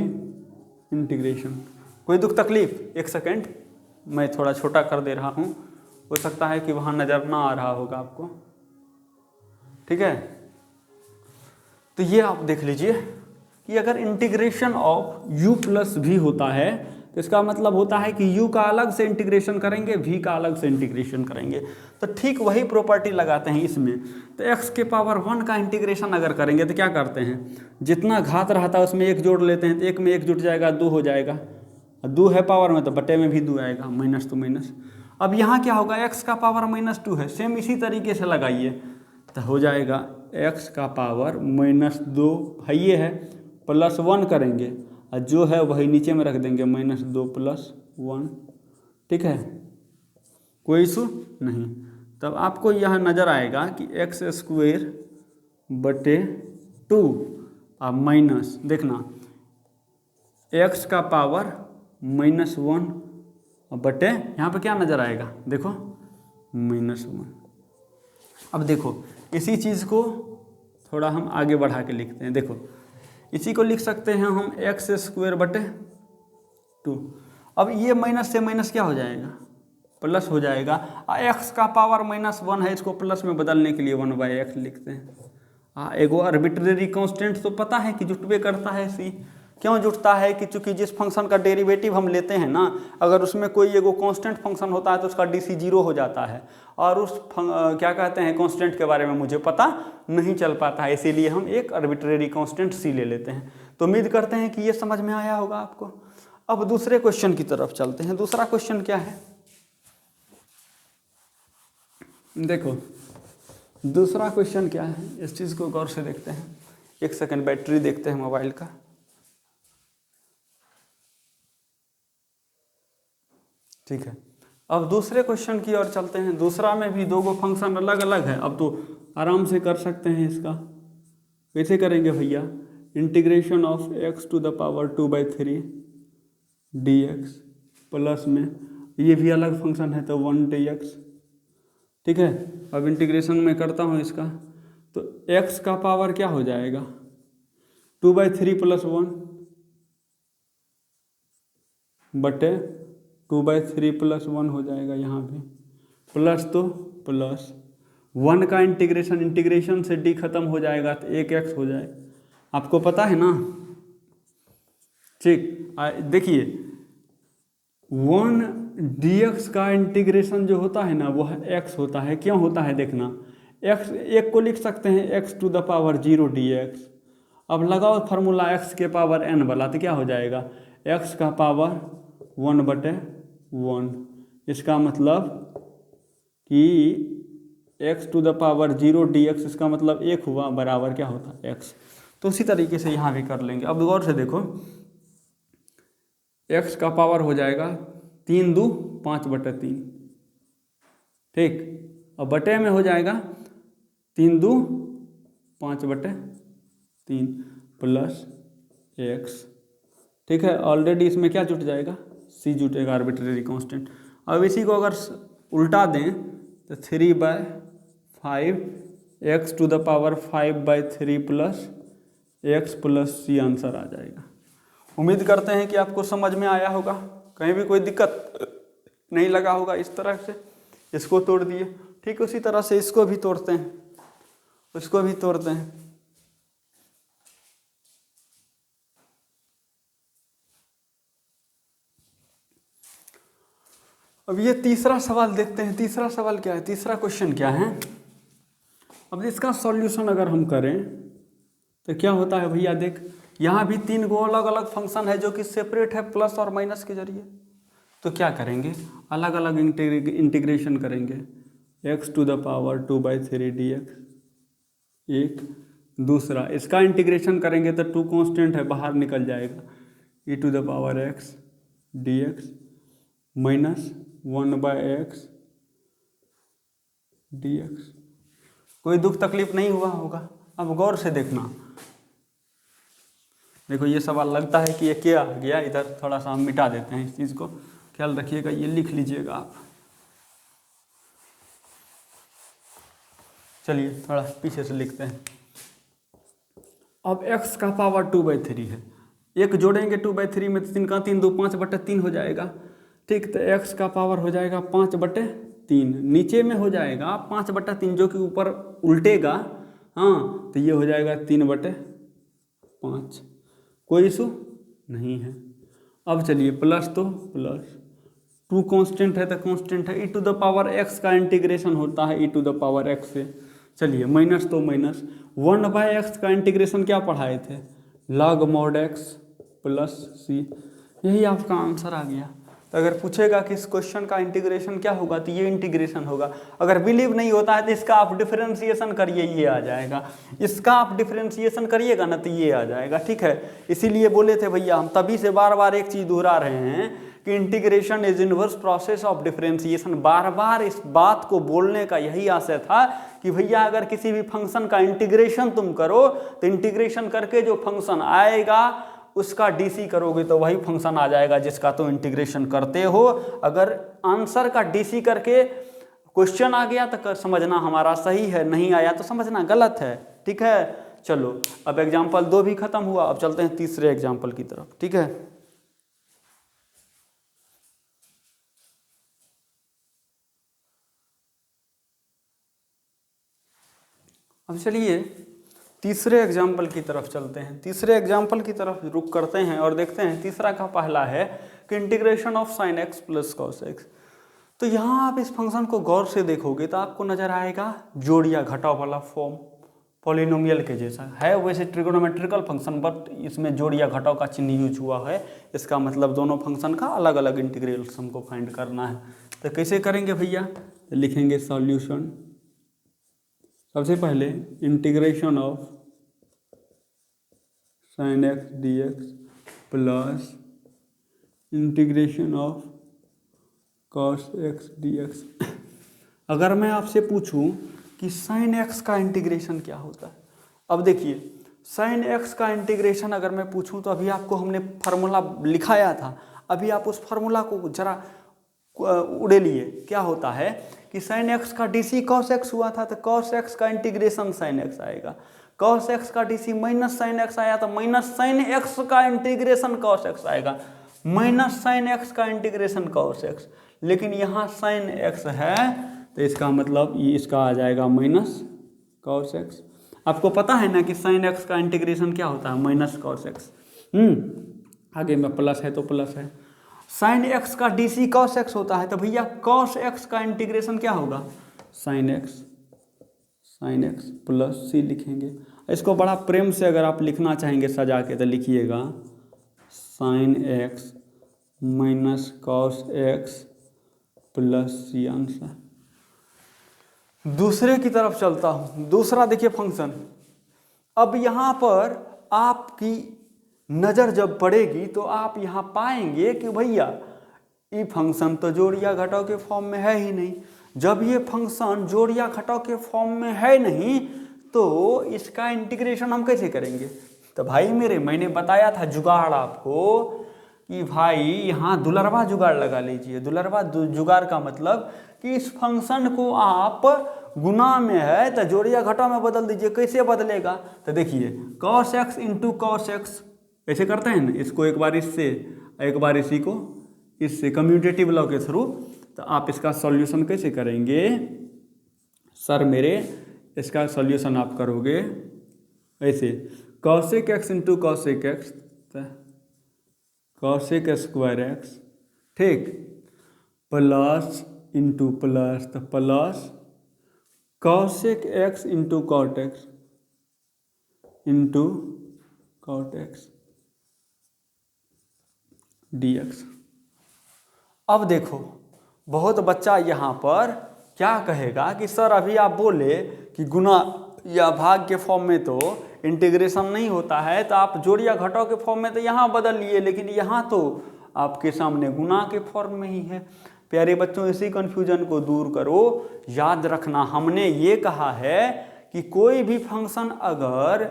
इंटीग्रेशन। कोई दुख तकलीफ, एक सेकेंड मैं थोड़ा छोटा कर दे रहा हूँ, हो सकता है कि वहाँ नज़र ना आ रहा होगा आपको, ठीक है। तो ये आप देख लीजिए कि अगर इंटीग्रेशन ऑफ u+v होता है तो इसका मतलब होता है कि u का अलग से इंटीग्रेशन करेंगे, v का अलग से इंटीग्रेशन करेंगे। तो ठीक वही प्रॉपर्टी लगाते हैं इसमें। तो x के पावर 1 का इंटीग्रेशन अगर करेंगे तो क्या करते हैं, जितना घात रहता है उसमें 1 जोड़ लेते हैं, तो 1 में 1 जुट जाएगा, 2 हो जाएगा, 2 है पावर में तो बटे में भी 2 आएगा, माइनस तो माइनस। अब यहाँ क्या होगा, x का पावर -2 है, सेम इसी तरीके से लगाइए तो हो जाएगा x का पावर -2 है, ये है, +1 करेंगे और जो है वही नीचे में रख देंगे, -2 + 1, ठीक है, कोई इशू नहीं। तब आपको यह नज़र आएगा कि x²/2 और माइनस, देखना x का पावर -1 बटे, यहाँ पे क्या नज़र आएगा, देखो -1। अब देखो इसी चीज़ को थोड़ा हम आगे बढ़ा के लिखते हैं, देखो इसी को लिख सकते हैं हम x²/2। अब ये माइनस से माइनस क्या हो जाएगा, प्लस हो जाएगा, और x का पावर -1 है, इसको प्लस में बदलने के लिए 1/x लिखते हैं। एगो आर्बिट्रेरी कांस्टेंट तो पता है कि जुटबे करता है सी, क्यों जुटता है कि चूंकि जिस फंक्शन का डेरिवेटिव हम लेते हैं ना, अगर उसमें कोई एगो कांस्टेंट फंक्शन होता है तो उसका DC 0 हो जाता है, और उस क्या कहते हैं कांस्टेंट के बारे में मुझे पता नहीं चल पाता है, इसीलिए हम एक आर्बिट्रेरी कांस्टेंट C ले लेते हैं। तो उम्मीद करते हैं कि ये समझ में आया होगा आपको। अब दूसरे क्वेश्चन की तरफ चलते हैं। दूसरा क्वेश्चन क्या है, देखो दूसरा क्वेश्चन क्या है, इस चीज़ को गौर से देखते हैं। एक सेकंड बैटरी देखते हैं मोबाइल का। ठीक है, अब दूसरे क्वेश्चन की ओर चलते हैं। दूसरा में भी दो गो फंक्शन अलग अलग है, अब तो आराम से कर सकते हैं इसका। कैसे करेंगे भैया, integration of x⁴ dx plus में ये भी अलग फंक्शन है तो 1 dx, ठीक है। अब इंटीग्रेशन में करता हूँ इसका, तो x का पावर क्या हो जाएगा 2/3 + 1 बटे 2/3 + 1 हो जाएगा, यहाँ भी प्लस तो प्लस 1 का इंटीग्रेशन से d खत्म हो जाएगा तो 1x हो जाएगा, आपको पता है ना। ठीक, देखिए 1 dx का इंटीग्रेशन जो होता है ना वो x होता है। क्यों होता है देखना, x एक को लिख सकते हैं x⁴ dx। अब लगाओ फार्मूला x के पावर n वाला, तो क्या हो जाएगा x का पावर 1/1। इसका मतलब कि x⁴ dx, इसका मतलब 1 हुआ, बराबर क्या होता है x। तो उसी तरीके से यहाँ भी कर लेंगे। अब गौर से देखो, x का पावर हो जाएगा 3 × 2 = 5/3, ठीक। अब बटे में हो जाएगा 3 2 5/3 प्लस x, ठीक है। ऑलरेडी इसमें क्या जुट जाएगा, c जुटेगा, आर्बिट्रेरी कांस्टेंट। अब इसी को अगर उल्टा दें तो 3/5 x to the power 5/3 plus x plus c answer आ जाएगा। उम्मीद करते हैं कि आपको समझ में आया होगा, कहीं भी कोई दिक्कत नहीं लगा होगा। इस तरह से इसको तोड़ दिए, ठीक उसी तरह से इसको भी तोड़ते हैं, उसको भी तोड़ते हैं। अब ये तीसरा सवाल देखते हैं। तीसरा सवाल क्या है, तीसरा क्वेश्चन क्या है। अब इसका सॉल्यूशन अगर हम करें तो क्या होता है भैया, देख यहाँ भी 3 गो अलग अलग फंक्शन है जो कि सेपरेट है प्लस और माइनस के जरिए। तो क्या करेंगे, अलग अलग इंटीग्रेशन करेंगे। x to the power 2/3 dx एक, दूसरा इसका इंटीग्रेशन करेंगे तो 2 कांस्टेंट है बाहर निकल जाएगा, e to the power x dx minus 1/x dx। कोई दुख तकलीफ नहीं हुआ होगा। अब गौर से देखना, देखो ये सवाल लगता है कि ये क्या आ गया, इधर थोड़ा सा हम मिटा देते हैं इस चीज़ को, ख्याल रखिएगा, ये लिख लीजिएगा आप। चलिए थोड़ा पीछे से लिखते हैं। अब x का पावर 2/3 है, एक जोड़ेंगे 2/3 में 3 का 3 2 5/3 हो जाएगा, ठीक। तो x का पावर हो जाएगा 5/3, नीचे में हो जाएगा 5/3 जो कि ऊपर उल्टेगा, हाँ, तो ये हो जाएगा 3/5। कोई इशू नहीं है। अब चलिए प्लस, तो प्लस 2 कांस्टेंट है तो कांस्टेंट है, e to the power x का इंटीग्रेशन होता है e to the power x से। चलिए माइनस, तो माइनस 1/x का इंटीग्रेशन क्या पढ़ाए थे, log mod x plus c, यही आपका आंसर आ गया। तो अगर पूछेगा कि इस क्वेश्चन का इंटीग्रेशन क्या होगा तो ये इंटीग्रेशन होगा। अगर बिलीव नहीं होता है तो इसका आप डिफरेंशिएशन करिए, ये आ जाएगा। इसका आप डिफरेंशिएशन करिएगा ना तो ये आ जाएगा, ठीक है। इसीलिए बोले थे भैया, हम तभी से बार बार एक चीज़ दोहरा रहे हैं कि integration is inverse process of differentiation. बार बार इस बात को बोलने का यही आशय था कि भैया अगर किसी भी फंक्शन का इंटीग्रेशन तुम करो तो इंटीग्रेशन करके जो फंक्शन आएगा उसका डीसी करोगे तो वही फंक्शन आ जाएगा जिसका तुम इंटीग्रेशन करते हो। अगर आंसर का डीसी करके क्वेश्चन आ गया तो समझना हमारा सही है, नहीं आया तो समझना गलत है, ठीक है। चलो अब एग्जाम्पल 2 भी खत्म हुआ, अब चलते हैं तीसरे एग्जाम्पल की तरफ, ठीक है। अब चलिए तीसरे एग्जाम्पल की तरफ चलते हैं। तीसरे एग्जाम्पल की तरफ रुक करते हैं और देखते हैं। तीसरा का पहला है कि integration of sine x plus cos x. तो यहाँ आप इस फंक्शन को गौर से देखोगे तो आपको नजर आएगा जोड़ या घटाव वाला फॉर्म, पॉलिनोमियल के जैसा है। वैसे ट्रिगोनोमेट्रिकल फंक्शन, बट इसमें जोड़ या घटाव का चिन्ह यूज हुआ है। इसका मतलब दोनों फंक्शन का अलग अलग इंटीग्रल्स हमको फाइंड करना है। तो कैसे करेंगे भैया, लिखेंगे सॉल्यूशन। सबसे पहले integration of sine x d x plus integration of cos x d x. अगर मैं आपसे पूछूं कि साइन एक्स का इंटीग्रेशन क्या होता है, अब देखिए साइन एक्स का इंटीग्रेशन अगर मैं पूछूं तो अभी आपको हमने फार्मूला लिखाया था, अभी आप उस फार्मूला को जरा उड़े लिए। क्या होता है कि साइन एक्स का डीसी कॉस एक्स हुआ था तो कॉस एक्स का इंटीग्रेशन साइन एक्स आएगा, कॉस एक्स का डीसी माइनस साइन एक्स आया तो माइनस साइन एक्स का इंटीग्रेशन कॉस एक्स आएगा, माइनस साइन एक्स का इंटीग्रेशन कॉस एक्स। लेकिन यहाँ साइन एक्स है तो इसका मतलब ये इसका आ जाएगा माइनस कॉस एक्स। आपको पता है ना कि साइन एक्स का इंटीग्रेशन क्या होता है, माइनस कॉस एक्स। आगे में प्लस है तो प्लस है। साइन एक्स का डीसी कॉस एक्स होता है तो भैया कॉस एक्स का इंटीग्रेशन क्या होगा, साइन एक्स प्लस सी लिखेंगे। इसको बड़ा प्रेम से अगर आप लिखना चाहेंगे सजा के तो लिखिएगा sine x minus cos x plus c answer. दूसरे की तरफ चलता हूँ। दूसरा देखिए फंक्शन। अब यहाँ पर आपकी नज़र जब पड़ेगी तो आप यहाँ पाएंगे कि भैया ये फंक्शन तो जोड़ या घटाव के फॉर्म में है ही नहीं। जब ये फंक्शन जोड़ या घटाव के फॉर्म में है नहीं तो इसका इंटीग्रेशन हम कैसे करेंगे। तो भाई मेरे, मैंने बताया था जुगाड़ आपको कि भाई यहाँ दुलरवा जुगाड़ लगा लीजिए। दुलरवा जुगाड़ का मतलब कि इस फंक्शन को आप गुना में है तो जोड़ या घटाव में बदल दीजिए। कैसे बदलेगा, तो देखिए cos x into cos x ऐसे करते हैं ना, इसको एक बार इससे एक बार इसी को इससे कम्यूटेटिव लॉ के थ्रू। तो आप इसका सॉल्यूशन कैसे करेंगे सर मेरे, इसका सॉल्यूशन आप करोगे ऐसे cosec x into cosec x cosec square x, ठीक, प्लस इंटू प्लस तो plus cosec x into cot x into cot x dx। अब देखो बहुत बच्चा यहाँ पर क्या कहेगा कि सर अभी आप बोले कि गुना या भाग के फॉर्म में तो इंटीग्रेशन नहीं होता है, तो आप जोड़ या घटाव के फॉर्म में तो यहाँ बदल लिए, लेकिन यहाँ तो आपके सामने गुना के फॉर्म में ही है। प्यारे बच्चों, इसी कन्फ्यूजन को दूर करो। याद रखना हमने ये कहा है कि कोई भी फंक्शन अगर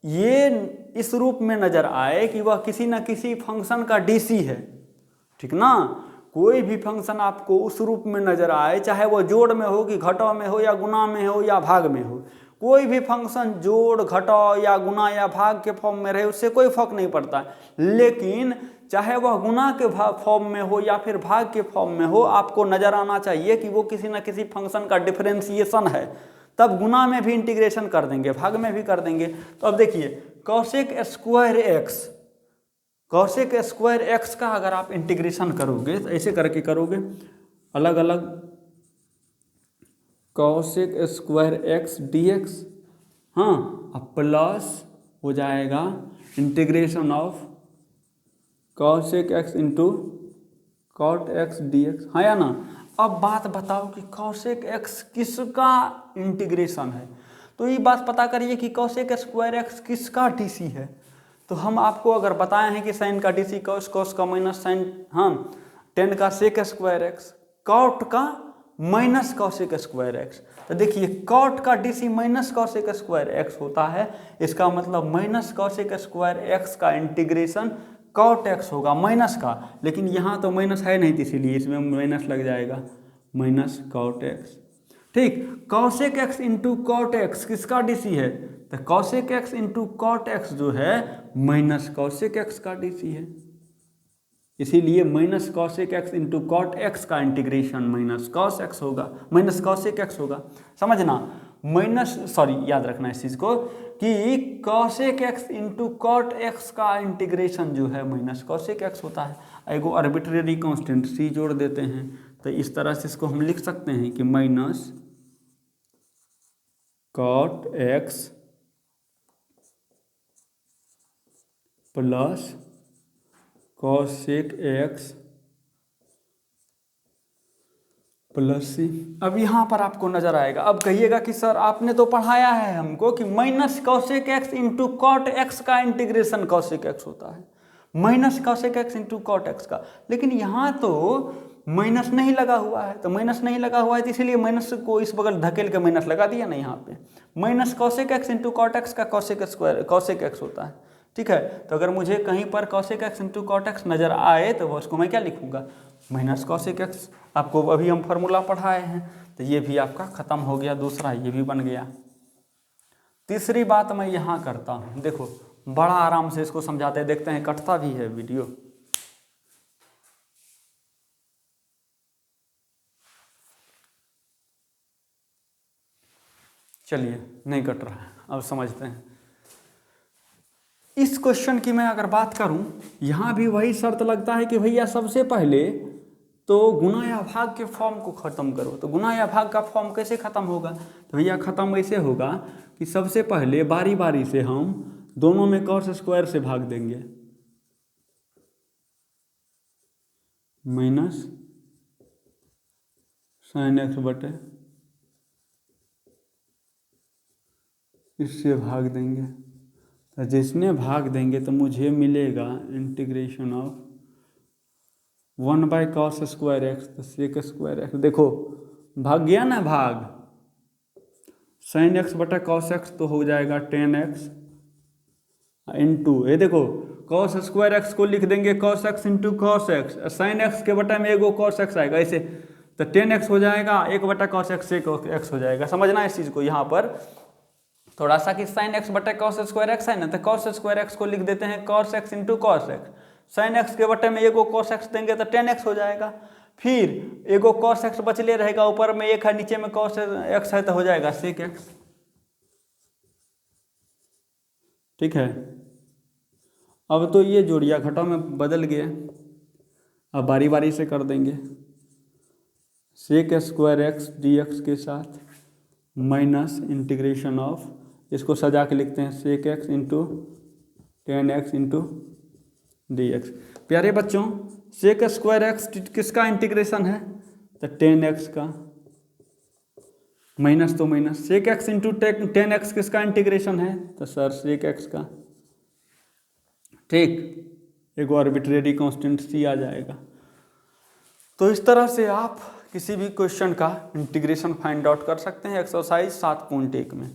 ये इस रूप में नजर आए कि वह किसी न किसी फंक्शन का डीसी है, ठीक ना, कोई भी फंक्शन आपको उस रूप में नजर आए, चाहे वह जोड़ में हो कि घटाव में हो या गुना में हो या भाग में हो, कोई भी फंक्शन जोड़ घटाव या गुना या भाग के फॉर्म में रहे उससे कोई फर्क नहीं पड़ता। लेकिन चाहे वह गुना के फॉर्म में हो या फिर भाग के फॉर्म में हो, आपको नजर आना चाहिए कि वो किसी न किसी फंक्शन का डिफरेंशिएशन है, तब गुना में भी इंटीग्रेशन कर देंगे, भाग में भी कर देंगे। तो अब देखिए cosec square x, cosec square x का अगर आप इंटीग्रेशन करोगे तो ऐसे करके करोगे अलग अलग, cosec square x d x, हाँ, अब प्लस हो जाएगा integration of cosec x into cot x d x, हाँ या ना। अब बात बताओ कि कॉसेक एक्स किसका इंटीग्रेशन है, तो ये बात पता करिए कि कॉसेक स्क्वायर एक्स किसका डीसी है। तो हम आपको अगर बताए हैं कि साइन का डीसी कॉस, कॉस का माइनस साइन, हाँ, टेन का सेक स्क्वायर एक्स, कॉट का माइनस कॉसेक स्क्वायर एक्स। तो देखिए कॉट का DC minus cosec square x होता है, इसका मतलब माइनस कॉसेक स्क्वायर एक्स का इंटीग्रेशन कॉट एक्स होगा माइनस का, लेकिन यहाँ तो माइनस है नहीं, इसीलिए इसमें माइनस लग जाएगा, माइनस कॉट एक्स, ठीक। Cosec x into cot x किसका डीसी है, तो cosec x into cot x जो है माइनस कॉसेक एक्स का डीसी है, इसीलिए minus cosec x into cot x का इंटीग्रेशन माइनस कॉस एक्स होगा, माइनस कॉसेक एक्स होगा, समझना। माइनस सॉरी याद रखना इस चीज को कि cosec x into cot x का इंटीग्रेशन जो है माइनस कॉसेक एक्स होता है। एगो आर्बिट्रेरी कांस्टेंट सी जोड़ देते हैं, तो इस तरह से इसको हम लिख सकते हैं कि minus cot x plus cosec x plus c. अब यहाँ पर आपको नजर आएगा, अब कहिएगा कि सर आपने तो पढ़ाया है हमको कि minus cosec x into cot x का इंटीग्रेशन कॉसेक एक्स होता है, minus cosec x into cot x का, लेकिन यहाँ तो माइनस नहीं लगा हुआ है। तो माइनस नहीं लगा हुआ है तो इसीलिए माइनस को इस बगल धकेल के माइनस लगा दिया ना, यहाँ पे minus cosec x into cot x का कॉसेक स्क्वायर कॉसेक एक्स होता है, ठीक है। तो अगर मुझे कहीं पर cosec x into cot x नजर आए तो उसको मैं क्या लिखूंगा, माइनस कॉसेक एक्स। आपको अभी हम फार्मूला पढ़ाए हैं, तो ये भी आपका खत्म हो गया, दूसरा ये भी बन गया। तीसरी बात मैं यहाँ करता हूँ, देखो बड़ा आराम से इसको समझाते हैं, देखते हैं कटता भी है वीडियो। चलिए नहीं कट रहा है, अब समझते हैं। इस क्वेश्चन की मैं अगर बात करूं, यहाँ भी वही शर्त लगता है कि भैया सबसे पहले तो गुना या भाग के फॉर्म को खत्म करो। तो गुना या भाग का फॉर्म कैसे खत्म होगा, तो भैया खत्म ऐसे होगा कि सबसे पहले बारी बारी से हम दोनों में कॉस स्क्वायर से भाग देंगे, माइनस साइन एक्स बटे इससे भाग देंगे। तो जिसने भाग देंगे तो मुझे मिलेगा integration of 1 by cos square x तो सेक स्क्वायर एक्स। देखो भाग गया ना भाग, साइन एक्स बटा कॉस एक्स तो हो जाएगा 10x इंटू, ये देखो कॉस स्क्वायर एक्स को लिख देंगे cos x into cos x, sine x के बटा में एगो कॉस एक्स आएगा ऐसे, तो 10x हो जाएगा, एक बटा कॉस एक्स से एक्स हो जाएगा। समझना इस चीज़ को यहाँ पर थोड़ा सा कि साइन एक्स बटा कॉस स्क्वायर एक्स है ना, तो कॉस स्क्वायर एक्स को लिख देते हैं cos x into cos x, sine x के बटे में एगो कॉस एक्स देंगे तो 10x हो जाएगा, फिर एगो कॉस एक्स बचले रहेगा, ऊपर में एक है नीचे में कॉस एक्स है तो हो जाएगा सेक एक्स। ठीक है, अब तो ये जोड़िया घटाव में बदल गया, अब बारी बारी से कर देंगे, sec square x d x के साथ माइनस इंटीग्रेशन ऑफ, इसको सजा के लिखते हैं sec x into 10x into d x. प्यारे बच्चों सेक स्क्वायर एक्स किसका इंटीग्रेशन है, तो 10x का, माइनस तो माइनस, सेक एक्स इंटू 10x किसका इंटीग्रेशन है, तो सर सेक एक्स का। ठीक, एक आर्बिट्रेरी कांस्टेंट सी आ जाएगा। तो इस तरह से आप किसी भी क्वेश्चन का इंटीग्रेशन फाइंड आउट कर सकते हैं एक्सरसाइज 7.1 में।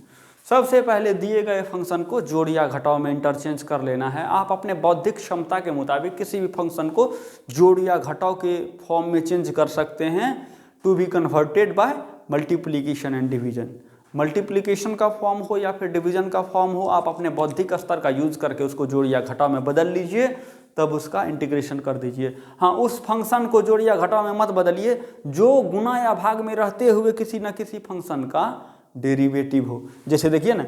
सबसे पहले दिए गए फंक्शन को जोड़ या घटाव में इंटरचेंज कर लेना है। आप अपने बौद्धिक क्षमता के मुताबिक किसी भी फंक्शन को जोड़ या घटाव के फॉर्म में चेंज कर सकते हैं to be converted by multiplication and division. Multiplication का फॉर्म हो या फिर डिवीजन का फॉर्म हो, आप अपने बौद्धिक स्तर का यूज करके उसको जोड़ या घटाव में बदल लीजिए, तब उसका इंटीग्रेशन कर दीजिए। हाँ, उस फंक्शन को जोड़ या घटाव में मत बदलिए जो गुना या भाग में रहते हुए किसी न किसी फंक्शन का डेरिवेटिव हो। जैसे देखिए ना,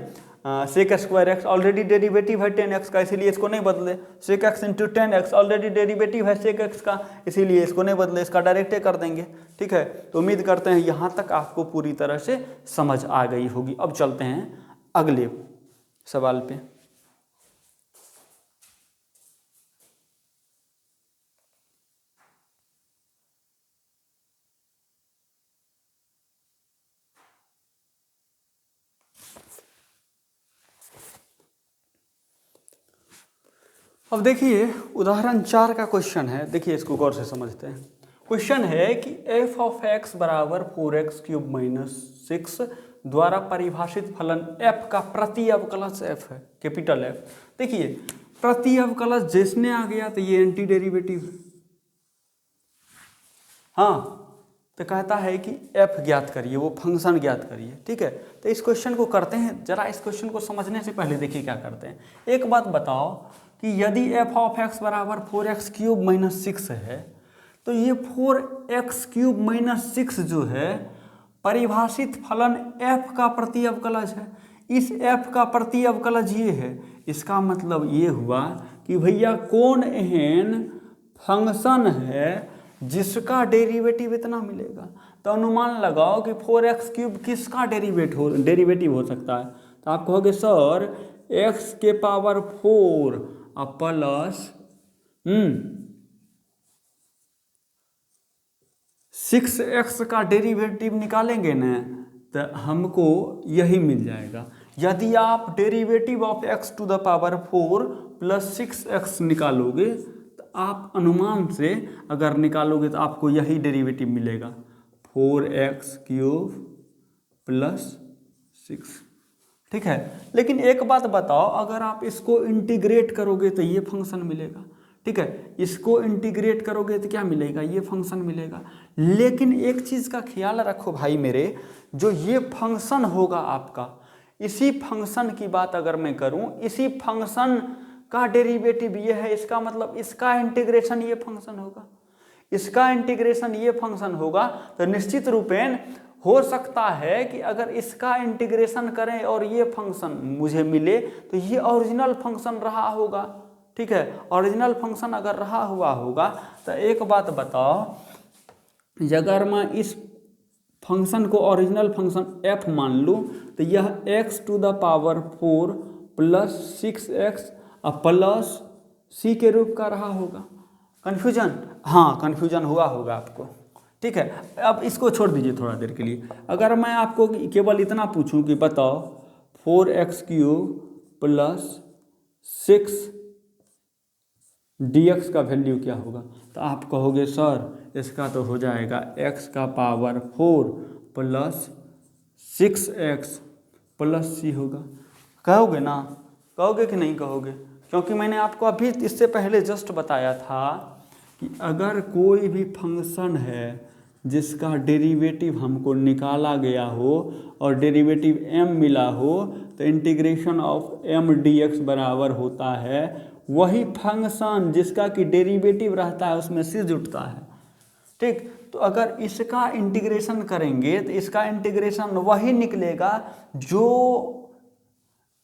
sec square x already derivative है 10x का, इसीलिए इसको नहीं बदले। Sec x into 10x already derivative है सेक एक्स का, इसीलिए इसको नहीं बदले, इसका डायरेक्टे कर देंगे। ठीक है, तो उम्मीद करते हैं यहाँ तक आपको पूरी तरह से समझ आ गई होगी। अब चलते हैं अगले सवाल पे। अब देखिए उदाहरण 4 का क्वेश्चन है, देखिए इसको गौर से समझते हैं। क्वेश्चन है कि f ऑफ x बराबर 4x क्यूब माइनस 6 द्वारा परिभाषित फलन f का प्रति अवकलज f है, कैपिटल F। देखिए प्रति अवकलज जिसने आ गया तो ये एंटी डेरिवेटिव है। हाँ, तो कहता है कि f ज्ञात करिए, वो फंक्शन ज्ञात करिए। ठीक है, तो इस क्वेश्चन को करते हैं। जरा इस क्वेश्चन को समझने से पहले देखिए क्या करते हैं। एक बात बताओ कि यदि f ऑफ x बराबर 4x क्यूब माइनस 6 है, तो ये 4x क्यूब माइनस 6 जो है परिभाषित फलन f का प्रति अवकलज है। इस f का प्रति अवकलज ये है, इसका मतलब ये हुआ कि भैया कौन एहन फंक्शन है जिसका डेरिवेटिव इतना मिलेगा। तो अनुमान लगाओ कि 4x क्यूब किसका डेरिवेटिव हो सकता है। तो आप कहोगे सर x के पावर 4 प्लस 6x का डेरिवेटिव निकालेंगे ना, तो हमको यही मिल जाएगा। यदि आप derivative of x to the power 4 plus 6x निकालोगे, तो आप अनुमान से अगर निकालोगे तो आपको यही डेरिवेटिव मिलेगा, 4x क्यूब प्लस 6। ठीक है, लेकिन एक बात बताओ, अगर आप इसको इंटीग्रेट करोगे तो ये फंक्शन मिलेगा। ठीक है, इसको इंटीग्रेट करोगे तो क्या मिलेगा, ये फंक्शन मिलेगा। लेकिन एक चीज़ का ख्याल रखो भाई मेरे, जो ये फंक्शन होगा आपका, इसी फंक्शन की बात अगर मैं करूं, इसी फंक्शन का डेरिवेटिव ये है, इसका मतलब इसका इंटीग्रेशन ये फंक्शन होगा, इसका इंटीग्रेशन ये फंक्शन होगा। तो निश्चित रूपेण हो सकता है कि अगर इसका इंटीग्रेशन करें और ये फंक्शन मुझे मिले तो ये ओरिजिनल फंक्शन रहा होगा। ठीक है, ओरिजिनल फंक्शन अगर रहा हुआ होगा तो एक बात बताओ, अगर मैं इस फंक्शन को ओरिजिनल फंक्शन f मान लूँ तो यह x to the power 4 plus 6x plus c के रूप का रहा होगा। कन्फ्यूजन? हाँ, कन्फ्यूजन हुआ होगा आपको। ठीक है, अब इसको छोड़ दीजिए थोड़ा देर के लिए। अगर मैं आपको केवल इतना पूछूं कि बताओ 4x क्यूब प्लस 6 dx का वैल्यू क्या होगा, तो आप कहोगे सर इसका तो हो जाएगा x का power 4 plus 6x plus c होगा। कहोगे ना, कहोगे कि नहीं कहोगे? क्योंकि मैंने आपको अभी इससे पहले जस्ट बताया था कि अगर कोई भी फंक्शन है जिसका डेरिवेटिव हमको निकाला गया हो और डेरिवेटिव m मिला हो तो इंटीग्रेशन ऑफ m dx बराबर होता है वही फंक्शन जिसका कि डेरिवेटिव रहता है उसमें c जुटता है। ठीक, तो अगर इसका इंटीग्रेशन करेंगे तो इसका इंटीग्रेशन वही निकलेगा जो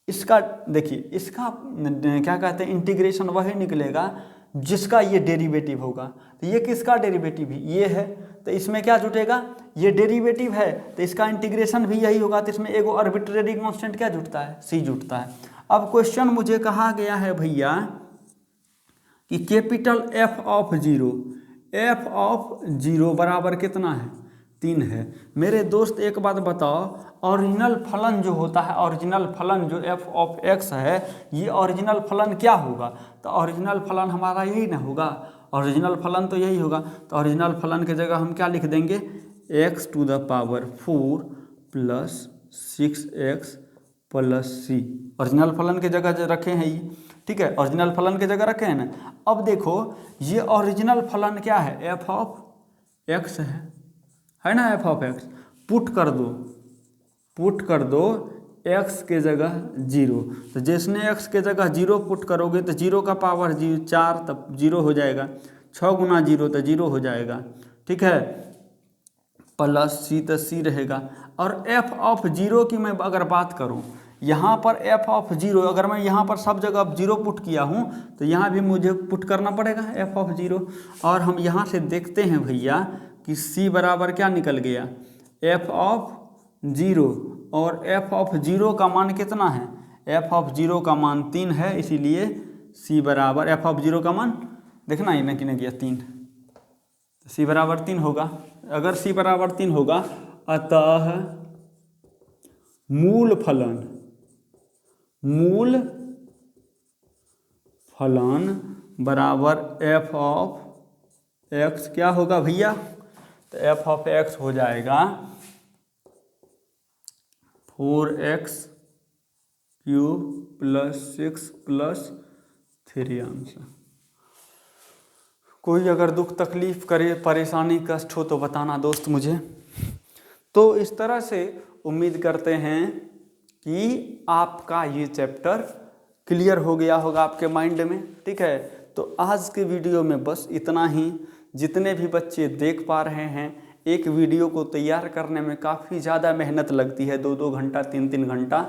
इसका, देखिए इसका क्या कहते हैं, इंटीग्रेशन वही निकलेगा जिसका ये डेरिवेटिव होगा। तो ये किसका डेरिवेटिव है? ये है, तो इसमें क्या जुटेगा? ये डेरिवेटिव है तो इसका इंटीग्रेशन भी यही होगा। तो इसमें एगो आर्बिट्रेरी कांस्टेंट क्या जुटता है? c जुटता है। अब क्वेश्चन मुझे कहा गया है भैया कि कैपिटल f ऑफ 0 बराबर कितना है? 3 है। मेरे दोस्त एक बात बताओ, ओरिजिनल फलन जो होता है, ओरिजिनल फलन जो f ऑफ x है, ये ओरिजिनल फलन क्या होगा? तो ओरिजिनल फलन हमारा यही ना होगा, ओरिजिनल फलन तो यही होगा। तो ओरिजिनल फलन की जगह हम क्या लिख देंगे? x to the power 4 plus 6x plus c। Original फलन की जगह जो रखे हैं ये, ठीक है, ओरिजिनल फलन की जगह रखे हैं ना। अब देखो ये ओरिजिनल फलन क्या है? f ऑफ x है ना, f ऑफ x। पुट कर दो x के जगह 0। तो जिसने x के जगह 0 पुट करोगे तो 0 का पावर 4 तब 0 हो जाएगा, 6 गुना 0 तो 0 हो जाएगा, ठीक है, प्लस c तो c रहेगा। और f ऑफ 0 की मैं अगर बात करूं, यहाँ पर f ऑफ 0 अगर मैं यहाँ पर सब जगह 0 पुट किया हूँ तो यहाँ भी मुझे पुट करना पड़ेगा f ऑफ 0। और हम यहाँ से देखते हैं भैया कि c बराबर क्या निकल गया? f ऑफ 0, और f ऑफ 0 का मान कितना है? f ऑफ 0 का मान 3 है, इसीलिए c बराबर f ऑफ 0 का मान देखना ही ना कि नहीं गया 3, c बराबर 3 होगा। अगर c बराबर 3 होगा, अतः मूल फलन बराबर f ऑफ x क्या होगा भैया? तो f ऑफ x हो जाएगा 4x cube plus 6 plus 3 answer. कोई अगर दुख तकलीफ करे, परेशानी कष्ट हो तो बताना दोस्त मुझे। तो इस तरह से उम्मीद करते हैं कि आपका ये चैप्टर क्लियर हो गया होगा आपके माइंड में, ठीक है। तो आज के वीडियो में बस इतना ही। जितने भी बच्चे देख पा रहे हैं, एक वीडियो को तैयार करने में काफ़ी ज़्यादा मेहनत लगती है, 2-2 घंटा 3-3 घंटा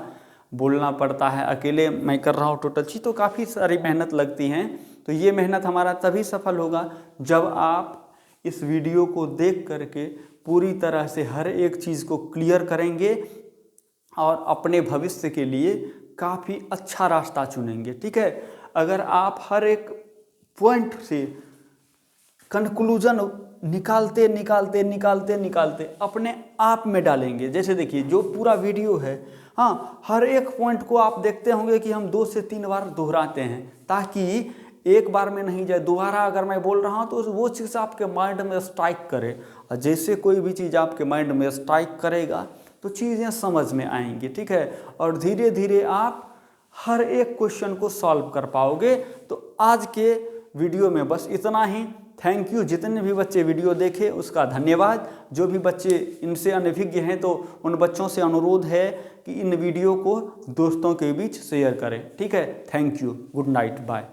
बोलना पड़ता है। अकेले मैं कर रहा हूँ टोटल चीज़, तो काफ़ी सारी मेहनत लगती हैं। तो ये मेहनत हमारा तभी सफल होगा जब आप इस वीडियो को देख करके पूरी तरह से हर एक चीज़ को क्लियर करेंगे और अपने भविष्य के लिए काफ़ी अच्छा रास्ता चुनेंगे, ठीक है। अगर आप हर एक पॉइंट से कंक्लूजन निकालते अपने आप में डालेंगे। जैसे देखिए जो पूरा वीडियो है, हाँ, हर एक पॉइंट को आप देखते होंगे कि हम 2 से 3 बार दोहराते हैं, ताकि एक बार में नहीं जाए। दोबारा अगर मैं बोल रहा हूँ तो वो चीज़ आपके माइंड में स्ट्राइक करे, और जैसे कोई भी चीज़ आपके माइंड में स्ट्राइक करेगा तो चीज़ें समझ में आएंगी, ठीक है। और धीरे धीरे आप हर एक क्वेश्चन को सॉल्व कर पाओगे। तो आज के वीडियो में बस इतना ही। Thank you. जितने भी बच्चे वीडियो देखे उसका धन्यवाद। जो भी बच्चे इनसे अनभिज्ञ हैं तो उन बच्चों से अनुरोध है कि इन वीडियो को दोस्तों के बीच शेयर करें, ठीक है। Thank you. Good night, bye.